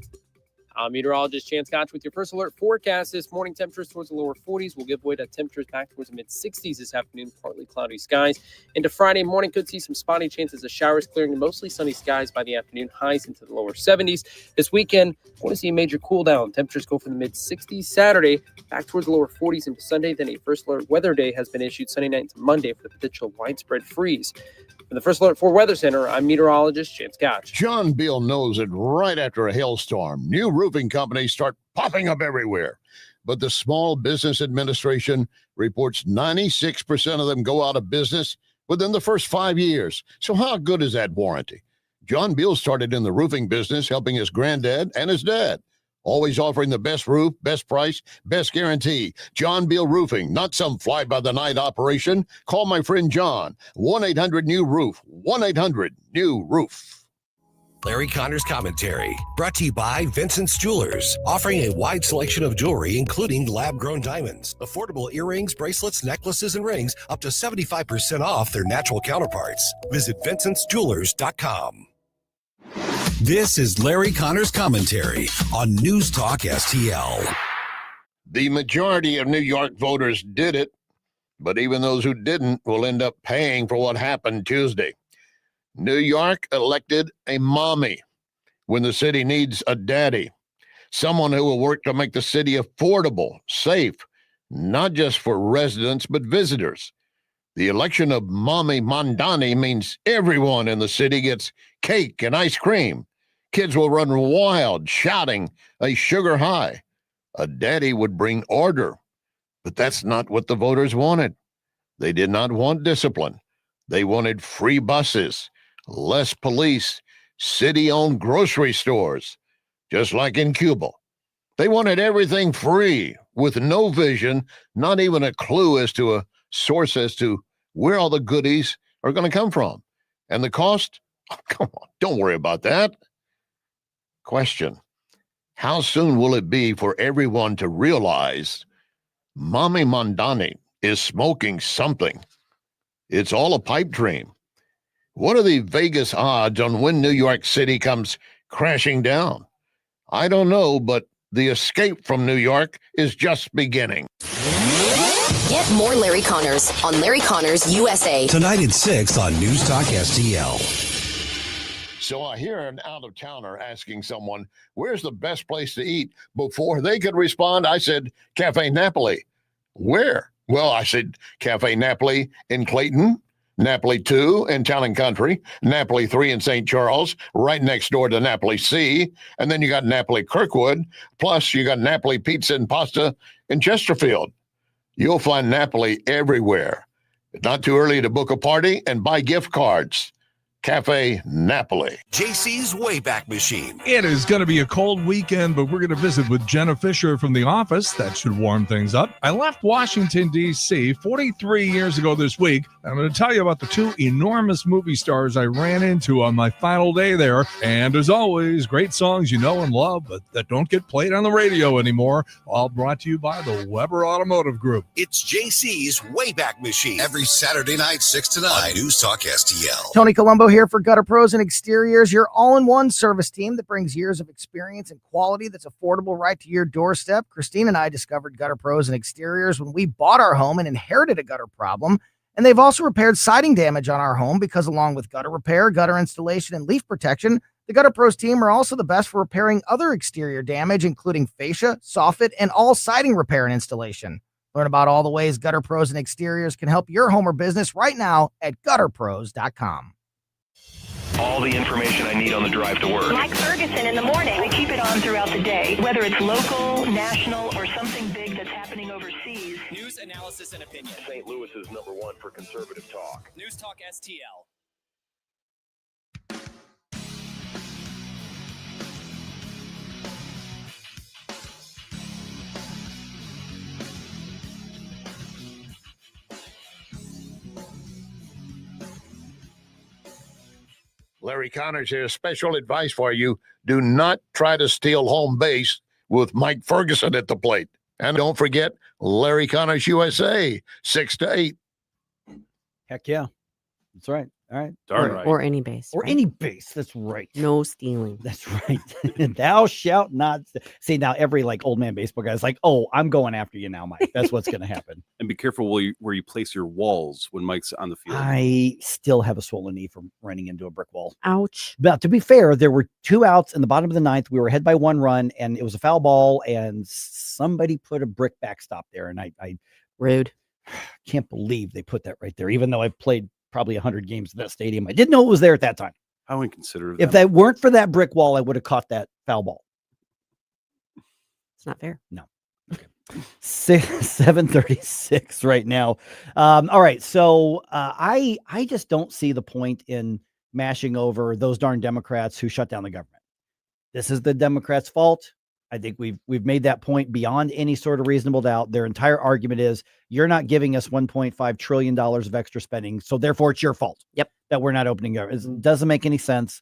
I'm meteorologist Chance Gotch with your first alert forecast. This morning, temperatures towards the lower 40s. We'll give way to temperatures back towards the mid-60s this afternoon, partly cloudy skies. Into Friday morning, could see some spotty chances of showers, clearing to mostly sunny skies by the afternoon, highs into the lower 70s. This weekend, want to see a major cool down. Temperatures go from the mid-60s Saturday, back towards the lower 40s into Sunday. Then a first alert weather day has been issued Sunday night to Monday for the potential widespread freeze. For the First Alert 4 Weather Center, I'm meteorologist Chance Gotch. John Beal knows it right after a hailstorm. New roofing companies start popping up everywhere. But the Small Business Administration reports 96% of them go out of business within the first 5 years. So how good is that warranty? John Beal started in the roofing business, helping his granddad and his dad. Always offering the best roof, best price, best guarantee. John Beal Roofing, not some fly-by-the-night operation. Call my friend John, 1-800-NEW-ROOF, 1-800-NEW-ROOF. Larry Connor's commentary, brought to you by Vincent's Jewelers, offering a wide selection of jewelry, including lab-grown diamonds, affordable earrings, bracelets, necklaces, and rings, up to 75% off their natural counterparts. Visit VincentsJewelers.com. This is Larry Connor's commentary on News Talk STL. The majority of New York voters did it, but even those who didn't will end up paying for what happened Tuesday. New York elected a mommy when the city needs a daddy, someone who will work to make the city affordable, safe, not just for residents, but visitors. The election of Mommy Mondani means everyone in the city gets cake and ice cream. Kids will run wild, shouting a sugar high. A daddy would bring order, but that's not what the voters wanted. They did not want discipline. They wanted free buses, less police, city-owned grocery stores, just like in Cuba. They wanted everything free with no vision, not even a clue as to a source as to where all the goodies are going to come from. And the cost? Oh, come on, don't worry about that. Question: how soon will it be for everyone to realize Mommy Mondani is smoking something? It's all a pipe dream. What are the Vegas odds on when New York City comes crashing down? I don't know, but the escape from New York is just beginning. Get more Larry Connors on Larry Connors USA. Tonight at 6 on News Talk STL. So I hear an out-of-towner asking someone, where's the best place to eat? Before they could respond, I said, Cafe Napoli. Where? Well, I said, Cafe Napoli in Clayton, Napoli 2 in Town and Country, Napoli 3 in St. Charles, right next door to Napoli C, and then you got Napoli Kirkwood, plus you got Napoli Pizza and Pasta in Chesterfield. You'll find Napoli everywhere. It's not too early to book a party and buy gift cards. Cafe Napoli. JC's Wayback Machine. It is going to be a cold weekend, but we're going to visit with Jenna Fisher from The Office. That should warm things up. I left Washington, D.C. 43 years ago this week. I'm going to tell you about the two enormous movie stars I ran into on my final day there. And as always, great songs you know and love, but that don't get played on the radio anymore. All brought to you by the Weber Automotive Group. It's JC's Wayback Machine. Every Saturday night, 6 to 9. On News Talk STL. Tony Colombo here for Gutter Pros and Exteriors, your all-in-one service team that brings years of experience and quality that's affordable right to your doorstep. Christine and I discovered Gutter Pros and Exteriors when we bought our home and inherited a gutter problem. And they've also repaired siding damage on our home because along with gutter repair, gutter installation, and leaf protection, the Gutter Pros team are also the best for repairing other exterior damage, including fascia, soffit, and all siding repair and installation. Learn about all the ways Gutter Pros and Exteriors can help your home or business right now at gutterpros.com. All the information I need on the drive to work. Like Ferguson in the morning. I keep it on throughout the day, whether it's local, national, or something big that's happening overseas. News, analysis, and opinion. St. Louis is #1 for conservative talk. News Talk STL. Larry Connors here. Special advice for you. Do not try to steal home base with Mike Ferguson at the plate. And don't forget Larry Connors USA, 6 to 8. Heck yeah. That's right. All right. Or any base. Or right? any base. That's right. No stealing. That's right. Thou shalt not. See, now every like old man baseball guy's like, oh, I'm going after you now, Mike. That's what's going to happen. And be careful where you place your walls when Mike's on the field. I still have a swollen knee from running into a brick wall. Ouch. But to be fair, there were 2 outs in the bottom of the 9th. We were ahead by 1 run, and it was a foul ball, and somebody put a brick backstop there. And I rude. Can't believe they put that right there, even though I've played probably 100 games in that stadium. I didn't know it was there at that time. How inconsiderate. If that weren't for that brick wall, I would have caught that foul ball. It's not fair. No. Okay. 7:36 right now. All right, so I just don't see the point in mashing over those darn Democrats who shut down the government. This is the Democrats' fault. I think we've made that point beyond any sort of reasonable doubt. Their entire argument is you're not giving us $1.5 trillion of extra spending, so therefore it's your fault. Yep. That we're not opening government. It doesn't make any sense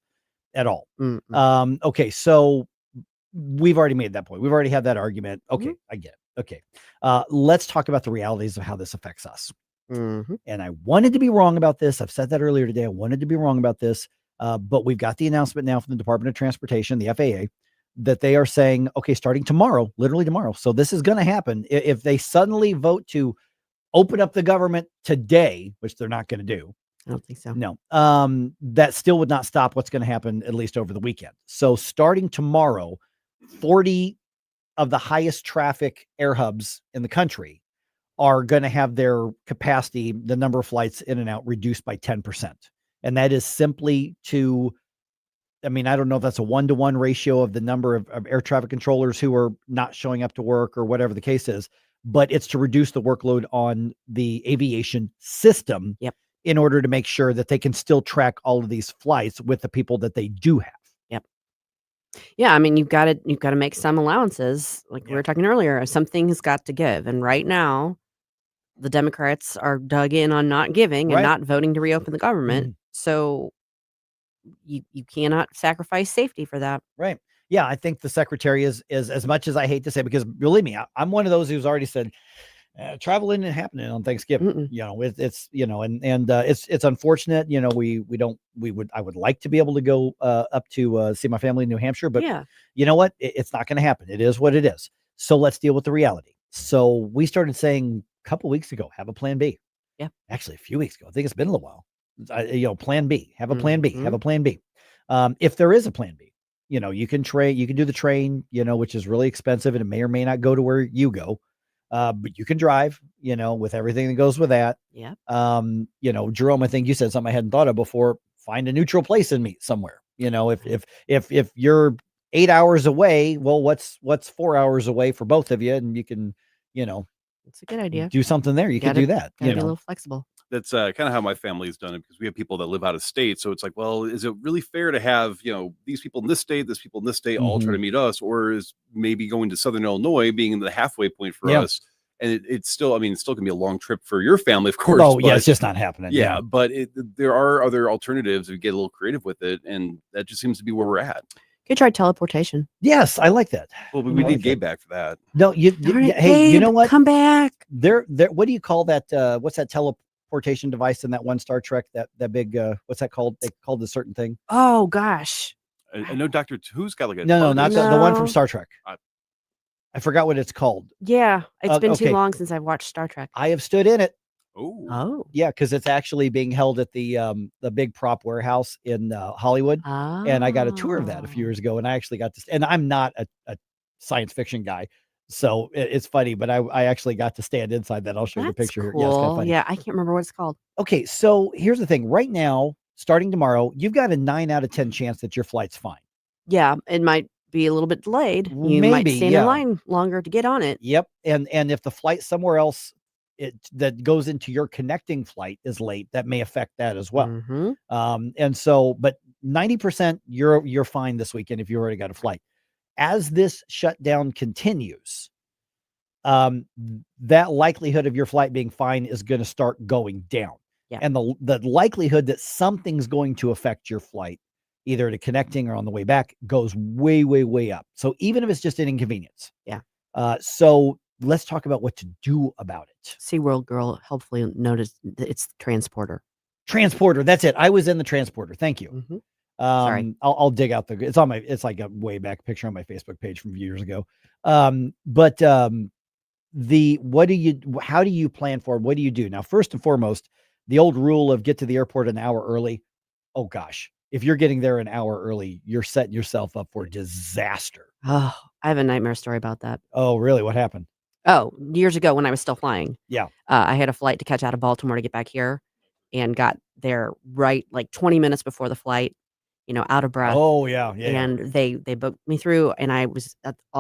at all. Mm-mm. Okay, so we've already made that point. We've already had that argument. Okay, I get it. Okay. Let's talk about the realities of how this affects us. Mm-hmm. And I wanted to be wrong about this. I've said that earlier today. I wanted to be wrong about this. But we've got the announcement now from the Department of Transportation, the FAA, that they are saying, okay, starting tomorrow, literally tomorrow. So this is going to happen. If they suddenly vote to open up the government today, which they're not going to do. I don't think so. No. That still would not stop what's going to happen at least over the weekend. So starting tomorrow, 40 of the highest traffic air hubs in the country are going to have their capacity, the number of flights in and out, reduced by 10%. And that is simply to, I mean, I don't know if that's a 1-to-1 ratio of the number of air traffic controllers who are not showing up to work or whatever the case is, but it's to reduce the workload on the aviation system. Yep. In order to make sure that they can still track all of these flights with the people that they do have. Yep. Yeah, I mean, you've got to make some allowances, like we were talking earlier. Something has got to give, and right now, the Democrats are dug in on not giving and not voting to reopen the government. So you cannot sacrifice safety for that. Right. Yeah, I think the secretary is as much as I hate to say, because believe me, I'm one of those who's already said travel isn't happening on Thanksgiving. You know, it's you know, and it's unfortunate. You know, I would like to be able to go up to see my family in New Hampshire, but you know what? It's not going to happen. It is what it is. So let's deal with the reality. So we started saying a couple weeks ago, have a plan B. Yeah. Actually, a few weeks ago. I think it's been a little while. Plan B. Have a plan B. Have a plan B. If there is a plan B, you know, you can do the train, you know, which is really expensive and it may or may not go to where you go. But you can drive, you know, with everything that goes with that. Yeah. You know, Jerome, I think you said something I hadn't thought of before. Find a neutral place and meet somewhere. You know, if you're 8 hours away, well, what's 4 hours away for both of you? And you can, you know, it's a good idea. Do something there. You can do that. Gotta be a little flexible. That's kind of how my family's done it, because we have people that live out of state. So it's like, well, is it really fair to have, you know, these people in this state, all try to meet us, or is maybe going to Southern Illinois being the halfway point for us? And it's still, I mean, it's still gonna be a long trip for your family, of course. Oh, yeah, it's just not happening. Yeah, but there are other alternatives. We get a little creative with it, and that just seems to be where we're at. Could try teleportation. Yes, I like that. Well, we need Gabe back for that. No, hey, Gabe, you know what? Come back. There. What do you call that? What's that teleportation device in that one Star Trek? That big. What's that called? They called a certain thing. Oh gosh. I know Dr. Who's got like a no, not the one from Star Trek. I forgot what it's called. Yeah, it's been too long since I've watched Star Trek. I have stood in it. Oh, yeah, because it's actually being held at the big prop warehouse in Hollywood, and I got a tour of that a few years ago, and I actually got to. And I'm not a science fiction guy, so it's funny, but I actually got to stand inside that. I'll show you the picture here. Cool. Yeah, it's kind of funny. Yeah, I can't remember what it's called. Okay, so here's the thing. Right now, starting tomorrow, you've got a 9 out of 10 chance that your flight's fine. Yeah, it might be a little bit delayed. You might stand in line longer to get on it. Yep, and if the flight somewhere else that goes into your connecting flight is late, that may affect that as well. And so, but 90% you're fine this weekend if you already got a flight. As this shutdown continues, that likelihood of your flight being fine is going to start going down. Yeah. And the likelihood that something's going to affect your flight, either to connecting or on the way back, goes way, way, way up. So even if it's just an inconvenience. Yeah. So let's talk about what to do about it. SeaWorld girl hopefully noticed that it's the transporter. Transporter. That's it. I was in the transporter. Thank you. Sorry. I'll dig out it's like a way back picture on my Facebook page from years ago. How do you plan for it? What do you do? Now, first and foremost, the old rule of get to the airport an hour early. Oh gosh. If you're getting there an hour early, you're setting yourself up for disaster. Oh, I have a nightmare story about that. Oh, really? What happened? Oh, years ago when I was still flying. Yeah. I had a flight to catch out of Baltimore to get back here and got there right like 20 minutes before the flight, you know, out of breath. Oh, yeah. Yeah. And they booked me through, and I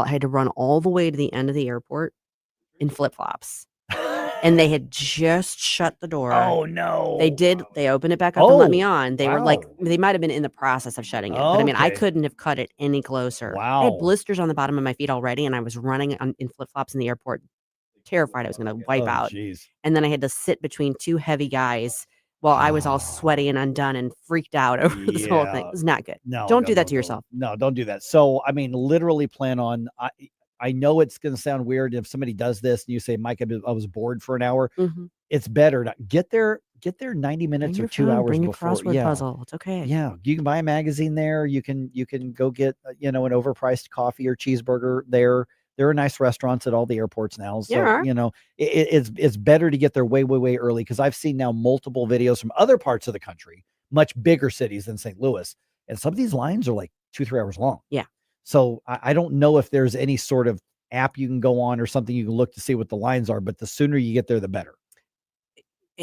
had to run all the way to the end of the airport in flip-flops. And they had just shut the door. Oh no. They did. They opened it back up and let me on. They were like, wow. they might have been in the process of shutting it. But I mean, I Okay. couldn't have cut it any closer. I Wow. had blisters on the bottom of my feet already, and I was running in flip-flops in the airport, terrified I was going to wipe out. Jeez. And then I had to sit between two heavy guys while I was all sweaty and undone and freaked out over this whole thing. It was not good. No, Don't no, do that no, to no. yourself. No, don't do that. So, I mean, literally plan on. I know it's going to sound weird if somebody does this and you say, Mike, I was bored for an hour. Mhm. It's better to get there 90 minutes Bring or your 2 phone, hours bring your before. crossword Yeah. puzzle. It's okay. Yeah. You can buy a magazine there. You can go get, an overpriced coffee or cheeseburger there. There are nice restaurants at all the airports now. So, There are. it's better to get there way, way, way early, because I've seen now multiple videos from other parts of the country, much bigger cities than St. Louis. And some of these lines are like 2-3 hours long. Yeah. So I don't know if there's any sort of app you can go on or something you can look to see what the lines are, but the sooner you get there, the better.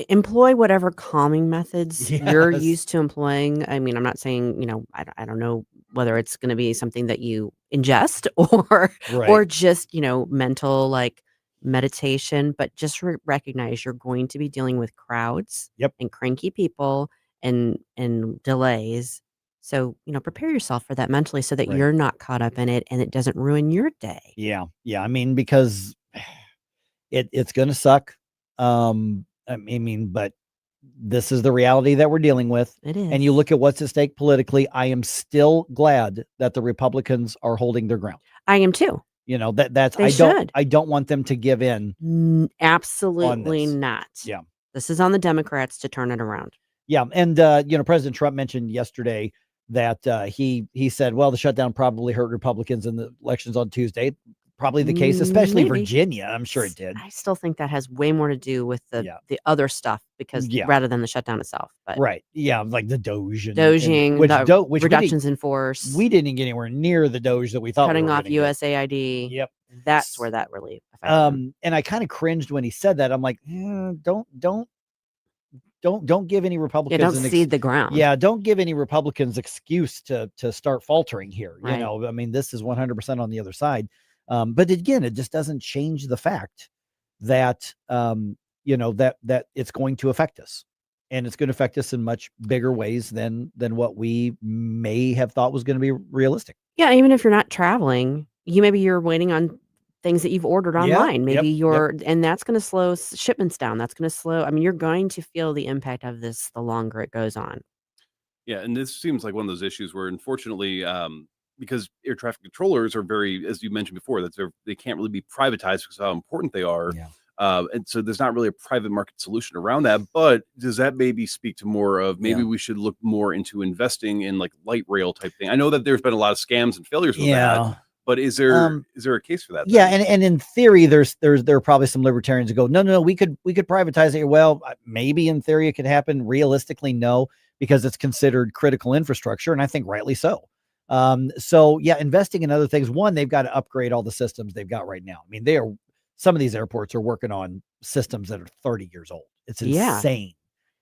Employ whatever calming methods you're Yes. used to employing. I mean, I'm not saying, I don't know whether it's going to be something that you ingest or Right. just, mental like meditation, but just recognize you're going to be dealing with crowds Yep. and cranky people and delays. So, prepare yourself for that mentally so that Right. you're not caught up in it and it doesn't ruin your day. Yeah. Yeah. I mean, because it's going to suck. I mean, but this is the reality that we're dealing with. It is. And you look at what's at stake politically. I am still glad that the Republicans are holding their ground. I am too. That's I don't want them to give in. Absolutely this. not. Yeah. This is on the Democrats to turn it around. Yeah. And, President Trump mentioned yesterday that he said, well, the shutdown probably hurt Republicans in the elections on Tuesday. Probably the case, especially Maybe. Virginia. I'm sure it did. I still think that has way more to do with the other stuff because rather than the shutdown itself. But Right. Yeah. Like the Doge. Doging, which the which reductions in force. We didn't get anywhere near the Doge that we thought. Cutting we were off gonna get. USAID. Yep. That's where that really affected them. And I kind of cringed when he said that. I'm like, don't give any Republicans. Don't seed the ground. Yeah, don't give any Republicans excuse to start faltering here. Right. I mean, this is 100% on the other side. But again, it just doesn't change the fact that that it's going to affect us, and it's going to affect us in much bigger ways than what we may have thought was going to be realistic. Yeah, even if you're not traveling, maybe you're waiting on things that you've ordered online. Maybe and that's going to slow shipments down. That's going to slow. I mean, you're going to feel the impact of this the longer it goes on. Yeah, and this seems like one of those issues where, unfortunately, because air traffic controllers are very, as you mentioned before, they can't really be privatized because of how important they are. Yeah. And so there's not really a private market solution around that. But does that maybe speak to more of we should look more into investing in like light rail type thing? I know that there's been a lot of scams and failures with that. But is there a case for that? Yeah, and in theory, there are probably some libertarians who go, no, we could privatize it. Well, maybe in theory it could happen. Realistically, no, because it's considered critical infrastructure, and I think rightly so. So yeah, investing in other things. One, they've got to upgrade all the systems they've got right now. I mean, some of these airports are working on systems that are 30 years old. It's insane.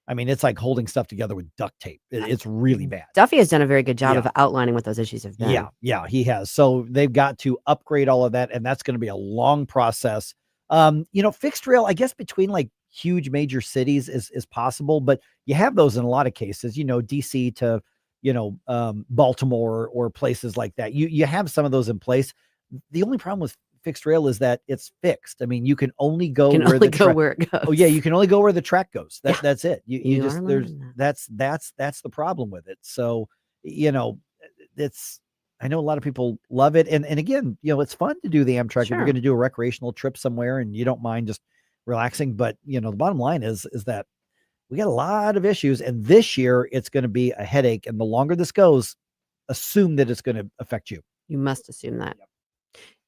I mean, it's like holding stuff together with duct tape. It's really bad. Duffy has done a very good job of outlining what those issues have been. Yeah, he has. So they've got to upgrade all of that, and that's going to be a long process. Fixed rail, I guess, between like huge major cities is possible, but you have those in a lot of cases. DC to Baltimore or places like that. You have some of those in place. The only problem with fixed rail is that it's fixed. I mean, you can only go where it goes. Oh yeah, you can only go where the track goes. That's it. You just that's the problem with it. So I know a lot of people love it, and again, it's fun to do the Amtrak if you're going to do a recreational trip somewhere and you don't mind just relaxing. But the bottom line is that we got a lot of issues, and this year it's going to be a headache. And the longer this goes, assume that it's going to affect you. You must assume that.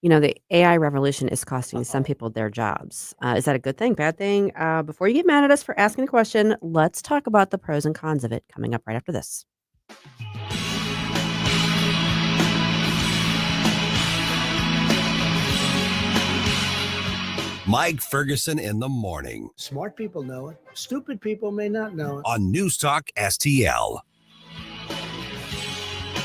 The AI revolution is costing some people their jobs. Is that a good thing, bad thing? Before you get mad at us for asking the question, let's talk about the pros and cons of it coming up right after this. Mike Ferguson in the morning. Smart people know it. Stupid people may not know it. On NewsTalkSTL.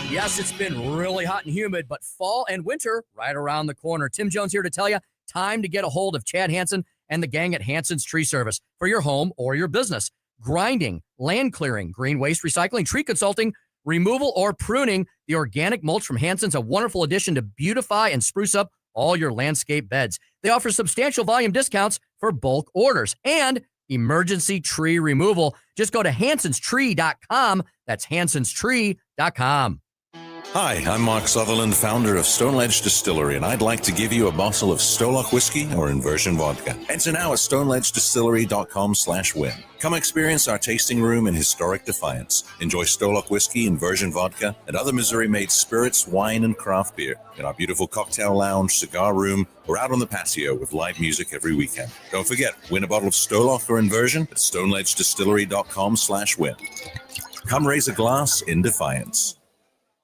Yes, it's been really hot and humid, but fall and winter right around the corner. Tim Jones here to tell you, time to get a hold of Chad Hansen and the gang at Hansen's Tree Service for your home or your business. Grinding, land clearing, green waste recycling, tree consulting, removal, or pruning. The organic mulch from Hansen's a wonderful addition to beautify and spruce up all your landscape beds. They offer substantial volume discounts for bulk orders and emergency tree removal. Just go to hansonstree.com. That's hansonstree.com. Hi, I'm Mark Sutherland, founder of Stone Ledge Distillery, and I'd like to give you a bottle of Stolock whiskey or inversion vodka. Enter now at stoneledgedistillery.com/win. Come experience our tasting room in historic Defiance. Enjoy Stolock whiskey, inversion vodka, and other Missouri-made spirits, wine, and craft beer in our beautiful cocktail lounge, cigar room, or out on the patio with live music every weekend. Don't forget, win a bottle of Stolock or inversion at stoneledgedistillery.com/win. Come raise a glass in Defiance.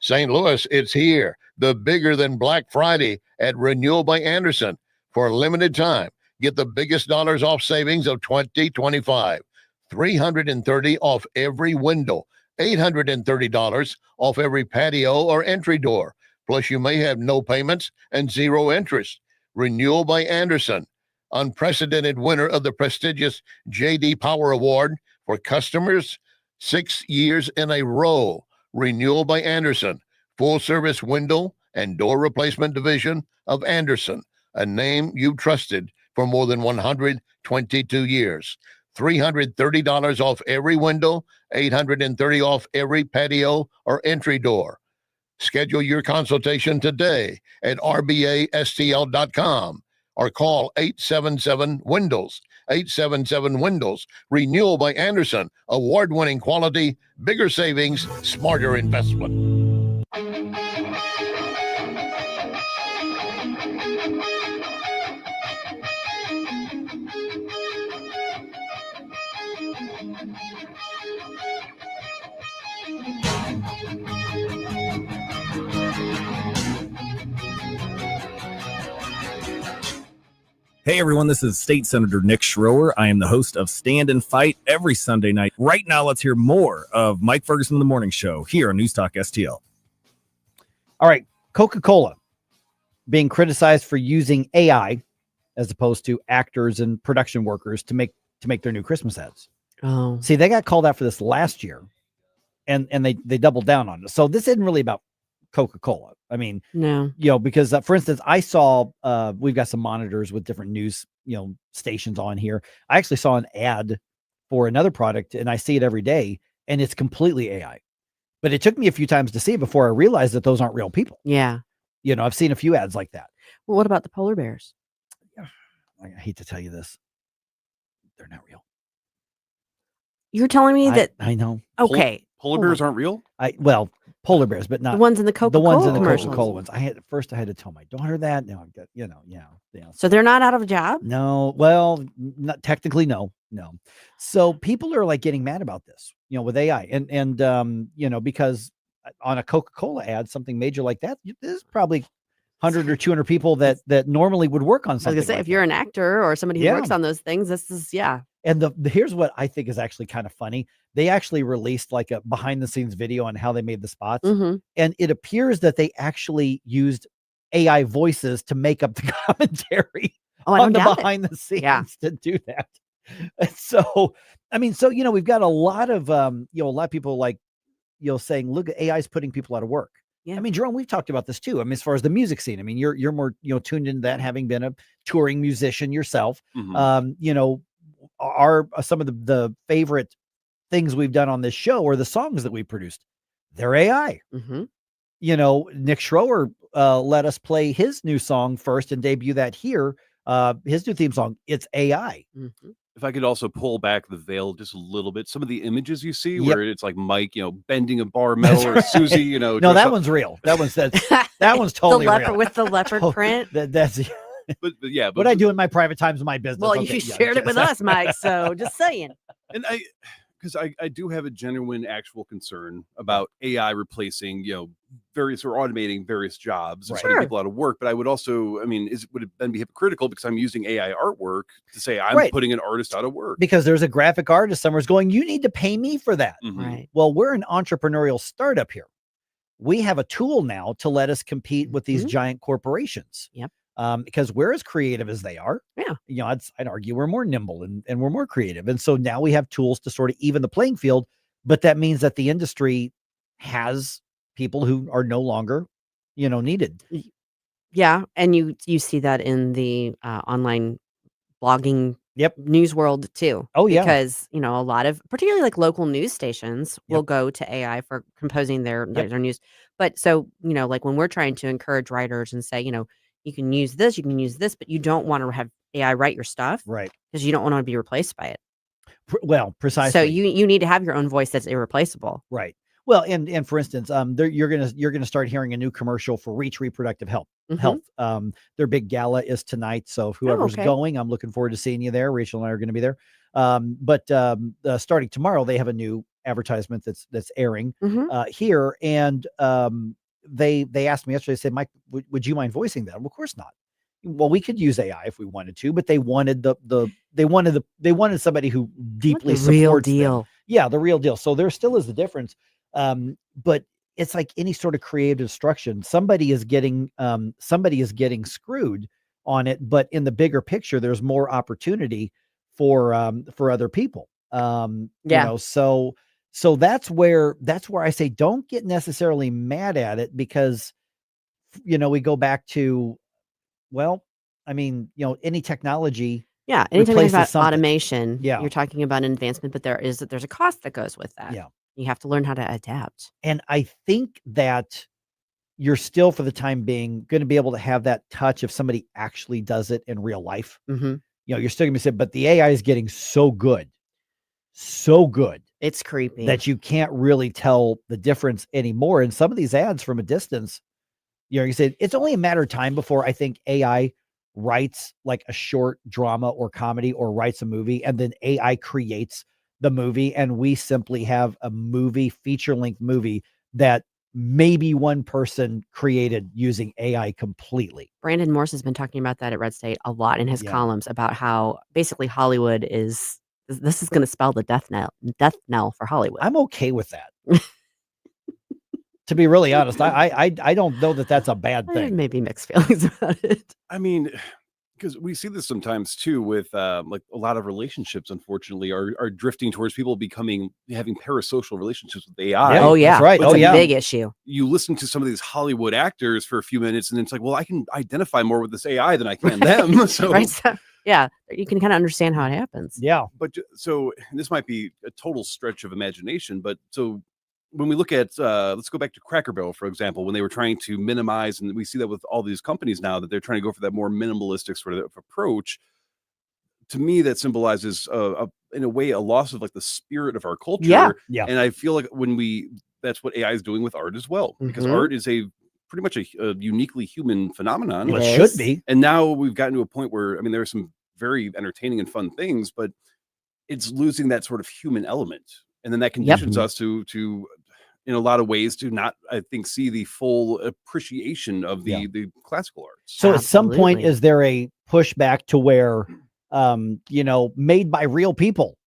St. Louis, it's here. The bigger than Black Friday at Renewal by Anderson. For a limited time, get the biggest dollars off savings of 2025. $330 off every window. $830 off every patio or entry door. Plus, you may have no payments and zero interest. Renewal by Anderson. Unprecedented winner of the prestigious J.D. Power Award for customers 6 years in a row. Renewal by Anderson, full-service window and door replacement division of Anderson, a name you've trusted for more than 122 years. $330 off every window, $830 off every patio or entry door. Schedule your consultation today at rbastl.com or call 877-WINDOWS. 877-WINDOWS. Renewal by Anderson. Award-winning quality, bigger savings, smarter investment. Hey everyone, this is State Senator Nick Schroer. I am the host of Stand and Fight every Sunday night. Right now, let's hear more of Mike Ferguson in the Morning Show here on News Talk STL. All right, Coca-Cola being criticized for using AI as opposed to actors and production workers to make their new Christmas ads. Oh, see, they got called out for this last year, and they doubled down on it. So this isn't really about Coca-Cola. I mean, no, because for instance, I saw we've got some monitors with different news, stations on here. I actually saw an ad for another product, and I see it every day, and it's completely AI. But it took me a few times to see it before I realized that those aren't real people. Yeah. I've seen a few ads like that. Well, what about the polar bears? I hate to tell you this. They're not real. You're telling me that I know. Okay. Polar bears aren't real? Polar bears, but not the ones in the Coca-Cola the ones in the commercials. Coca-Cola ones. I had to tell my daughter that. Now I've got, yeah. So they're not out of a job? No, well, not technically, no. So people are like getting mad about this, with AI, and because on a Coca-Cola ad, something major like that, there's probably 100 or 200 people that normally would work on I was something. gonna say, like if you're an actor or somebody who Yeah. works on those things, this is And here's what I think is actually kind of funny. They actually released like a behind the scenes video on how they made the spots. Mhm. And it appears that they actually used AI voices to make up the commentary Oh, I don't on the doubt it. behind the scenes to do that. And so, we've got a lot of, a lot of people like, saying, look, AI is putting people out of work. Yeah. I mean, Jerome, we've talked about this too. I mean, as far as the music scene, I mean, you're more, tuned into that, having been a touring musician yourself. Mhm. Are some of the favorite things we've done on this show or the songs that we produced, they're AI. Mm-hmm. Nick Schroer let us play his new song first and debut that here. His new theme song, it's AI. Mm-hmm. If I could also pull back the veil just a little bit, some of the images you see Yep. where it's like Mike, bending a bar metal, or Susie, No, dressed that up- one's real. That one's that one's totally the leopard real. with the leopard print. That's But yeah, what I do in my private times of my business. Well, Okay, you yeah, shared it with yes. us, Mike. So just saying. And because I do have a genuine actual concern about AI replacing, various or automating various jobs and Right. putting Sure. people out of work. But I would also, would it then be hypocritical because I'm using AI artwork to say I'm Right. putting an artist out of work? Because there's a graphic artist somewhere's going, you need to pay me for that. Mhm. Right. Well, we're an entrepreneurial startup here. We have a tool now to let us compete with these Mhm. giant corporations. Yep. because we're as creative as they are. Yeah. You know, I'd argue we're more nimble and we're more creative. And so now we have tools to sort of even the playing field, but that means that the industry has people who are no longer, needed. Yeah, and you see that in the online blogging news world too. Oh, yeah. Because, a lot of particularly like local news stations will go to AI for composing their news. But so, like when we're trying to encourage writers and say, you can use this, but you don't want to have AI write your stuff. Right. Because you don't want to be replaced by it. Well, precisely. So you need to have your own voice that's irreplaceable. Right. Well, and for instance, you're gonna start hearing a new commercial for Reach Reproductive Health. Their big gala is tonight, so if whoever's going, I'm looking forward to seeing you there. Rachel and I are going to be there. But starting tomorrow, they have a new advertisement that's airing here, and they asked me yesterday. They said, "Mike, would you mind voicing that?" Well, of course not. Well, we could use AI if we wanted to, but they wanted they wanted somebody who deeply supports real deal. them. Yeah, the real deal. So there still is the difference. But it's like any sort of creative destruction. Somebody is getting screwed on it, but in the bigger picture, there's more opportunity for other people. So that's where I say, don't get necessarily mad at it because, we go back to, well, I mean, any technology. Yeah. Anytime you about something. automation, Yeah. you're talking about an advancement, but there's a cost that goes with that. Yeah. You have to learn how to adapt. And I think that you're still, for the time being, going to be able to have that touch if somebody actually does it in real life. Mm-hmm. You're still going to be saying, but the AI is getting so good. It's creepy that you can't really tell the difference anymore. And some of these ads from a distance, you said it's only a matter of time before I think AI writes like a short drama or comedy or writes a movie, and then AI creates the movie, and we simply have a feature-length movie that maybe one person created using AI completely. Brandon Morse has been talking about that at Red State a lot in his columns about how basically Hollywood is going to spell the death knell for Hollywood. I'm okay with that. To be really honest, I don't know that that's a bad thing. Maybe mixed feelings about it. I mean, because we see this sometimes too with like a lot of relationships, unfortunately, are drifting towards people having parasocial relationships with AI. Yeah. Oh yeah, that's right. It's a big issue. You listen to some of these Hollywood actors for a few minutes, and it's like, well, I can identify more with this AI than I can them. So, right. So, yeah, you can kind of understand how it happens. Yeah. But so this might be a total stretch of imagination, but so when we look at, let's go back to Cracker Barrel, for example, when they were trying to minimize, and we see that with all these companies now that they're trying to go for that more minimalistic sort of approach. To me, that symbolizes, in a way, a loss of like the spirit of our culture. Yeah. And I feel like that's what AI is doing with art as well, because art is pretty much a uniquely human phenomenon. It should be. And now we've gotten to a point where, I mean, there are some very entertaining and fun things, but it's losing that sort of human element. And then that conditions us to in a lot of ways to not, I think, see the full appreciation of the classical arts. So at some point, is there a pushback to where, made by real people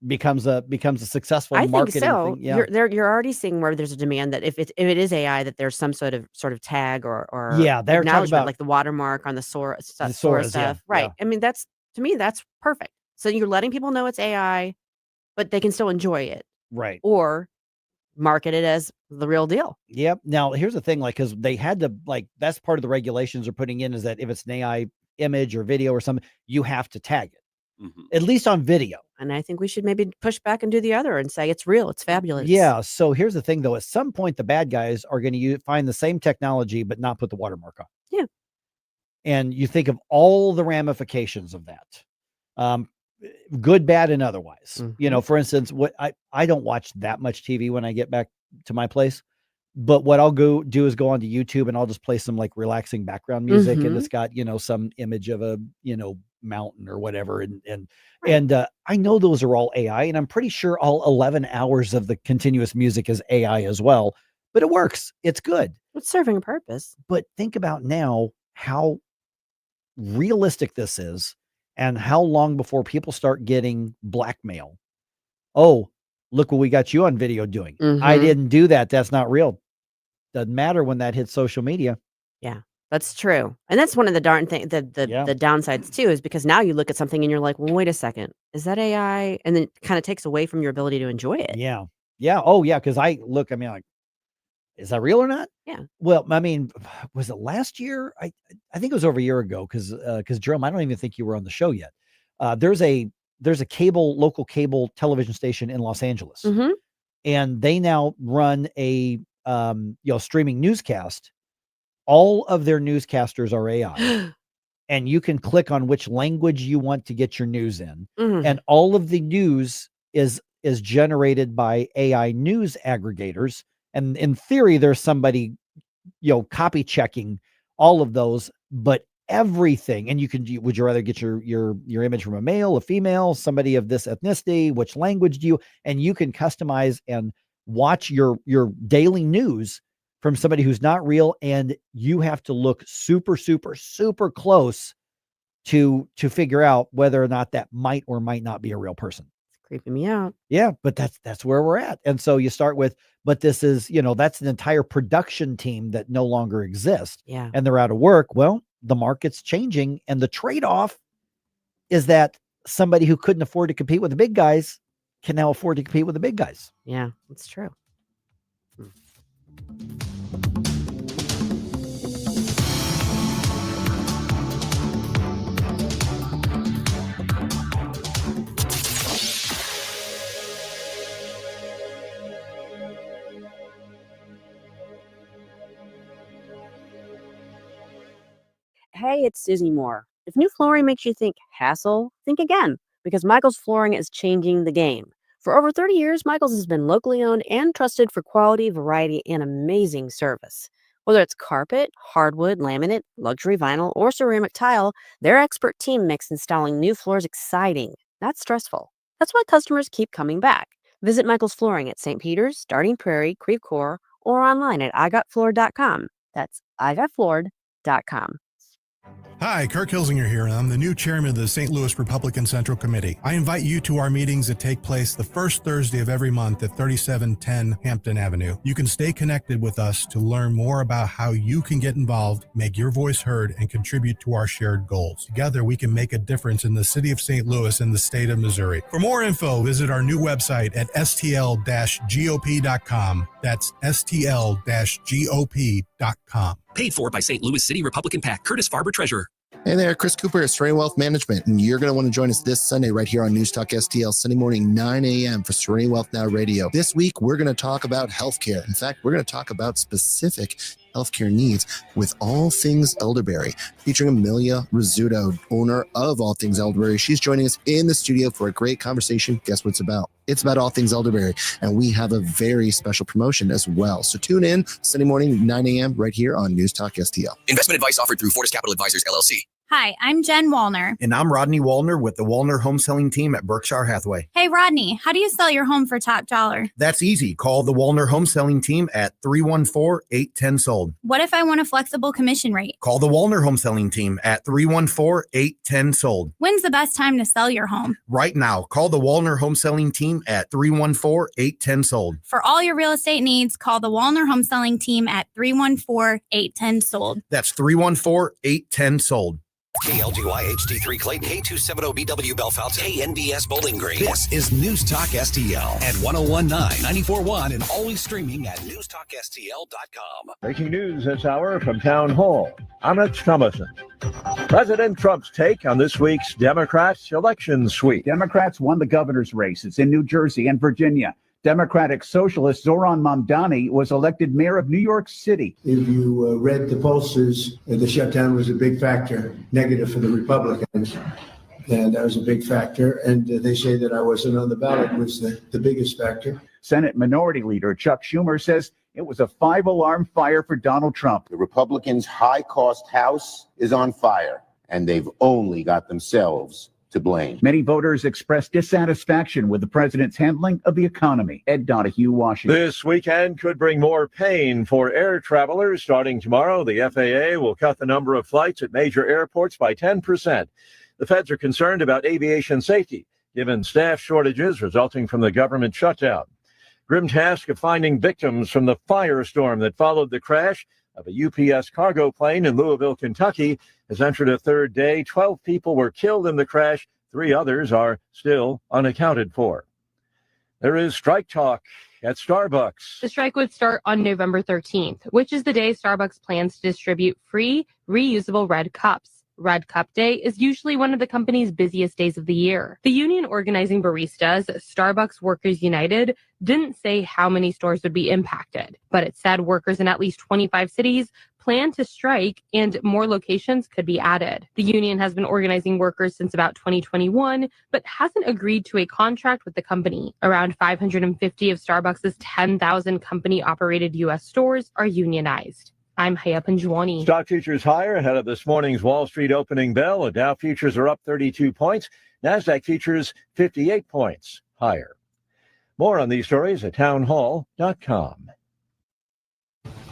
becomes a successful marketing thing? Yeah. You're already seeing where there's a demand that if it is AI, that there's some sort of tag or they're talking about like the watermark on the Sora stuff. Yeah, right. yeah. I mean, to me, that's perfect. So you're letting people know it's AI, but they can still enjoy it. Right. Or market it as the real deal. Yep. Now, here's the thing, because they had to, that's part of the regulations they're putting in, is that if it's an AI image or video or something, you have to tag it, at least on video. And I think we should maybe push back and do the other and say it's real, it's fabulous. Yeah. So here's the thing, though. At some point, the bad guys are going to find the same technology, but not put the watermark on. Yeah. And you think of all the ramifications of that. Good, bad, and otherwise. For instance, what I don't watch that much TV when I get back to my place, but what I'll go do is go onto YouTube and I'll just play some like relaxing background music, and it's got some image of a mountain or whatever, and I know those are all AI, and I'm pretty sure all 11 hours of the continuous music is AI as well, but it works. It's good. It's serving a purpose. But think about now how realistic this is. And how long before people start getting blackmail? Oh, look what we got you on video doing. I didn't do that. That's not real. Doesn't matter when that hits social media. Yeah. That's true. And that's one of the darn thing the downsides too, is because now you look at something and you're like, well, wait a second, is that AI? And then it kind of takes away from your ability to enjoy it. Yeah. Yeah. Oh, yeah. Because I mean, like, is that real or not? Yeah. Well, I mean, was it last year? I think it was over a year ago because Jerome, I don't even think you were on the show yet. There's a local cable television station in Los Angeles, and they now run a streaming newscast. All of their newscasters are AI, and you can click on which language you want to get your news in, and all of the news is generated by AI news aggregators. And in theory, there's somebody, copy checking all of those, but everything. And would you rather get your image from a male, a female, somebody of this ethnicity? Which language do you? And you can customize and watch your daily news from somebody who's not real. And you have to look super, super, super close to figure out whether or not that might or might not be a real person. Creeping me out. Yeah, but that's where we're at. And so you start with, but this is, that's an entire production team that no longer exists. Yeah. And they're out of work. Well, the market's changing. And the trade-off is that somebody who couldn't afford to compete with the big guys can now afford to compete with the big guys. Yeah, that's true. Hey, it's Susie Moore. If new flooring makes you think hassle, think again, because Michael's Flooring is changing the game. For over 30 years, Michael's has been locally owned and trusted for quality, variety, and amazing service. Whether it's carpet, hardwood, laminate, luxury vinyl, or ceramic tile, their expert team makes installing new floors exciting, not stressful. That's why customers keep coming back. Visit Michael's Flooring at St. Peter's, Starting Prairie, Creve Coeur, or online at igotfloored.com. That's igotfloored.com. Hi, Kirk Hilsinger here, and I'm the new chairman of the St. Louis Republican Central Committee. I invite you to our meetings that take place the first Thursday of every month at 3710 Hampton Avenue. You can stay connected with us to learn more about how you can get involved, make your voice heard, and contribute to our shared goals. Together, we can make a difference in the city of St. Louis and the state of Missouri. For more info, visit our new website at stl-gop.com. That's stl-gop.com. Paid for by St. Louis City Republican PAC. Curtis Farber, Treasurer. Hey there, Chris Cooper of Serene Wealth Management, and you're going to want to join us this Sunday right here on News Talk STL, Sunday morning, 9 a.m. for Serene Wealth Now Radio. This week, we're going to talk about healthcare. In fact, we're going to talk about specific healthcare needs with All Things Elderberry, featuring Amelia Rizzuto, owner of All Things Elderberry. She's joining us in the studio for a great conversation. Guess what it's about? It's about All Things Elderberry, and we have a very special promotion as well. So tune in Sunday morning, 9 a.m. right here on News Talk STL. Investment advice offered through Fortis Capital Advisors, LLC. Hi, I'm Jen Wallner. And I'm Rodney Wallner with the Wallner Home Selling Team at Berkshire Hathaway. Hey, Rodney, how do you sell your home for top dollar? That's easy. Call the Wallner Home Selling Team at 314-810-SOLD. What if I want a flexible commission rate? Call the Wallner Home Selling Team at 314-810-SOLD. When's the best time to sell your home? Right now. Call the Wallner Home Selling Team at 314-810-SOLD. For all your real estate needs, call the Wallner Home Selling Team at 314-810-SOLD. That's 314-810-SOLD. KLGY HD3 Clayton, K270BW Belfast, KNBS Bowling Green. This is News Talk STL at 1019, 94.1, and always streaming at newstalkstl.com. Breaking news this hour from Town Hall. I'm Rich Thomason. President Trump's take on this week's Democrats election sweep. Democrats won the governor's races in New Jersey and Virginia. Democratic Socialist Zoran Mamdani was elected mayor of New York City. If you read the pollsters, the shutdown was a big factor, negative for the Republicans. And that was a big factor. And they say that I wasn't on the ballot was the biggest factor. Senate Minority Leader Chuck Schumer says it was a 5-alarm fire for Donald Trump. The Republicans' high-cost House is on fire, and they've only got themselves to blame. Many voters expressed dissatisfaction with the president's handling of the economy. Ed Donahue, Washington. This weekend could bring more pain for air travelers. Starting tomorrow, the FAA will cut the number of flights at major airports by 10%. The feds are concerned about aviation safety, given staff shortages resulting from the government shutdown. Grim task of finding victims from the firestorm that followed the crash of a UPS cargo plane in Louisville, Kentucky, has entered a third day. 12 people were killed in the crash. 3 others are still unaccounted for. There is strike talk at Starbucks. The strike would start on November 13th, which is the day Starbucks plans to distribute free, reusable red cups. Red Cup Day is usually one of the company's busiest days of the year. The union organizing baristas, Starbucks Workers United, didn't say how many stores would be impacted, but it said workers in at least 25 cities plan to strike and more locations could be added. The union has been organizing workers since about 2021, but hasn't agreed to a contract with the company. Around 550 of Starbucks' 10,000 company-operated U.S. stores are unionized. I'm Haya Panjwani. Stock futures higher ahead of this morning's Wall Street opening bell. The Dow futures are up 32 points. NASDAQ futures 58 points higher. More on these stories at townhall.com.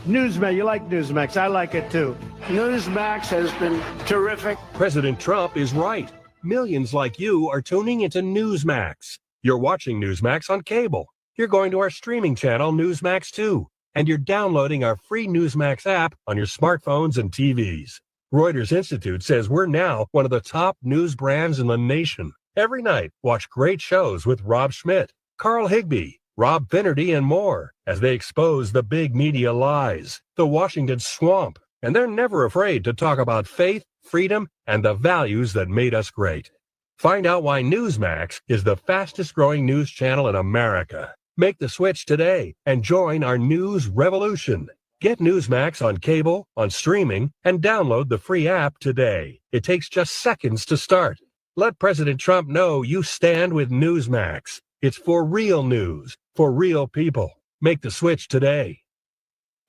Newsmax, you like Newsmax. I like it too. Newsmax has been terrific. President Trump is right. Millions like you are tuning into Newsmax. You're watching Newsmax on cable. You're going to our streaming channel, Newsmax 2. And you're downloading our free Newsmax app on your smartphones and TVs. Reuters Institute says we're now one of the top news brands in the nation. Every night, watch great shows with Rob Schmidt, Carl Higbie, Rob Finnerty, and more as they expose the big media lies, the Washington swamp. And they're never afraid to talk about faith, freedom, and the values that made us great. Find out why Newsmax is the fastest growing news channel in America. Make the switch today and join our news revolution. Get Newsmax on cable, on streaming, and download the free app today. It takes just seconds to start. Let President Trump know you stand with Newsmax. It's for real news, for real people. Make the switch today.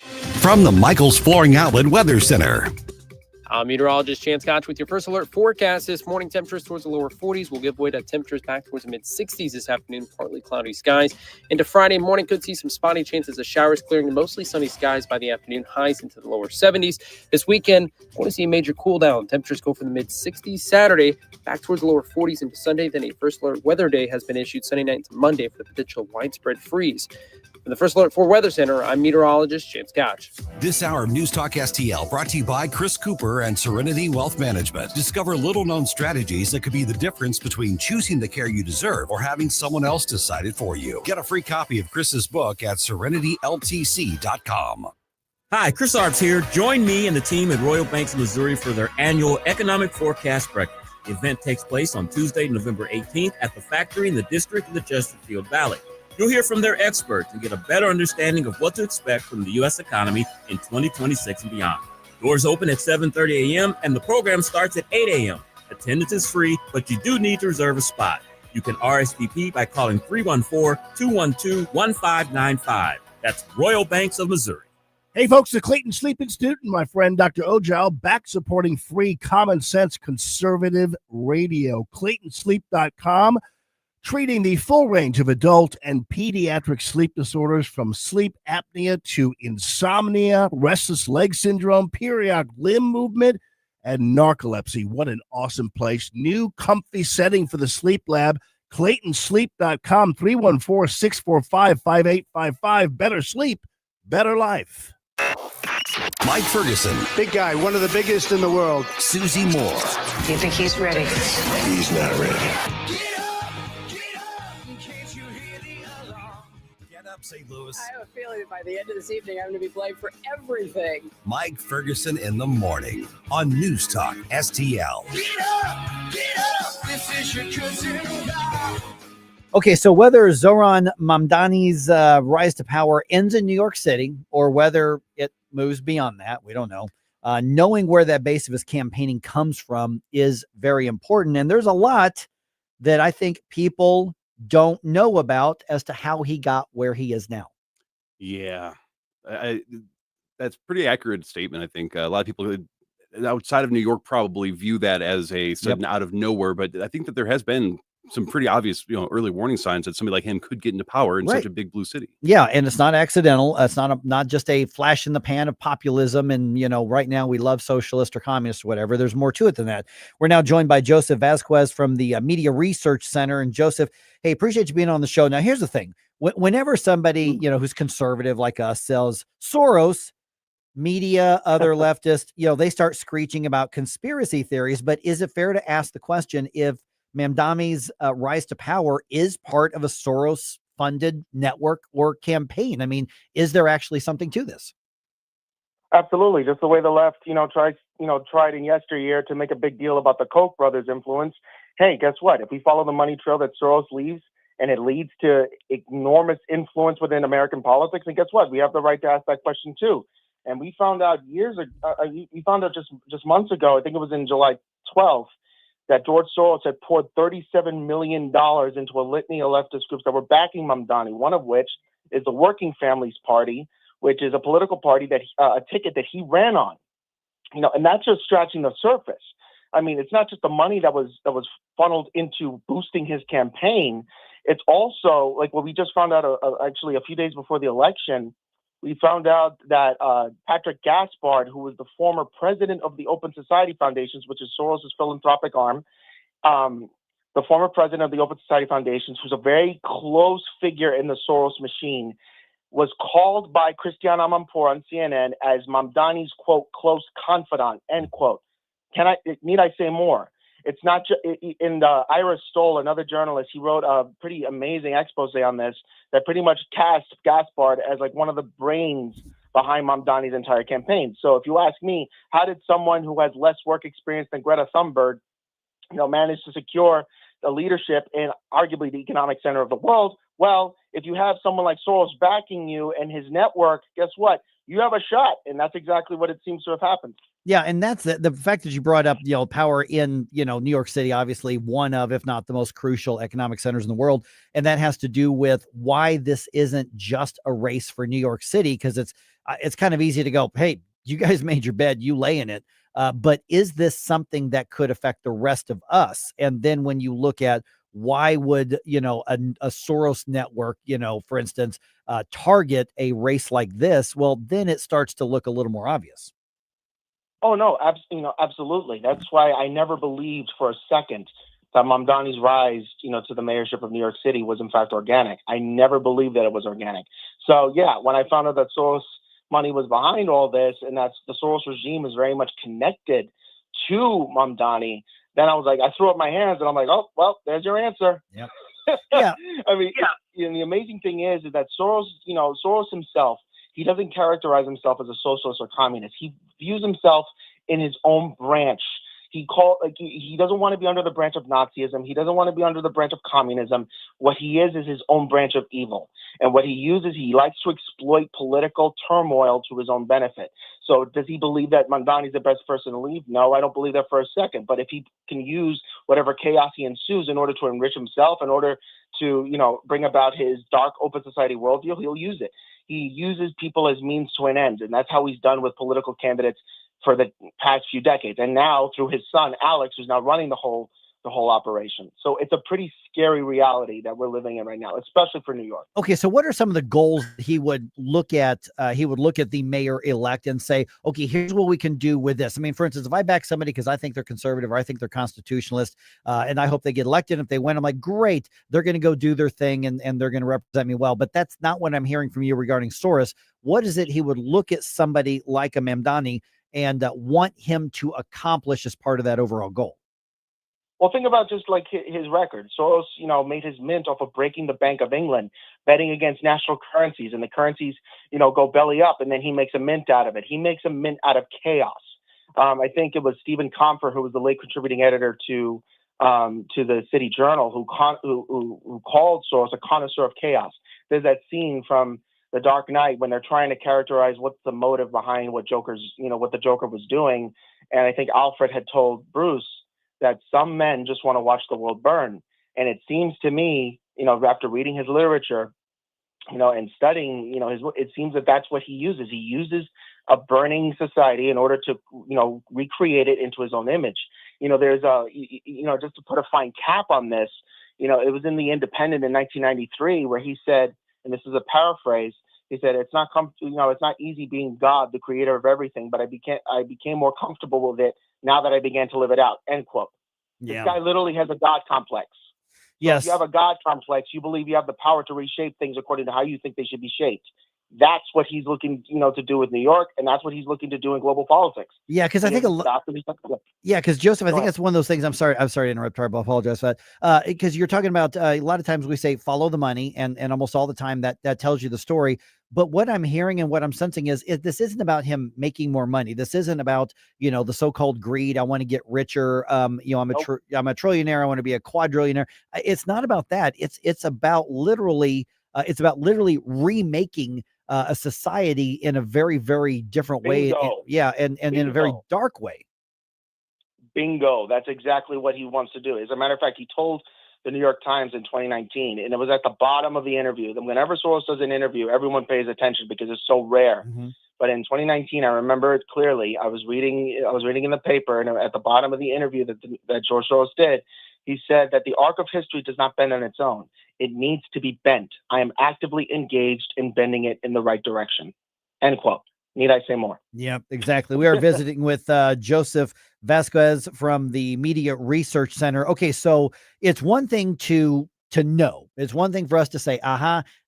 From the Michaels Flooring Outlet Weather Center. I'm meteorologist Chance Gotch with your first alert forecast. This morning, temperatures towards the lower 40s will give way to temperatures back towards the mid-60s this afternoon, partly cloudy skies. Into Friday morning, could see some spotty chances of showers, clearing to mostly sunny skies by the afternoon, highs into the lower 70s. This weekend, want to see a major cool down. Temperatures go from the mid-60s Saturday, back towards the lower 40s into Sunday. Then a first alert weather day has been issued Sunday night into Monday for the potential widespread freeze. From the First Alert 4 Weather Center, I'm meteorologist Chance Gotch. This hour of News Talk STL brought to you by Chris Cooper and Serenity Wealth Management. Discover little-known strategies that could be the difference between choosing the care you deserve or having someone else decide it for you. Get a free copy of Chris's book at serenityltc.com. Hi, Chris Arps here. Join me and the team at Royal Banks of Missouri for their annual Economic Forecast Breakfast. The event takes place on Tuesday, November 18th at the factory in the district of the Chesterfield Valley. You'll hear from their experts and get a better understanding of what to expect from the U.S. economy in 2026 and beyond. Doors open at 7:30 a.m. and the program starts at 8 a.m. Attendance is free, but you do need to reserve a spot. You can RSVP by calling 314-212-1595. That's Royal Banks of Missouri. Hey, folks, the Clayton Sleep Institute and my friend Dr. Ojal back supporting free common sense conservative radio. ClaytonSleep.com. Treating the full range of adult and pediatric sleep disorders from sleep apnea to insomnia, restless leg syndrome, periodic limb movement, and narcolepsy. What an awesome place. New comfy setting for the sleep lab. ClaytonSleep.com, 314-645-5855. Better sleep, better life. Mike Ferguson. Big guy, one of the biggest in the world. Susie Moore. Do you think he's ready? He's not ready. St. Louis. I have a feeling that by the end of this evening, I'm going to be blamed for everything. Mike Ferguson in the morning on News Talk STL. Get up, this is your cousin. Okay, so whether Zoran Mamdani's rise to power ends in New York City or whether it moves beyond that, we don't know. Knowing where that base of his campaigning comes from is very important. And there's a lot that I think people don't know about as to how he got where he is now. Yeah, that's pretty accurate statement. I think a lot of people outside of New York probably view that as a sudden out of nowhere, but I think that there has been some pretty obvious, early warning signs that somebody like him could get into power in such a big blue city. Yeah, and it's not accidental. It's not just a flash in the pan of populism. And, right now we love socialist or communist or whatever. There's more to it than that. We're now joined by Joseph Vazquez from the Media Research Center. And Joseph, hey, appreciate you being on the show. Now, here's the thing. Whenever somebody, who's conservative like us sells Soros, media, other leftists, they start screeching about conspiracy theories. But is it fair to ask the question if Mamdani's rise to power is part of a Soros-funded network or campaign? I mean, is there actually something to this? Absolutely. Just the way the left, tried in yesteryear to make a big deal about the Koch brothers' influence. Hey, guess what? If we follow the money trail that Soros leaves and it leads to enormous influence within American politics, and guess what? We have the right to ask that question too. And we found out just months ago, I think it was in July 12th, that George Soros had poured $37 million into a litany of leftist groups that were backing Mamdani, one of which is the Working Families Party, which is a political party that a ticket that he ran on. And that's just scratching the surface. I mean, it's not just the money that was funneled into boosting his campaign. It's also like what we just found out actually a few days before the election. We found out that Patrick Gaspard, who was the former president of the Open Society Foundations, which is Soros' philanthropic arm, the former president of the Open Society Foundations, who's a very close figure in the Soros machine, was called by Christiane Amanpour on CNN as Mamdani's, quote, close confidant, end quote. Need I say more? It's not just in Ira Stoll, another journalist, he wrote a pretty amazing expose on this that pretty much cast Gaspard as like one of the brains behind Mamdani's entire campaign. So if you ask me, how did someone who has less work experience than Greta Thunberg, manage to secure the leadership in arguably the economic center of the world? Well, if you have someone like Soros backing you and his network, guess what? You have a shot. And that's exactly what it seems to have happened. Yeah. And that's the fact that you brought up, power in, New York City, obviously one of, if not the most crucial economic centers in the world. And that has to do with why this isn't just a race for New York City. Cause it's kind of easy to go, hey, you guys made your bed, you lay in it. But is this something that could affect the rest of us? And then when you look at why would, a Soros network, for instance, target a race like this? Well, then it starts to look a little more obvious. Oh, no, absolutely. That's why I never believed for a second that Mamdani's rise, to the mayorship of New York City was in fact organic. I never believed that it was organic. So yeah, when I found out that Soros money was behind all this and that the Soros regime is very much connected to Mamdani, then I was like, I threw up my hands and I'm like, oh, well, there's your answer. Yep. Yeah. I mean, the amazing thing is that Soros, Soros himself, he doesn't characterize himself as a socialist or communist. He views himself in his own branch. He doesn't want to be under the branch of Nazism. He doesn't want to be under the branch of communism. What he is his own branch of evil. And what he likes to exploit political turmoil to his own benefit. So does he believe that Mamdani is the best person to leave? No, I don't believe that for a second. But if he can use whatever chaos he ensues in order to enrich himself, in order to, bring about his dark open society worldview, he'll use it. He uses people as means to an end. And that's how he's done with political candidates for the past few decades. And now through his son, Alex, who's now running the whole operation. So it's a pretty scary reality that we're living in right now, especially for New York. Okay. So what are some of the goals he would look at? He would look at the mayor elect and say, okay, here's what we can do with this. I mean, for instance, if I back somebody because I think they're conservative or I think they're constitutionalist, and I hope they get elected. If they win, I'm like, great, they're going to go do their thing and they're going to represent me well. But that's not what I'm hearing from you regarding Soros. What is it he would look at somebody like a Mamdani and want him to accomplish as part of that overall goal? Well, think about just like his record. Soros, made his mint off of breaking the Bank of England, betting against national currencies, and the currencies, go belly up, and then he makes a mint out of it. He makes a mint out of chaos. I think it was Stephen Comfer, who was the late contributing editor to the City Journal, who called Soros a connoisseur of chaos. There's that scene from The Dark Knight when they're trying to characterize what's the motive behind what the Joker was doing, and I think Alfred had told Bruce that some men just want to watch the world burn. And it seems to me, after reading his literature, and studying, it seems that that's what he uses. He uses a burning society in order to, recreate it into his own image. There's just to put a fine cap on this, it was in The Independent in 1993 where he said, and this is a paraphrase, he said, it's not easy being God, the creator of everything, but I became more comfortable with it now that I began to live it out, end quote. Yeah. This guy literally has a God complex. So yes. If you have a God complex, you believe you have the power to reshape things according to how you think they should be shaped. That's what he's looking, to do with New York, and that's what he's looking to do in global politics. Yeah, because I think because Joseph, I think that's one of those things. I'm sorry to interrupt. I apologize for that. Because you're talking about a lot of times we say follow the money, and almost all the time that tells you the story. But what I'm hearing and what I'm sensing is this isn't about him making more money. This isn't about the so-called greed. I want to get richer. I'm a trillionaire. I want to be a quadrillionaire. It's not about that. It's about literally remaking a society in a very, very different way. And in a very dark way. Bingo. That's exactly what he wants to do. As a matter of fact, he told the New York Times in 2019, and it was at the bottom of the interview. Whenever Soros does an interview, everyone pays attention because it's so rare. Mm-hmm. But in 2019, I remember it clearly. I was reading in the paper, and at the bottom of the interview that George Soros did, he said that the arc of history does not bend on its own. It needs to be bent. I am actively engaged in bending it in the right direction. End quote. Need I say more? Yeah, exactly. We are visiting with Joseph Vazquez from the Media Research Center. Okay, so it's one thing to know. It's one thing for us to say,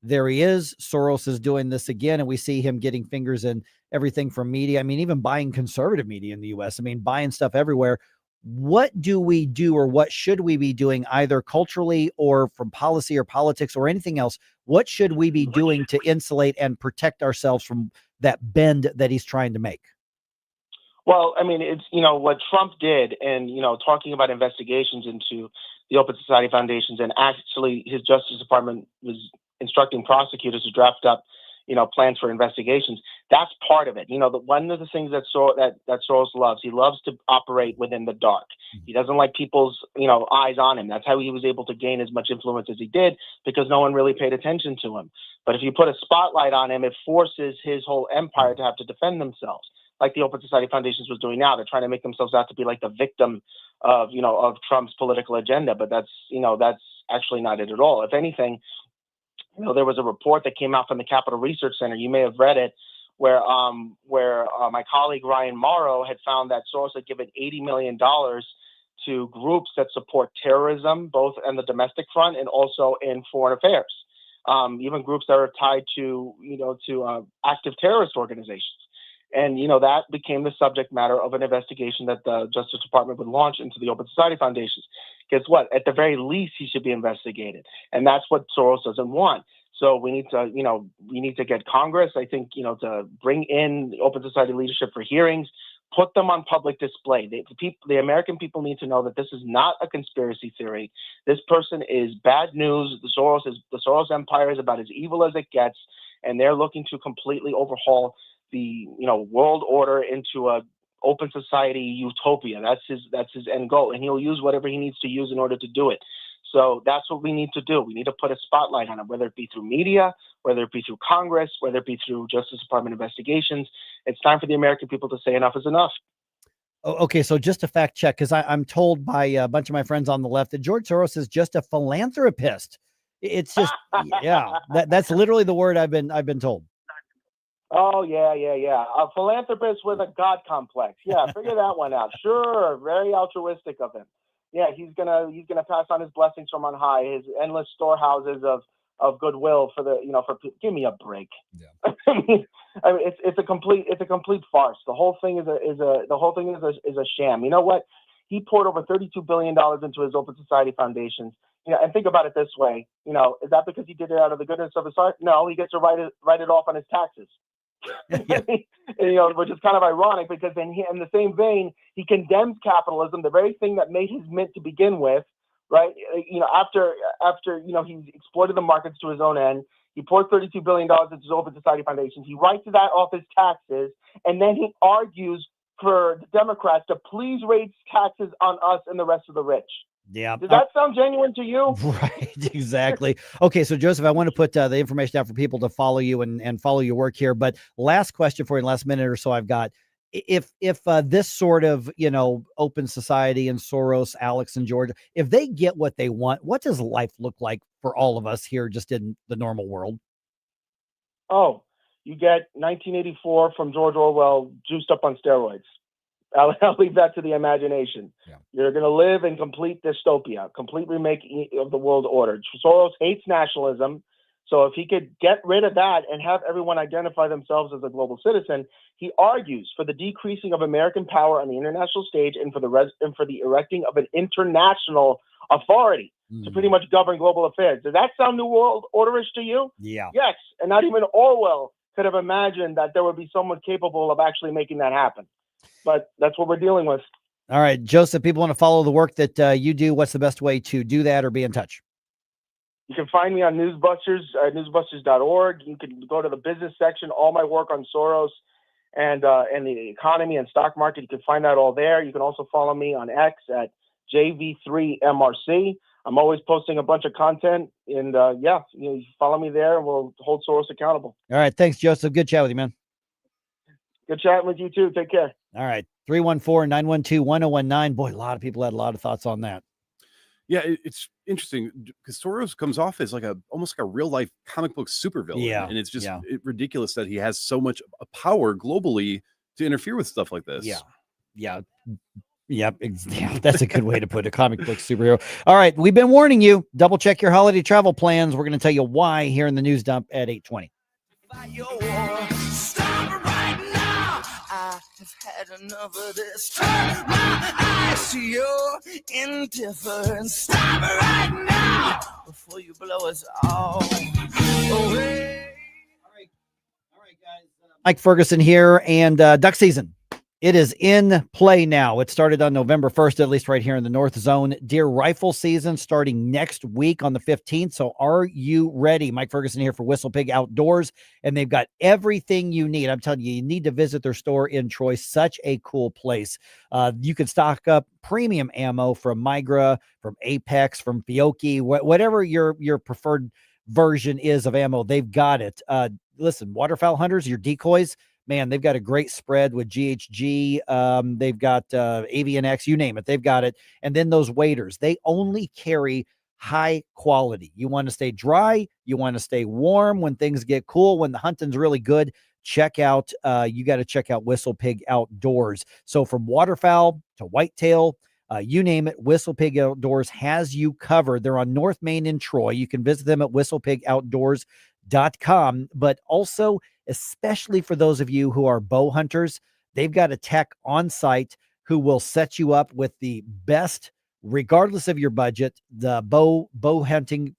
there he is. Soros is doing this again. And we see him getting fingers in everything from media. I mean, even buying conservative media in the U.S. I mean, buying stuff everywhere. What do we do, or what should we be doing, either culturally or from policy or politics or anything else? What should we be doing to insulate and protect ourselves from that bend that he's trying to make? Well, I mean, it's, what Trump did, and, talking about investigations into the Open Society Foundations, and actually his Justice Department was instructing prosecutors to draft up, plans for investigations. That's part of it. One of the things that Soros loves, he loves to operate within the dark. He doesn't like people's, eyes on him. That's how he was able to gain as much influence as he did, because no one really paid attention to him. But if you put a spotlight on him, it forces his whole empire to have to defend themselves, like the Open Society Foundations was doing now. They're trying to make themselves out to be like the victim of Trump's political agenda. But that's actually not it at all. If anything, there was a report that came out from the Capital Research Center. You may have read it, where my colleague Ryan Morrow had found that Soros had given $80 million to groups that support terrorism, both on the domestic front and also in foreign affairs. Even groups that are tied to active terrorist organizations. And, that became the subject matter of an investigation that the Justice Department would launch into the Open Society Foundations. Guess what? At the very least, he should be investigated. And that's what Soros doesn't want. So we need to get Congress, I think, to bring in the Open Society leadership for hearings, put them on public display. The American people need to know that this is not a conspiracy theory. This person is bad news. The Soros empire is about as evil as it gets, and they're looking to completely overhaul the world order into a open society utopia. That's his end goal, and he'll use whatever he needs to use in order to do it. So that's what we need to do. We need to put a spotlight on him, whether it be through media, whether it be through Congress, whether it be through Justice Department investigations. It's time for the American people to say enough is enough. Okay, so just a fact check, because I'm told by a bunch of my friends on the left that George Soros is just a philanthropist. It's just, that's literally the word I've been told. Oh, yeah. A philanthropist with a God complex. Yeah, figure that one out. Sure, very altruistic of him. Yeah, he's gonna pass on his blessings from on high, his endless storehouses of goodwill for give me a break. Yeah. I mean, it's a complete farce. The whole thing is a sham. You know what? He poured over $32 billion into his Open Society Foundations. And think about it this way. Is that because he did it out of the goodness of his heart? No, he gets to write it off on his taxes. Which is kind of ironic, because in the same vein, he condemns capitalism, the very thing that made his mint to begin with, right? After he's exploited the markets to his own end, he poured $32 billion into his Open Society Foundations. He writes that off his taxes, and then he argues for the Democrats to please raise taxes on us and the rest of the rich. Yeah. Does that sound genuine to you? Right, exactly. Okay, so Joseph, I want to put the information out for people to follow you and follow your work here. But last question for you, last minute or so I've got. If this sort of, Open Society and Soros, Alex and George, if they get what they want, what does life look like for all of us here just in the normal world? Oh, you get 1984 from George Orwell juiced up on steroids. I'll leave that to the imagination. Yeah. You're going to live in complete dystopia, complete remake of the world order. Soros hates nationalism, So if he could get rid of that and have everyone identify themselves as a global citizen, he argues for the decreasing of American power on the international stage and for the erecting of an international authority to pretty much govern global affairs. Does that sound New World Orderish to you? Yeah. Yes, and not even Orwell could have imagined that there would be someone capable of actually making that happen. But that's what we're dealing with. All right, Joseph, people want to follow the work that you do. What's the best way to do that or be in touch? You can find me on Newsbusters, newsbusters.org. You can go to the business section, all my work on Soros and the economy and stock market. You can find that all there. You can also follow me on X at JV3MRC. I'm always posting a bunch of content, and you follow me there, and we'll hold Soros accountable. All right, thanks, Joseph. Good chat with you, man. Good chatting with you too. Take care. All right, 314-912-1019. Boy, a lot of people had a lot of thoughts on that. Yeah, it's interesting because Soros comes off as like almost like a real life comic book supervillain. Yeah, and it's just ridiculous that he has so much power globally to interfere with stuff like this. Yeah, that's a good way to put a comic book superhero. All right, we've been warning you. Double check your holiday travel plans. We're going to tell you why here in the news dump at 8:20. I've had enough of this. Turn my eyes to your indifference. Stop it right now before you blow us all away. All right, guys. Mike Ferguson here, and duck season. It is in play now. It started on November 1st, at least right here in the North Zone. Deer rifle season starting next week on the 15th. So are you ready? Mike Ferguson here for Whistle Pig Outdoors, and they've got everything you need. I'm telling you, you need to visit their store in Troy. Such a cool place. You can stock up premium ammo from MAGA, from Apex, from Bayuk, whatever your preferred version is of ammo. They've got it. Listen, waterfowl hunters, your decoys, man, they've got a great spread with GHG. They've got AVNX, you name it. They've got it. And then those waders, they only carry high quality. You want to stay dry. You want to stay warm when things get cool, when the hunting's really good. You got to check out Whistle Pig Outdoors. So from waterfowl to whitetail, you name it, Whistle Pig Outdoors has you covered. They're on North Main in Troy. You can visit them at whistlepigoutdoors.com, but also, especially for those of you who are bow hunters, they've got a tech on site who will set you up with the best, regardless of your budget, the bow hunting,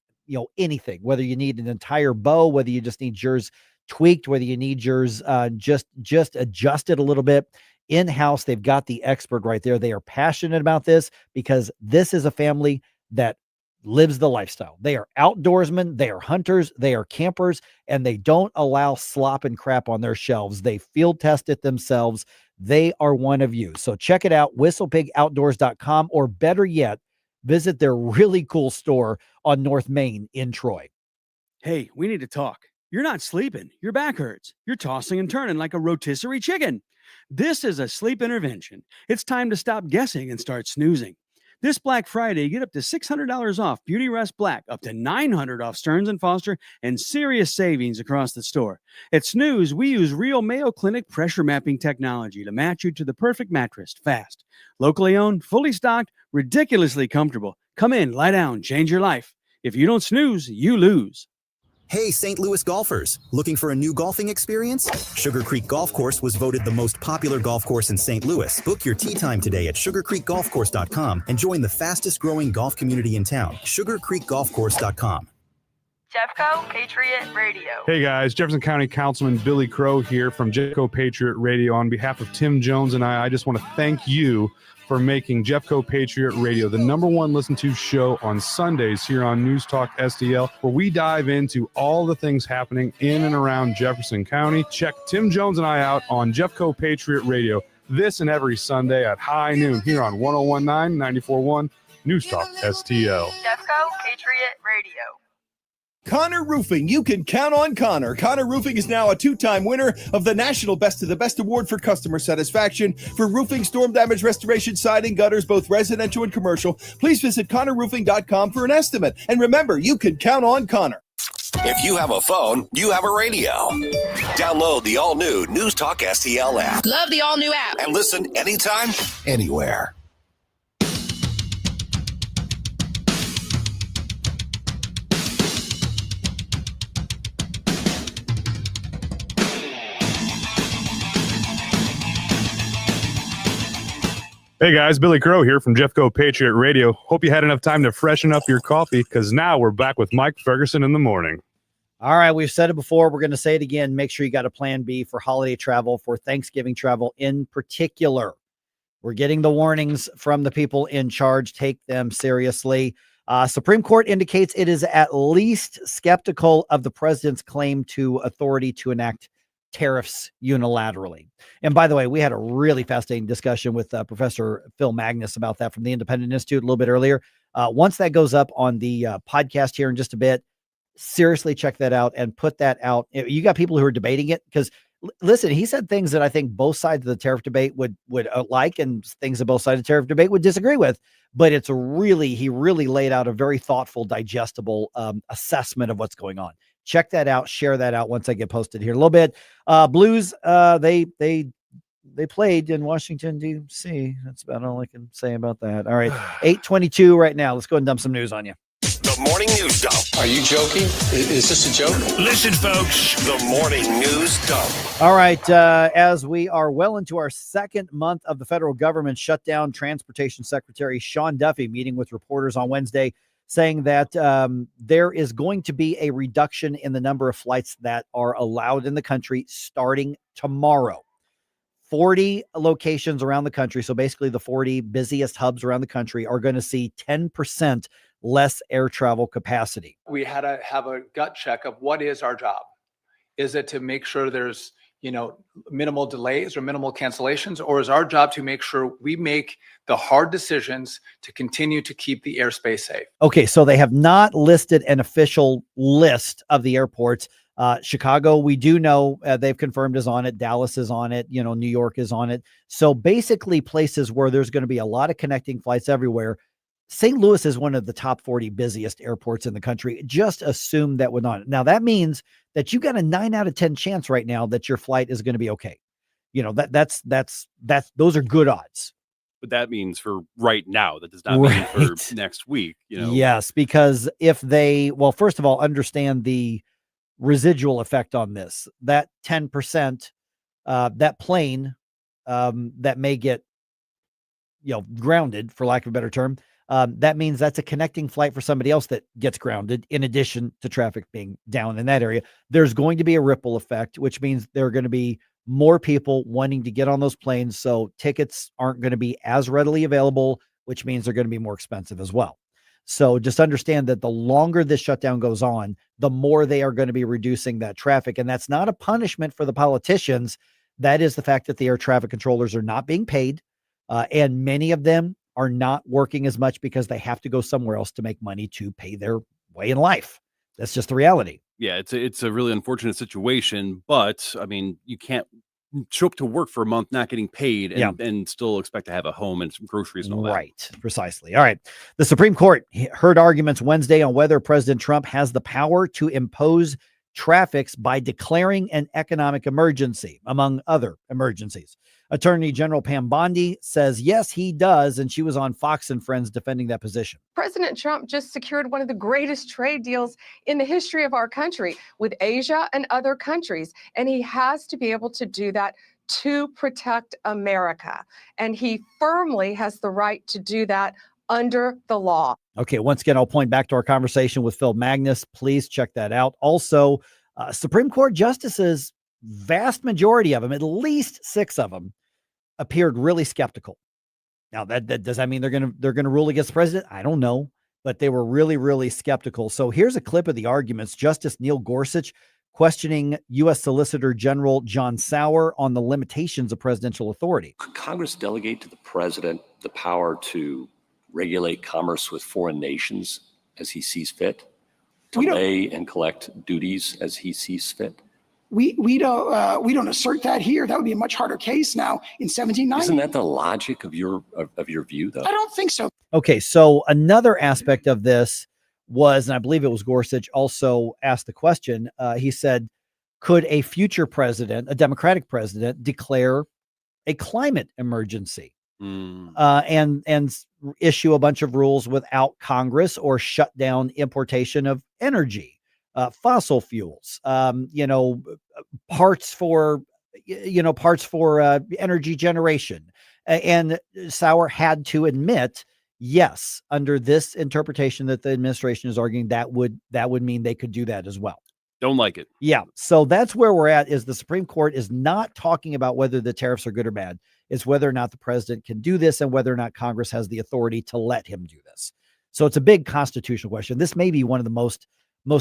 anything, whether you need an entire bow, whether you just need yours tweaked, whether you need yours just adjusted a little bit. In-house, they've got the expert right there. They are passionate about this because this is a family that lives the lifestyle. They are outdoorsmen, they are hunters, they are campers, and they don't allow slop and crap on their shelves. They field test it themselves. They are one of you. So check it out, whistlepigoutdoors.com, or better yet, visit their really cool store on North Main in Troy. Hey, we need to talk. You're not sleeping. Your back hurts. You're tossing and turning like a rotisserie chicken. This is a sleep intervention. It's time to stop guessing and start snoozing. This Black Friday, get up to $600 off Beauty Rest Black, up to $900 off Stearns & Foster, and serious savings across the store. At Snooze, we use real Mayo Clinic pressure mapping technology to match you to the perfect mattress fast. Locally owned, fully stocked, ridiculously comfortable. Come in, lie down, change your life. If you don't snooze, you lose. Hey, St. Louis golfers, looking for a new golfing experience? Sugar Creek Golf Course was voted the most popular golf course in St. Louis. Book your tee time today at sugarcreekgolfcourse.com and join the fastest growing golf community in town, sugarcreekgolfcourse.com. Jeffco Patriot Radio. Hey guys, Jefferson County Councilman Billy Crow here from Jeffco Patriot Radio. On behalf of Tim Jones and I just want to thank you for making Jeffco Patriot Radio the #1 listened to show on Sundays here on News Talk STL, where we dive into all the things happening in and around Jefferson County. Check Tim Jones and I out on Jeffco Patriot Radio this and every Sunday at high noon here on 1019, 94.1 News Talk STL. Jeffco Patriot Radio. Connor Roofing. You can count on Connor. Connor Roofing is now a 2-time winner of the National Best of the Best Award for customer satisfaction for roofing, storm damage restoration, siding, gutters, both residential and commercial. Please visit ConnorRoofing.com for an estimate. And remember, you can count on Connor. If you have a phone, you have a radio. Download the all-new News Talk STL app. Love the all-new app. And listen anytime, anywhere. Hey guys, Billy Crow here from Jeffco Patriot Radio. Hope you had enough time to freshen up your coffee, because now we're back with Mike Ferguson in the morning. All right, we've said it before. We're going to say it again. Make sure you got a plan B for holiday travel, for Thanksgiving travel in particular. We're getting the warnings from the people in charge. Take them seriously. Supreme Court indicates it is at least skeptical of the president's claim to authority to enact tariffs unilaterally. And by the way, we had a really fascinating discussion with Professor Phil Magness about that from the Independent Institute a little bit earlier. Once that goes up on the podcast here in just a bit, seriously check that out and put that out. You got people who are debating it because listen, he said things that I think both sides of the tariff debate would like, and things that both sides of the tariff debate would disagree with. But he really laid out a very thoughtful, digestible assessment of what's going on. Check that out. Share that out once I get posted here in a little bit. Blues, they played in Washington, D.C. That's about all I can say about that. All right, 8:22 right now. Let's go and dump some news on you. The morning news dump. Are you joking? Is this a joke? Listen, folks, the morning news dump. All right, as we are well into our second month of the federal government shutdown, Transportation Secretary Sean Duffy meeting with reporters on Wednesday, saying that there is going to be a reduction in the number of flights that are allowed in the country starting tomorrow. 40 locations around the country, so basically the 40 busiest hubs around the country, are going to see 10% less air travel capacity. We had to have a gut check of what is our job. Is it to make sure there's, minimal delays or minimal cancellations, or is our job to make sure we make the hard decisions to continue to keep the airspace safe? Okay, so they have not listed an official list of the airports. Chicago, we do know they've confirmed is on it. Dallas is on it. New York is on it. So basically places where there's going to be a lot of connecting flights everywhere. St. Louis is one of the top 40 busiest airports in the country. Just assume that would not. Now that means that you got a 9 out of 10 chance right now that your flight is going to be okay. That's those are good odds. But that means for right now. That does not mean for next week. Yes, because if they, first of all, understand the residual effect on this, that 10%, that plane that may get, grounded, for lack of a better term, that means that's a connecting flight for somebody else that gets grounded, in addition to traffic being down in that area. There's going to be a ripple effect, which means there are going to be more people wanting to get on those planes. So tickets aren't going to be as readily available, which means they're going to be more expensive as well. So just understand that the longer this shutdown goes on, the more they are going to be reducing that traffic. And that's not a punishment for the politicians. That is the fact that the air traffic controllers are not being paid. And many of them are not working as much because they have to go somewhere else to make money to pay their way in life. That's just the reality. Yeah, it's a really unfortunate situation, but I mean, you can't show up to work for a month not getting paid and still expect to have a home and some groceries and all that. Right, precisely. All right. The Supreme Court heard arguments Wednesday on whether President Trump has the power to impose traffics by declaring an economic emergency, among other emergencies. Attorney General Pam Bondi says, yes, he does. And she was on Fox and Friends defending that position. President Trump just secured one of the greatest trade deals in the history of our country with Asia and other countries. And he has to be able to do that to protect America. And he firmly has the right to do that under the law. Okay, once again, I'll point back to our conversation with Phil Magness. Please check that out. Also, Supreme Court justices, vast majority of them, at least 6 of them, appeared really skeptical. Now, that does that mean they're gonna rule against the president? I don't know, but they were really, really skeptical. So here's a clip of the arguments. Justice Neil Gorsuch questioning U.S. Solicitor General John Sauer on the limitations of presidential authority. Could Congress delegate to the president the power to regulate commerce with foreign nations as he sees fit, to lay and collect duties as he sees fit? We don't assert that here. That would be a much harder case now in 1790. Isn't that the logic of your view, though? I don't think so. Okay, so another aspect of this was, and I believe it was Gorsuch also asked the question, he said, could a future president, a Democratic president, declare a climate emergency? And issue a bunch of rules without Congress, or shut down importation of energy, fossil fuels, parts for energy generation, And Sauer had to admit, yes, under this interpretation that the administration is arguing, that would mean they could do that as well. Don't like it. Yeah. So that's where we're at, is the Supreme Court is not talking about whether the tariffs are good or bad. It's whether or not the president can do this and whether or not Congress has the authority to let him do this. So it's a big constitutional question. This may be one of the most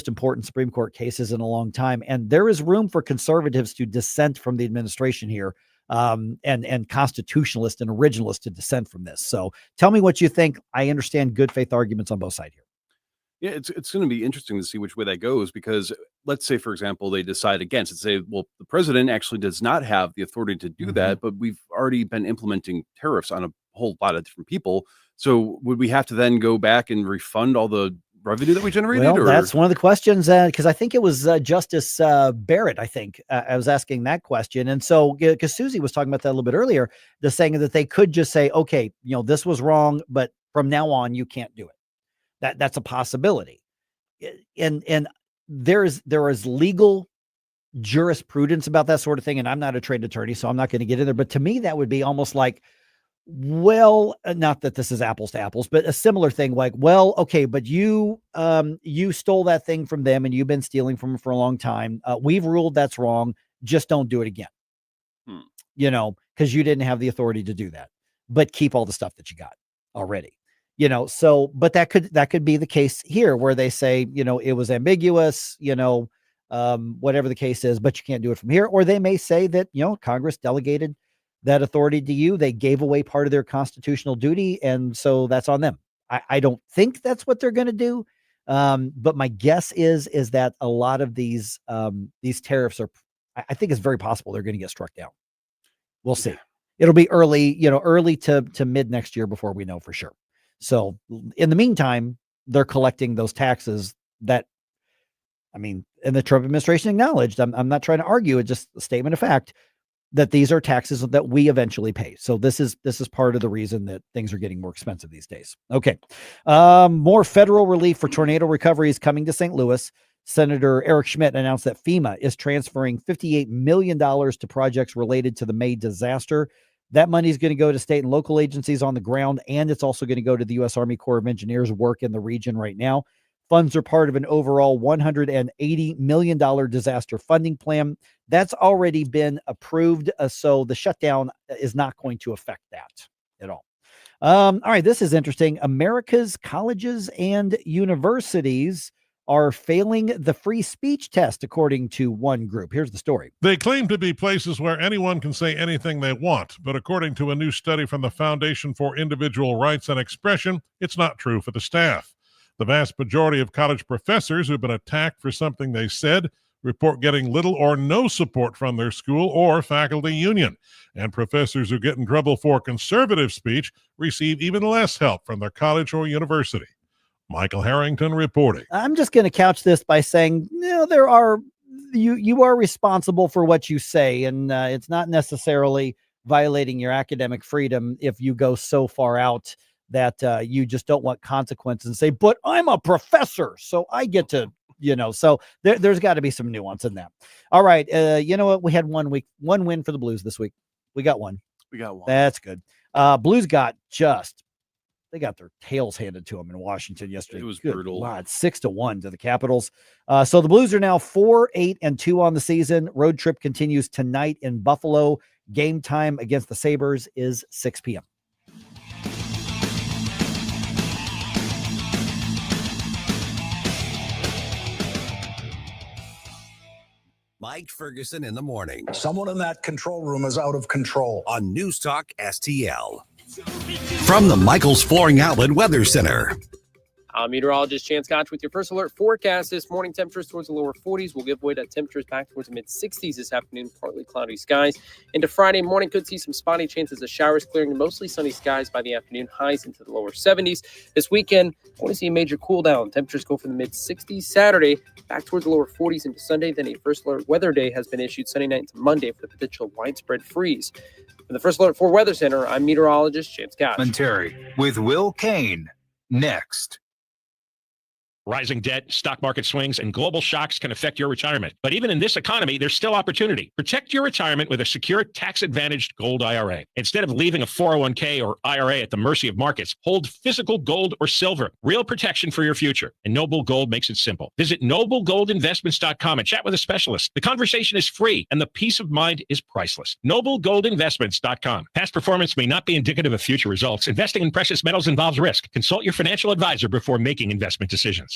important Supreme Court cases in a long time. And there is room for conservatives to dissent from the administration here, and constitutionalists and originalists to dissent from this. So tell me what you think. I understand good faith arguments on both sides here. Yeah, it's going to be interesting to see which way that goes, because let's say, for example, they decide against it, say, well, the president actually does not have the authority to do that, but we've already been implementing tariffs on a whole lot of different people. So would we have to then go back and refund all the revenue that we generated? Well, that's one of the questions, because I think it was Justice Barrett, I was asking that question. And so, because Susie was talking about that a little bit earlier, just saying that they could just say, okay, this was wrong, but from now on, you can't do it. That's a possibility. And there is legal jurisprudence about that sort of thing. And I'm not a trained attorney, so I'm not going to get in there. But to me, that would be almost like, well, not that this is apples to apples, but a similar thing, like, well, okay, but you stole that thing from them and you've been stealing from them for a long time. We've ruled that's wrong. Just don't do it again. Because you didn't have the authority to do that, but keep all the stuff that you got already. So, but that could be the case here, where they say, it was ambiguous, whatever the case is, but you can't do it from here. Or they may say that, Congress delegated that authority to you. They gave away part of their constitutional duty, and so that's on them. I don't think that's what they're going to do. But my guess is that a lot of these tariffs I think it's very possible they're going to get struck down. We'll see. It'll be early to mid next year before we know for sure. So in the meantime, they're collecting those taxes and the Trump administration acknowledged, I'm not trying to argue, it's just a statement of fact, that these are taxes that we eventually pay. So this is part of the reason that things are getting more expensive these days. Okay. More federal relief for tornado recovery is coming to St. Louis. Senator Eric Schmidt announced that FEMA is transferring $58 million to projects related to the May disaster. That money is going to go to state and local agencies on the ground, and it's also going to go to the U.S. Army Corps of Engineers work in the region right now. Funds are part of an overall $180 million disaster funding plan. That's already been approved, so the shutdown is not going to affect that at all. All right, this is interesting. America's colleges and universities are failing the free speech test, according to one group. Here's the story. They claim to be places where anyone can say anything they want, but according to a new study from the Foundation for Individual Rights and Expression, it's not true for the staff. The vast majority of college professors who've been attacked for something they said report getting little or no support from their school or faculty union. And professors who get in trouble for conservative speech receive even less help from their college or university. Michael Harrington reporting. I'm just going to couch this by saying, you are responsible for what you say, and it's not necessarily violating your academic freedom if you go so far out that you just don't want consequences and say, but I'm a professor, so I get to, so there's got to be some nuance in that. All right. You know what? We had one win for the Blues this week. We got one. That's good. Blues they got their tails handed to them in Washington yesterday. It was brutal. Wow, 6-1 to the Capitals. So the Blues are now 4-8-2 on the season. Road trip continues tonight in Buffalo. Game time against the Sabres is 6 p.m. Mike Ferguson in the morning. Someone in that control room is out of control. On NewsTalkSTL. From the Michaels Flooring Outlet Weather Center. I'm meteorologist Chance Gotch with your first alert forecast. This morning, temperatures towards the lower 40s will give way to temperatures back towards the mid-60s this afternoon, partly cloudy skies. Into Friday morning, could see some spotty chances of showers clearing to mostly sunny skies by the afternoon, highs into the lower 70s. This weekend, I want to see a major cool down. Temperatures go from the mid-60s Saturday, back towards the lower 40s into Sunday. Then a first alert weather day has been issued Sunday night into Monday for the potential widespread freeze. From the First Alert 4 Weather Center, I'm meteorologist Chance Gotch. With Will Kane, next. Rising debt, stock market swings, and global shocks can affect your retirement. But even in this economy, there's still opportunity. Protect your retirement with a secure, tax-advantaged gold IRA. Instead of leaving a 401k or IRA at the mercy of markets, hold physical gold or silver. Real protection for your future. And Noble Gold makes it simple. Visit noblegoldinvestments.com and chat with a specialist. The conversation is free, and the peace of mind is priceless. noblegoldinvestments.com. Past performance may not be indicative of future results. Investing in precious metals involves risk. Consult your financial advisor before making investment decisions.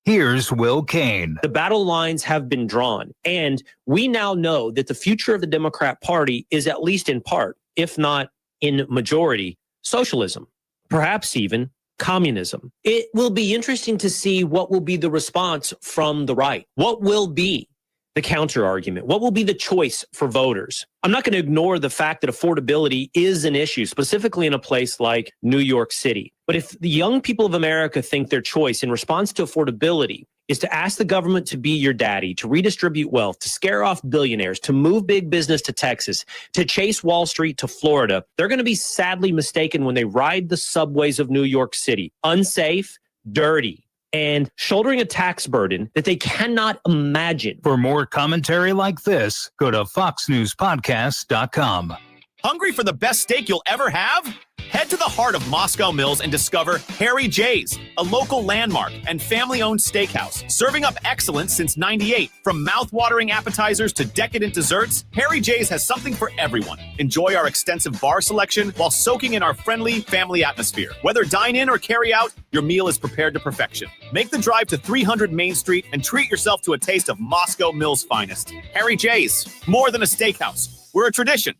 Here's Will Kane. The battle lines have been drawn, and we now know that the future of the Democrat Party is, at least in part, if not in majority, socialism, perhaps even communism. It will be interesting to see what will be the response from the right. What will be the counter argument? What will be the choice for voters? I'm not going to ignore the fact that affordability is an issue, specifically in a place like New York City. But if the young people of America think their choice in response to affordability is to ask the government to be your daddy, to redistribute wealth, to scare off billionaires, to move big business to Texas, to chase Wall Street to Florida, they're going to be sadly mistaken when they ride the subways of New York City. Unsafe, dirty, and shouldering a tax burden that they cannot imagine. For more commentary like this, go to foxnewspodcast.com. Hungry for the best steak you'll ever have? Head to the heart of Moscow Mills and discover Harry J's, a local landmark and family-owned steakhouse, serving up excellence since '98. From mouth-watering appetizers to decadent desserts, Harry J's has something for everyone. Enjoy our extensive bar selection while soaking in our friendly family atmosphere. Whether dine-in or carry-out, your meal is prepared to perfection. Make the drive to 300 Main Street and treat yourself to a taste of Moscow Mills' finest. Harry J's, more than a steakhouse. We're a tradition.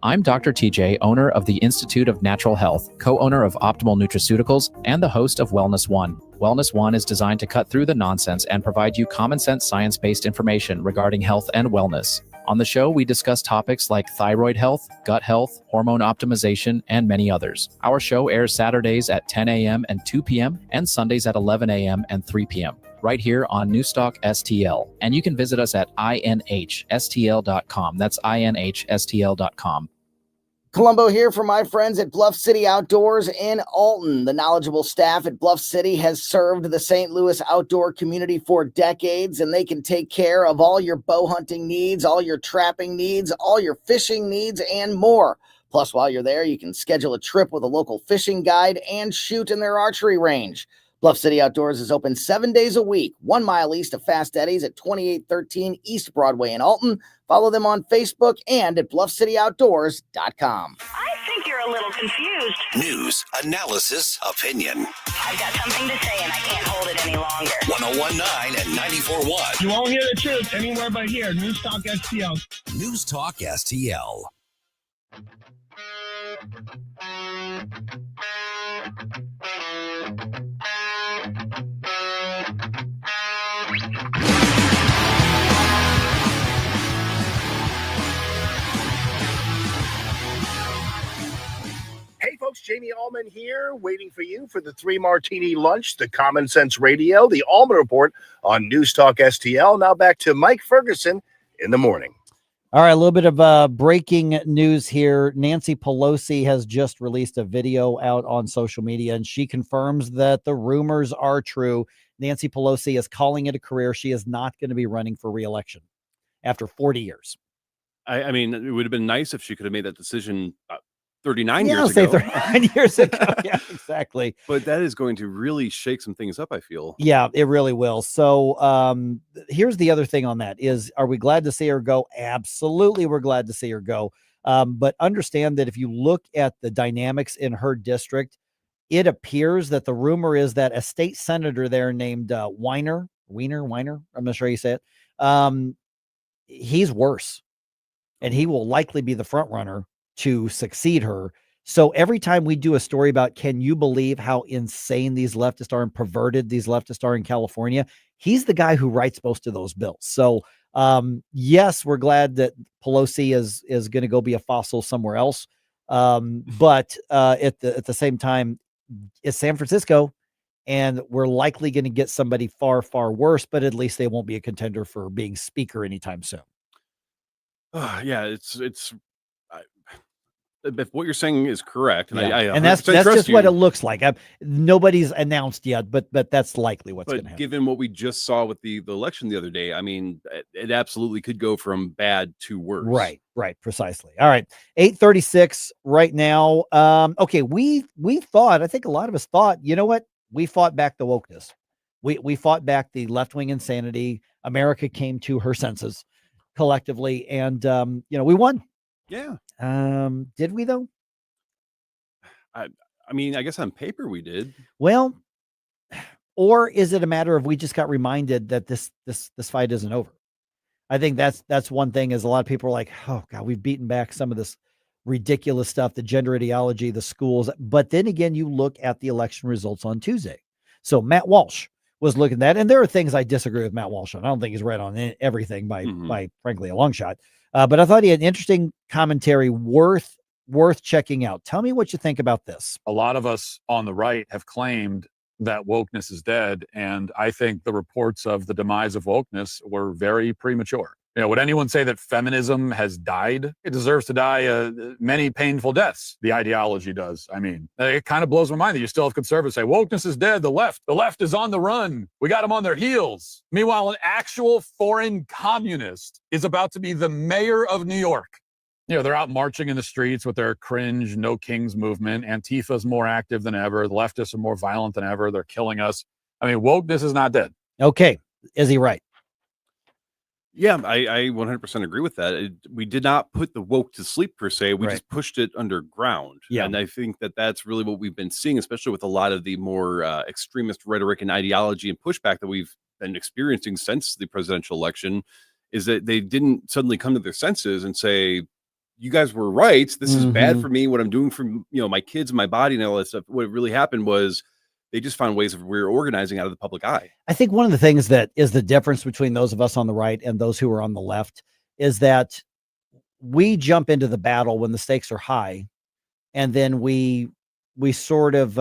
I'm Dr. TJ, owner of the Institute of Natural Health, co-owner of Optimal Nutraceuticals, and the host of Wellness One. Wellness One is designed to cut through the nonsense and provide you common sense, science-based information regarding health and wellness. On the show, we discuss topics like thyroid health, gut health, hormone optimization, and many others. Our show airs Saturdays at 10 a.m. and 2 p.m. and Sundays at 11 a.m. and 3 p.m. right here on NewsTalkSTL. And you can visit us at inhstl.com. That's inhstl.com. Columbo here for my friends at Bluff City Outdoors in Alton. The knowledgeable staff at Bluff City has served the St. Louis outdoor community for decades, and they can take care of all your bow hunting needs, all your trapping needs, all your fishing needs, and more. Plus, while you're there, you can schedule a trip with a local fishing guide and shoot in their archery range. Bluff City Outdoors is open 7 days a week, 1 mile east of Fast Eddie's at 2813 East Broadway in Alton. Follow them on Facebook and at bluffcityoutdoors.com. I think you're a little confused. News, analysis, opinion. I've got something to say and I can't hold it any longer. 101.9 and 94.1. You won't hear the truth anywhere but here. News Talk STL. News Talk STL. Hey folks, Jamie Allman here, waiting for you for the 3 Martini Lunch, the Common Sense Radio, the Allman Report on News Talk STL. Now back to Mike Ferguson in the morning. All right, a little bit of breaking news here. Nancy Pelosi has just released a video out on social media, and she confirms that the rumors are true. Nancy Pelosi is calling it a career. She is not going to be running for re-election after 40 years. I mean, it would have been nice if she could have made that decision 39 Yeah, years I'll say ago. 39 years ago. Yeah, exactly. But that is going to really shake some things up, I feel. Yeah, it really will. So here's the other thing on that is, are we glad to see her go? Absolutely, we're glad to see her go. But understand that if you look at the dynamics in her district, it appears that the rumor is that a state senator there named Weiner, I'm not sure how you say it. He's worse, and he will likely be the front runner to succeed her. So every time we do a story about, can you believe how insane these leftists are and perverted these leftists are in California, he's the guy who writes most of those bills. So yes, we're glad that Pelosi is going to go be a fossil somewhere else. But at the same time, it's San Francisco, and we're likely going to get somebody far, far worse, but at least they won't be a contender for being speaker anytime soon. Yeah, if what you're saying is correct, and Yeah. I And that's 100% trust just what you, it looks like. Nobody's announced yet, but that's likely what's going to but happen. given what we just saw with the election the other day, I mean, it absolutely could go from bad to worse. Right, precisely. All right, 8:36 right now. Okay, we thought, I think a lot of us thought, you know what? We fought back the wokeness. We fought back the left-wing insanity. America came to her senses collectively, and we won. Yeah. Did we though? I mean, I guess on paper we did. Well, or is it a matter of we just got reminded that this fight isn't over? I think that's one thing, is a lot of people are like, oh God, we've beaten back some of this ridiculous stuff, the gender ideology, the schools. But then again, you look at the election results on Tuesday. So Matt Walsh was looking at that, and there are things I disagree with Matt Walsh on. I don't think he's right on everything by frankly a long shot. But I thought he had an interesting commentary worth checking out. Tell me what you think about this. A lot of us on the right have claimed that wokeness is dead, and I think the reports of the demise of wokeness were very premature. Would anyone say that feminism has died? It deserves to die many painful deaths. The ideology does. I mean, it kind of blows my mind that you still have conservatives say wokeness is dead. The left is on the run. We got them on their heels. Meanwhile, an actual foreign communist is about to be the mayor of New York. They're out marching in the streets with their cringe No Kings movement. Antifa's more active than ever. The leftists are more violent than ever. They're killing us. I mean, wokeness is not dead. Okay. Is he right? Yeah, I 100% agree with that. We did not put the woke to sleep per se. We just pushed it underground. Yeah. And I think that that's really what we've been seeing, especially with a lot of the more extremist rhetoric and ideology and pushback that we've been experiencing since the presidential election, is that they didn't suddenly come to their senses and say, you guys were right. This is bad for me. What I'm doing for my kids and my body and all that stuff. What really happened was they just found ways of reorganizing out of the public eye. I think one of the things that is the difference between those of us on the right and those who are on the left is that we jump into the battle when the stakes are high, and then we sort of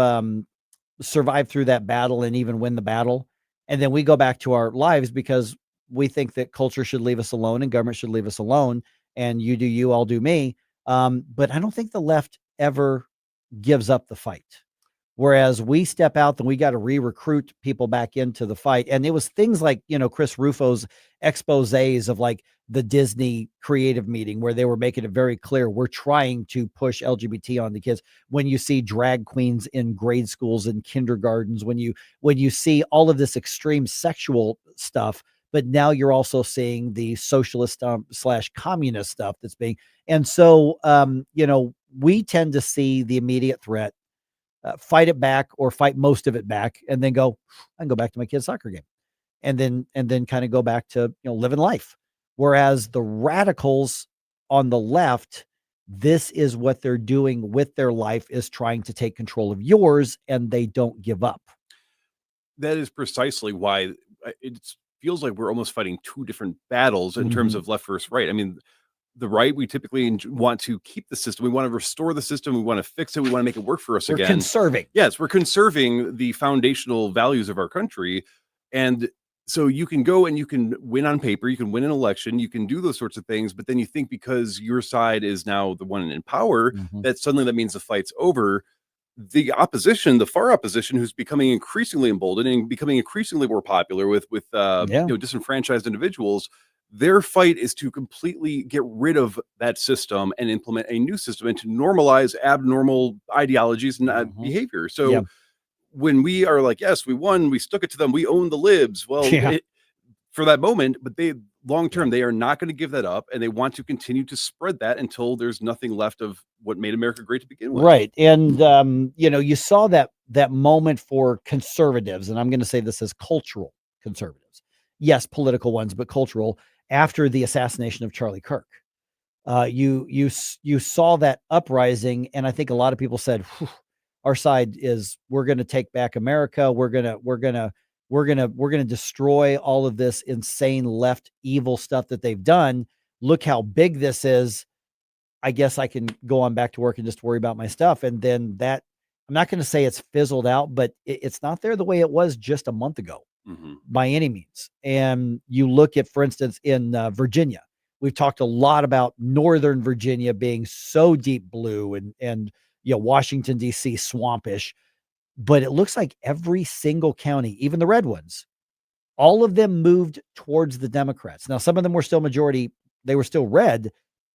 survive through that battle and even win the battle, and then we go back to our lives because we think that culture should leave us alone and government should leave us alone, and you do you, I'll do me. But I don't think the left ever gives up the fight. Whereas we step out, then we got to re-recruit people back into the fight. And it was things like, Chris Rufo's exposés of like the Disney creative meeting where they were making it very clear, we're trying to push LGBT on the kids. When you see drag queens in grade schools and kindergartens, when you see all of this extreme sexual stuff, but now you're also seeing the socialist / communist stuff that's being, and so, we tend to see the immediate threat, fight it back or fight most of it back, and then I can go back to my kid's soccer game, and then kind of go back to living life. Whereas the radicals on the left, this is what they're doing with their life, is trying to take control of yours, and they don't give up. That is precisely why it feels like we're almost fighting two different battles in terms of left versus right. I mean, the right, we typically want to keep the system. We want to restore the system. We want to fix it. We want to make it work for us again. We're conserving. Yes, we're conserving the foundational values of our country. And so you can go and you can win on paper. You can win an election. You can do those sorts of things. But then you think because your side is now the one in power, that suddenly that means the fight's over. The opposition, the far opposition, who's becoming increasingly emboldened and becoming increasingly more popular with disenfranchised individuals, their fight is to completely get rid of that system and implement a new system and to normalize abnormal ideologies and behavior. So when we are like, yes, we won, we stuck it to them, we own the libs. Well, for that moment, but they long term, they are not going to give that up, and they want to continue to spread that until there's nothing left of what made America great to begin with. Right. And you saw that moment for conservatives, and I'm going to say this as cultural conservatives. Yes, political ones, but cultural. After the assassination of Charlie Kirk, you saw that uprising, and I think a lot of people said, our side is, we're going to take back America. We're going to destroy all of this insane left evil stuff that they've done. Look how big this is. I guess I can go on back to work and just worry about my stuff. And then that, I'm not going to say it's fizzled out, but it's not there the way it was just a month ago by any means. And you look at, for instance, in Virginia, We've talked a lot about Northern Virginia being so deep blue and Washington, D.C. swampish. But it looks like every single county, even the red ones, all of them moved towards the Democrats. Now, some of them were still majority. They were still red,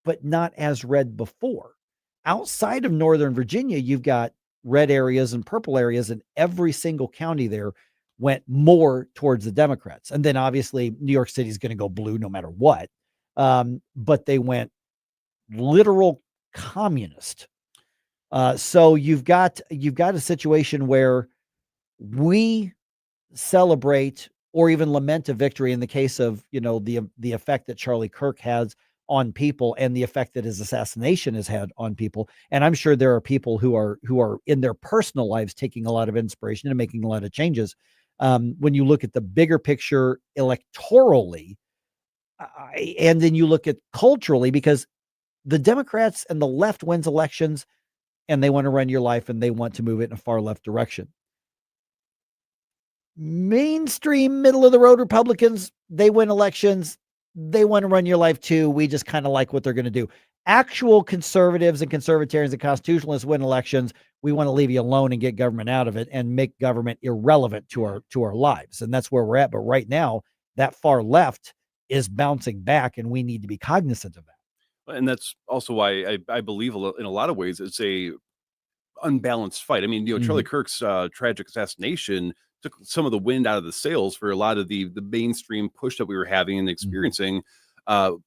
but not as red before. Outside of Northern Virginia, you've got red areas and purple areas, and every single county there went more towards the Democrats. And then obviously New York City is going to go blue no matter what. But they went literal communist. So you've got a situation where we celebrate or even lament a victory in the case of, the effect that Charlie Kirk has on people and the effect that his assassination has had on people. And I'm sure there are people who are in their personal lives taking a lot of inspiration and making a lot of changes. When you look at the bigger picture electorally, and then you look at culturally, because the Democrats and the left wins elections and they want to run your life and they want to move it in a far left direction. Mainstream middle of the road Republicans, they win elections. They want to run your life too. We just kind of like what they're going to do. Actual conservatives and conservatarians and constitutionalists win elections. We want to leave you alone and get government out of it and make government irrelevant to our lives. And that's where we're at. But right now, that far left is bouncing back, and we need to be cognizant of that. And that's also why I believe in a lot of ways it's a unbalanced fight. I mean, Charlie Kirk's tragic assassination took some of the wind out of the sails for a lot of the mainstream push that we were having and experiencing. And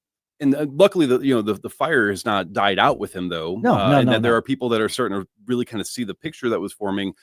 luckily, the fire has not died out with him, though. No. There are people that are starting to really kind of see the picture that was forming.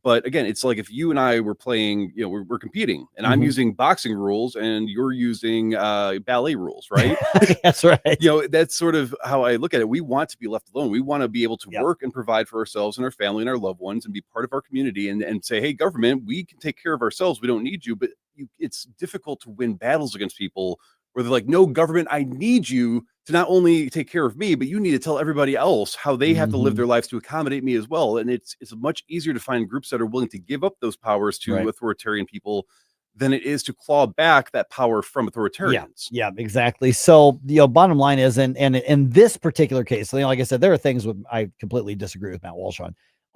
But again, it's like if you and I were playing, we're competing, and I'm using boxing rules, and you're using ballet rules, right? That's right. That's sort of how I look at it. We want to be left alone. We want to be able to work and provide for ourselves and our family and our loved ones, and be part of our community, and say, hey, government, we can take care of ourselves. We don't need you. But it's difficult to win battles against people where they're like, no, government, I need you to not only take care of me, but you need to tell everybody else how they have to live their lives to accommodate me as well. And it's much easier to find groups that are willing to give up those powers to authoritarian people than it is to claw back that power from authoritarians. Yeah, exactly. So, bottom line is, and in this particular case, like I said, there are things I completely disagree with Matt Walsh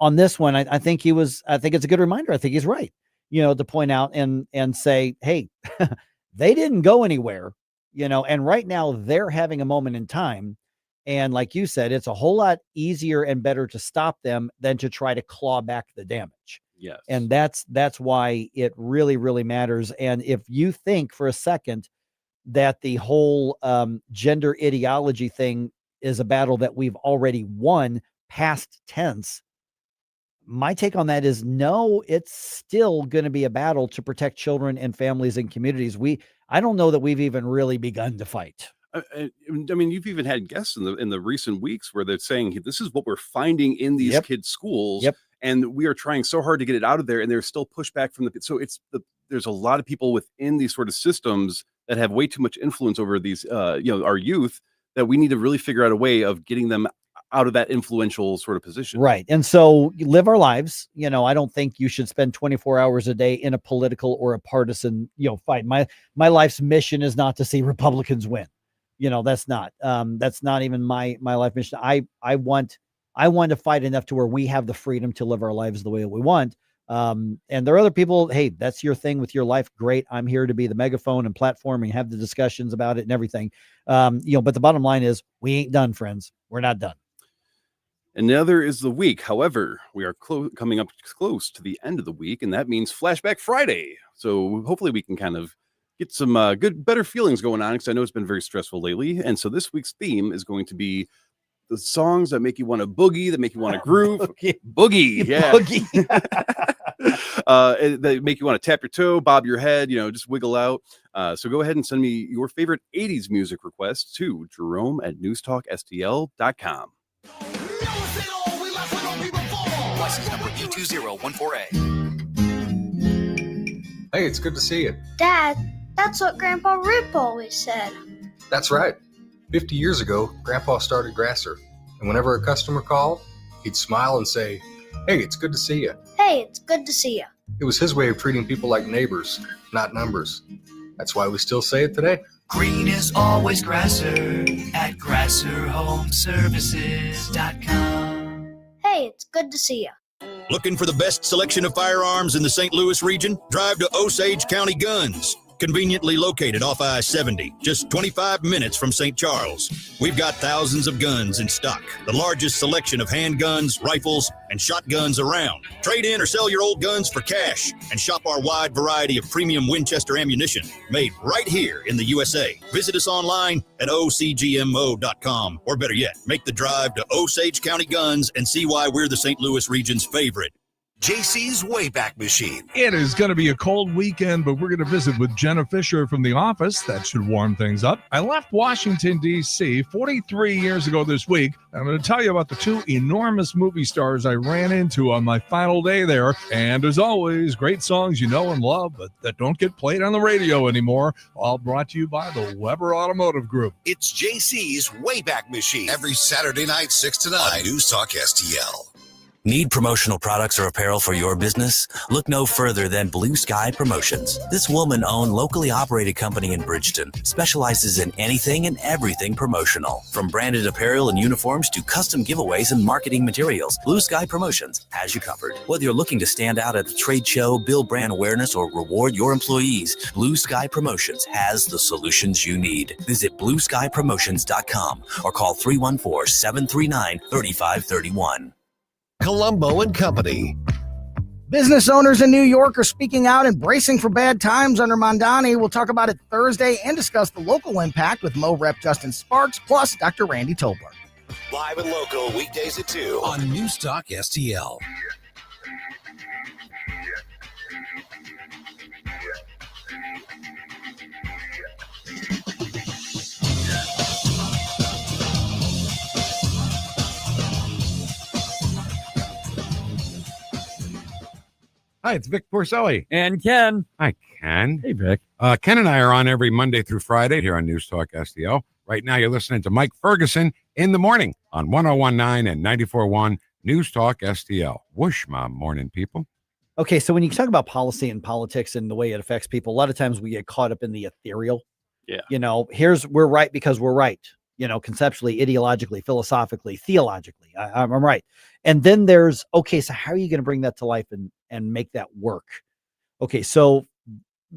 on this one. I think it's a good reminder. I think he's right, to point out and say, hey, they didn't go anywhere. And right now they're having a moment in time. And like you said, it's a whole lot easier and better to stop them than to try to claw back the damage. Yes. And that's why it really, really matters. And if you think for a second that the whole gender ideology thing is a battle that we've already won past tense, my take on that is no, it's still going to be a battle to protect children and families and communities. I don't know that we've even really begun to fight. I mean, you've even had guests in the recent weeks where they're saying this is what we're finding in these kids' schools, and we are trying so hard to get it out of there, and there's still pushback from so there's a lot of people within these sort of systems that have way too much influence over these our youth, that we need to really figure out a way of getting them out of that influential sort of position. Right. And so you live our lives. I don't think you should spend 24 hours a day in a political or a partisan, fight. My life's mission is not to see Republicans win. That's not even my life mission. I want to fight enough to where we have the freedom to live our lives the way that we want. And there are other people, hey, that's your thing with your life. Great. I'm here to be the megaphone and platform and have the discussions about it and everything. But the bottom line is we ain't done, friends. We're not done. Another is the week. However, we are coming up close to the end of the week, and that means Flashback Friday. So hopefully we can kind of get some better feelings going on, because I know it's been very stressful lately. And so this week's theme is going to be the songs that make you want to boogie, that make you want to groove. Boogie, yeah. Boogie. That make you want to tap your toe, bob your head, just wiggle out. So go ahead and send me your favorite 80s music requests to Jerome at NewsTalkSTL.com. License number E2014A. Hey, it's good to see you. Dad, that's what Grandpa Rip always said. That's right. 50 years ago, Grandpa started Grasser, and whenever a customer called, he'd smile and say, hey, it's good to see you. Hey, it's good to see you. It was his way of treating people like neighbors, not numbers. That's why we still say it today. Green is always Grasser at GrasserHomeServices.com. Hey, it's good to see you. Looking for the best selection of firearms in the St. Louis region? Drive to Osage County Guns. Conveniently located off I-70, just 25 minutes from St. Charles. We've got thousands of guns in stock, the largest selection of handguns, rifles, and shotguns around. Trade in or sell your old guns for cash and shop our wide variety of premium Winchester ammunition made right here in the USA. Visit us online at ocgmo.com, or better yet, make the drive to Osage County Guns and see why we're the St. Louis region's favorite. JC's Wayback Machine. It is going to be a cold weekend, but we're going to visit with Jenna Fisher from The Office. That should warm things up. I left Washington, D.C. 43 years ago this week. I'm going to tell you about the two enormous movie stars I ran into on my final day there. And as always, great songs you know and love, but that don't get played on the radio anymore. All brought to you by the Weber Automotive Group. It's JC's Wayback Machine. Every Saturday night, 6 to 9. On News Talk STL. Need promotional products or apparel for your business? Look no further than Blue Sky Promotions. This woman-owned, locally operated company in Bridgeton specializes in anything and everything promotional. From branded apparel and uniforms to custom giveaways and marketing materials, Blue Sky Promotions has you covered. Whether you're looking to stand out at a trade show, build brand awareness, or reward your employees, Blue Sky Promotions has the solutions you need. Visit BlueSkyPromotions.com or call 314-739-3531. Colombo and Company. Business owners in New York are speaking out and bracing for bad times under Mondani. We'll talk about it Thursday and discuss the local impact with Mo Rep Justin Sparks, plus Dr. Randy Tobler. Live and local, weekdays at 2 on News Talk STL. Hi, it's Vic Porcelli. And Ken. Hi, Ken. Hey, Vic. Ken and I are on every Monday through Friday here on News Talk STL. Right now, you're listening to Mike Ferguson in the morning on 101.9 and 94.1 News Talk STL. Whoosh, my morning, people. Okay, so when you talk about policy and politics and the way it affects people, a lot of times we get caught up in the ethereal. Yeah. You know, we're right because we're right. You know, conceptually, ideologically, philosophically, theologically, I'm right. And then there's, okay, so how are you going to bring that to life and make that work? Okay, so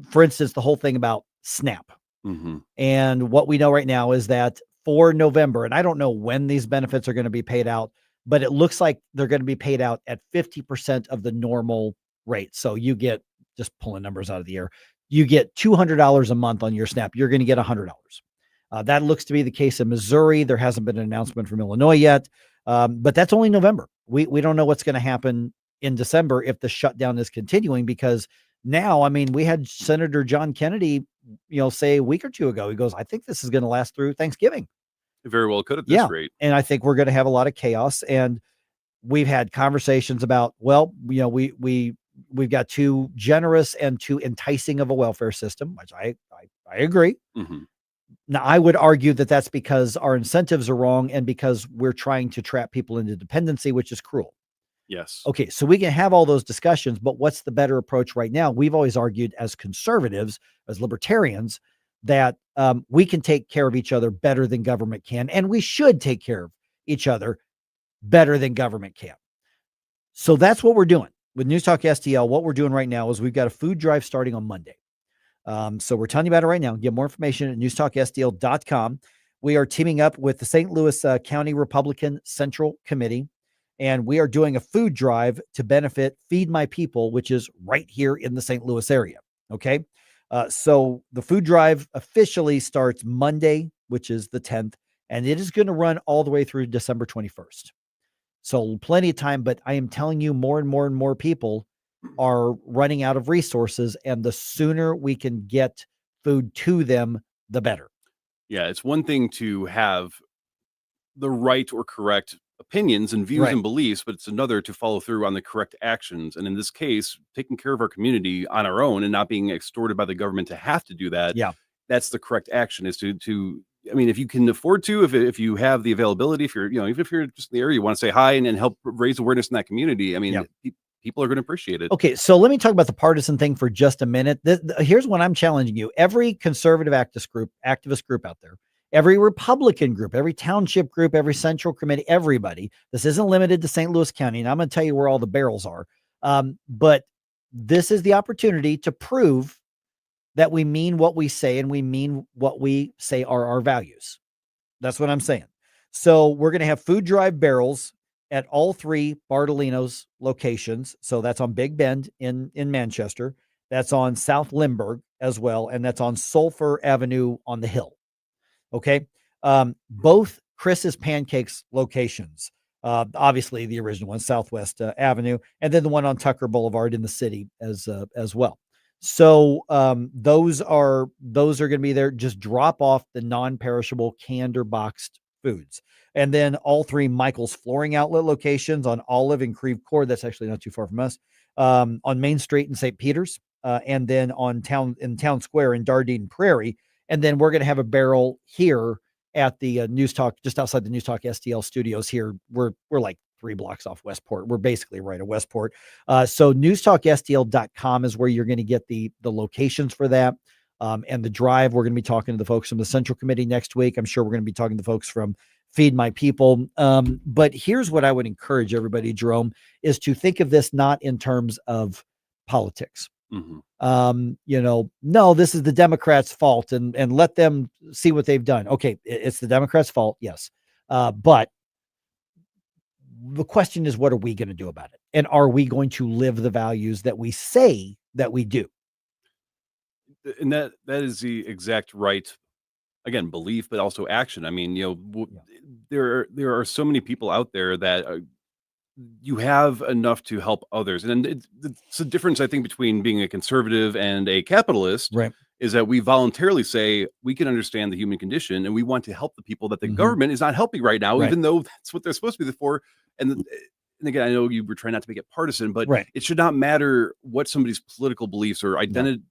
for instance, the whole thing about SNAP. Mm-hmm. And what we know right now is that for November, and I don't know when these benefits are going to be paid out, but it looks like they're going to be paid out at 50% of the normal rate. So you get, just pulling numbers out of the air, you get $200 a month on your SNAP. You're going to get $100. That looks to be the case in Missouri. There hasn't been an announcement from Illinois yet, but that's only November. We don't know what's going to happen in December if the shutdown is continuing, because now, I mean, we had Senator John Kennedy, say a week or two ago, he goes, I think this is going to last through Thanksgiving. It very well could at this rate. And I think we're going to have a lot of chaos. And we've had conversations about, we've got too generous and too enticing of a welfare system, which I agree. Mm-hmm. Now, I would argue that that's because our incentives are wrong and because we're trying to trap people into dependency, which is cruel. Yes. Okay, so we can have all those discussions, but what's the better approach right now? We've always argued as conservatives, as libertarians, that we can take care of each other better than government can, and we should take care of each other better than government can. So that's what we're doing with News Talk STL. What we're doing right now is we've got a food drive starting on Monday. So we're telling you about it right now. Get more information at newstalkstl.com. We are teaming up with the St. Louis County Republican Central Committee, and we are doing a food drive to benefit Feed My People, which is right here in the St. Louis area. Okay. So the food drive officially starts Monday, which is the 10th, and it is going to run all the way through December 21st. So plenty of time, but I am telling you, more and more and more people are running out of resources, and the sooner we can get food to them, the better. Yeah, it's one thing to have the right or correct opinions and views and beliefs, but it's another to follow through on the correct actions. And in this case, taking care of our community on our own and not being extorted by the government to have to do that. Yeah, that's the correct action, is to I mean, if you can afford to, if you have the availability, if you're, even if you're just in the area, you want to say hi and help raise awareness in that community. I mean, people are going to appreciate it. Okay, so let me talk about the partisan thing for just a minute. Here's what I'm challenging you. Every conservative activist group out there, every Republican group, every township group, every central committee, everybody, this isn't limited to St. Louis County, and I'm going to tell you where all the barrels are. But this is the opportunity to prove that we mean what we say and we mean what we say are our values. That's what I'm saying. So we're going to have food drive barrels at all 3 Bartolino's locations. So that's on Big Bend in Manchester. That's on South Limburg as well. And that's on Sulphur Avenue on the Hill. Okay. Both Chris's Pancakes locations, obviously the original one, Southwest Avenue, and then the one on Tucker Boulevard in the city as well. So those are going to be there. Just drop off the non-perishable canned or boxed foods. And then all 3 Michael's Flooring Outlet locations on Olive and Creve Coeur. That's actually not too far from us. On Main Street in St. Peters, and then in Town Square in Dardenne Prairie. And then we're going to have a barrel here at the News Talk, just outside the News Talk STL studios here. We're like 3 blocks off Westport. We're basically right at Westport. So newstalkstl.com is where you're going to get the locations for that. And the drive, we're going to be talking to the folks from the Central Committee next week. I'm sure we're going to be talking to folks from Feed My People. But here's what I would encourage everybody, Jerome, is to think of this not in terms of politics. No, this is the Democrats' fault and let them see what they've done. Okay, it's the Democrats' fault, yes. But the question is, what are we going to do about it? And are we going to live the values that we say that we do? And that is the exact right, again, belief, but also action. I mean, there are so many people out there that you have enough to help others. And it's the difference, I think, between being a conservative and a capitalist, right, is that we voluntarily say we can understand the human condition and we want to help the people that the government is not helping right now, even though that's what they're supposed to be there for. And again, I know you were trying not to make it partisan, but it should not matter what somebody's political beliefs or identity.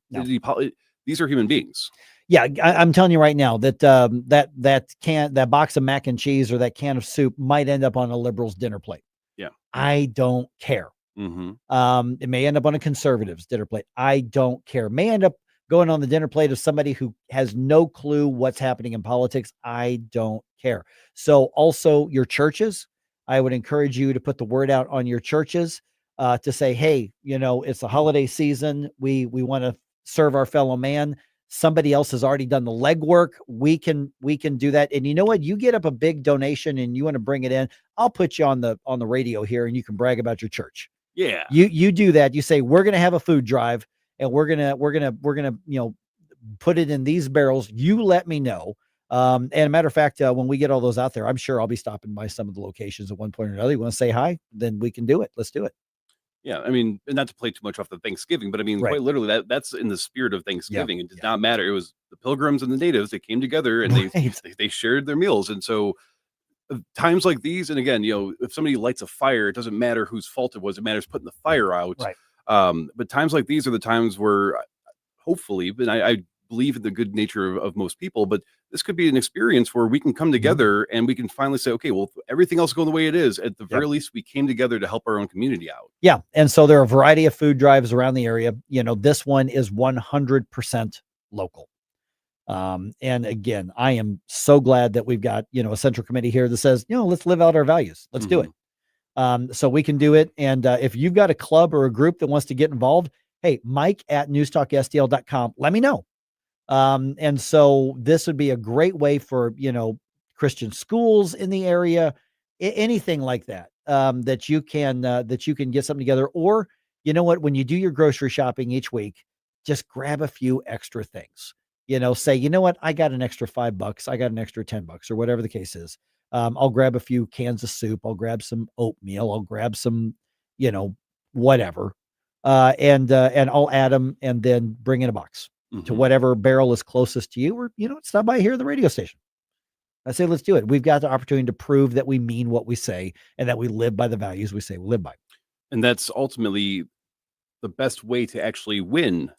These are human beings. Yeah, I'm telling you right now that that box of mac and cheese or that can of soup might end up on a liberal's dinner plate. Yeah, I don't care. It may end up on a conservative's dinner plate. I don't care. It may end up going on the dinner plate of somebody who has no clue what's happening in politics. I don't care. So also your churches, I would encourage you to put the word out on your churches to say, hey, it's the holiday season. We want to serve our fellow man. Somebody else has already done the legwork. We can do that. And you know what? You get up a big donation and you want to bring it in. I'll put you on the radio here and you can brag about your church. Yeah. You do that. You say, we're going to have a food drive and we're going to put it in these barrels. You let me know. And a matter of fact, when we get all those out there, I'm sure I'll be stopping by some of the locations at one point or another. You want to say hi? Then we can do it. Let's do it. Yeah, I mean, and not to play too much off the Thanksgiving, but I mean, quite literally, that's in the spirit of Thanksgiving. It did not matter. It was the Pilgrims and the Natives. They came together and they shared their meals. And so times like these, and again, if somebody lights a fire, it doesn't matter whose fault it was. It matters putting the fire out. But times like these are the times where hopefully, and I believe in the good nature of most people, but this could be an experience where we can come together and we can finally say, okay, well, everything else going the way it is. At the very least, we came together to help our own community out. Yeah. And so there are a variety of food drives around the area. This one is 100% local. And again, I am so glad that we've got, a central committee here that says, let's live out our values. Let's do it. So we can do it. And if you've got a club or a group that wants to get involved, hey, Mike at newstalkstl.com, let me know. And so this would be a great way for, Christian schools in the area, anything like that, that you can get something together. Or, when you do your grocery shopping each week, just grab a few extra things, say, I got an extra $5, I got an extra $10 or whatever the case is. I'll grab a few cans of soup. I'll grab some oatmeal. I'll grab some, whatever. And I'll add them and then bring in a box. To whatever barrel is closest to you, or, stop by here at the radio station. I say, let's do it. We've got the opportunity to prove that we mean what we say and that we live by the values we say we live by. And that's ultimately the best way to actually win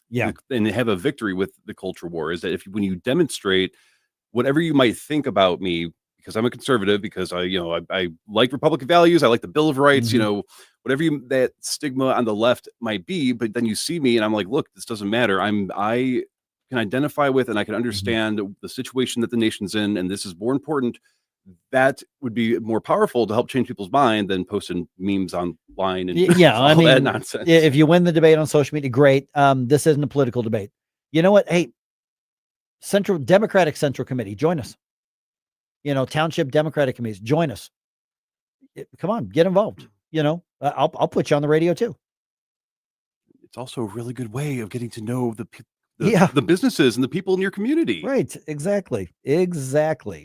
and have a victory with the culture war, is that when you demonstrate whatever you might think about me, because I'm a conservative, because I like Republican values. I like the Bill of Rights, whatever that stigma on the left might be. But then you see me and I'm like, look, this doesn't matter. I can identify with and I can understand the situation that the nation's in. And this is more important. That would be more powerful to help change people's mind than posting memes online and all that nonsense. If you win the debate on social media, great. This isn't a political debate. You know what? Hey, Democratic Central Committee, join us. Township Democratic Committees, join us. Come on, get involved. I'll put you on the radio too. It's also a really good way of getting to know the businesses and the people in your community. Right. Exactly.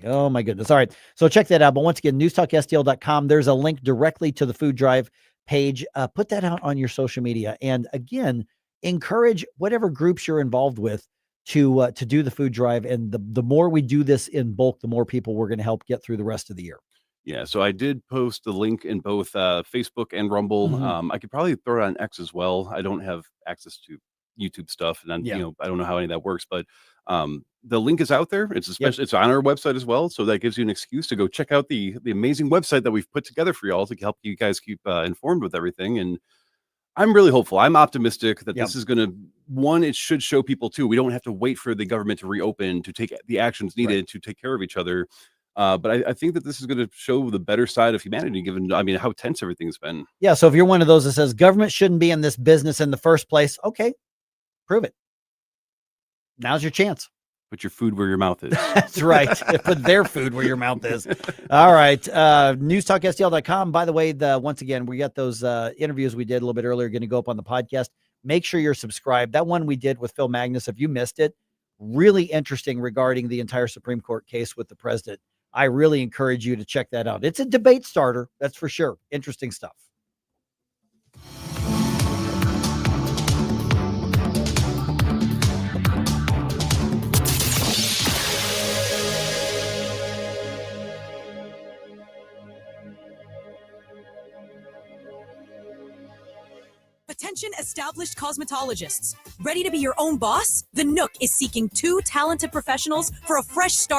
Oh my goodness. All right. So check that out. But once again, newstalkstl.com. There's a link directly to the food drive page. Put that out on your social media. And again, encourage whatever groups you're involved with to do the food drive. And the more we do this in bulk, the more people we're going to help get through the rest of the year. Yeah, so I did post the link in both Facebook and Rumble. I could probably throw it on X as well. I don't have access to YouTube stuff, and then I don't know how any of that works. But the link is out there. It's it's on our website as well, so that gives you an excuse to go check out the amazing website that we've put together for y'all to help you guys keep informed with everything. And I'm really hopeful. I'm optimistic that this is going to, it should show people too. We don't have to wait for the government to reopen to take the actions needed to take care of each other. But I think that this is going to show the better side of humanity, given, how tense everything's been. Yeah. So if you're one of those that says government shouldn't be in this business in the first place, okay, prove it. Now's your chance. Put your food where your mouth is. That's right. Put their food where your mouth is. All right. NewsTalkSTL.com. By the way, once again, we got those interviews we did a little bit earlier going to go up on the podcast. Make sure you're subscribed. That one we did with Phil Magness, if you missed it, really interesting regarding the entire Supreme Court case with the president. I really encourage you to check that out. It's a debate starter, that's for sure. Interesting stuff. Attention established cosmetologists. Ready to be your own boss? The Nook is seeking 2 talented professionals for a fresh start.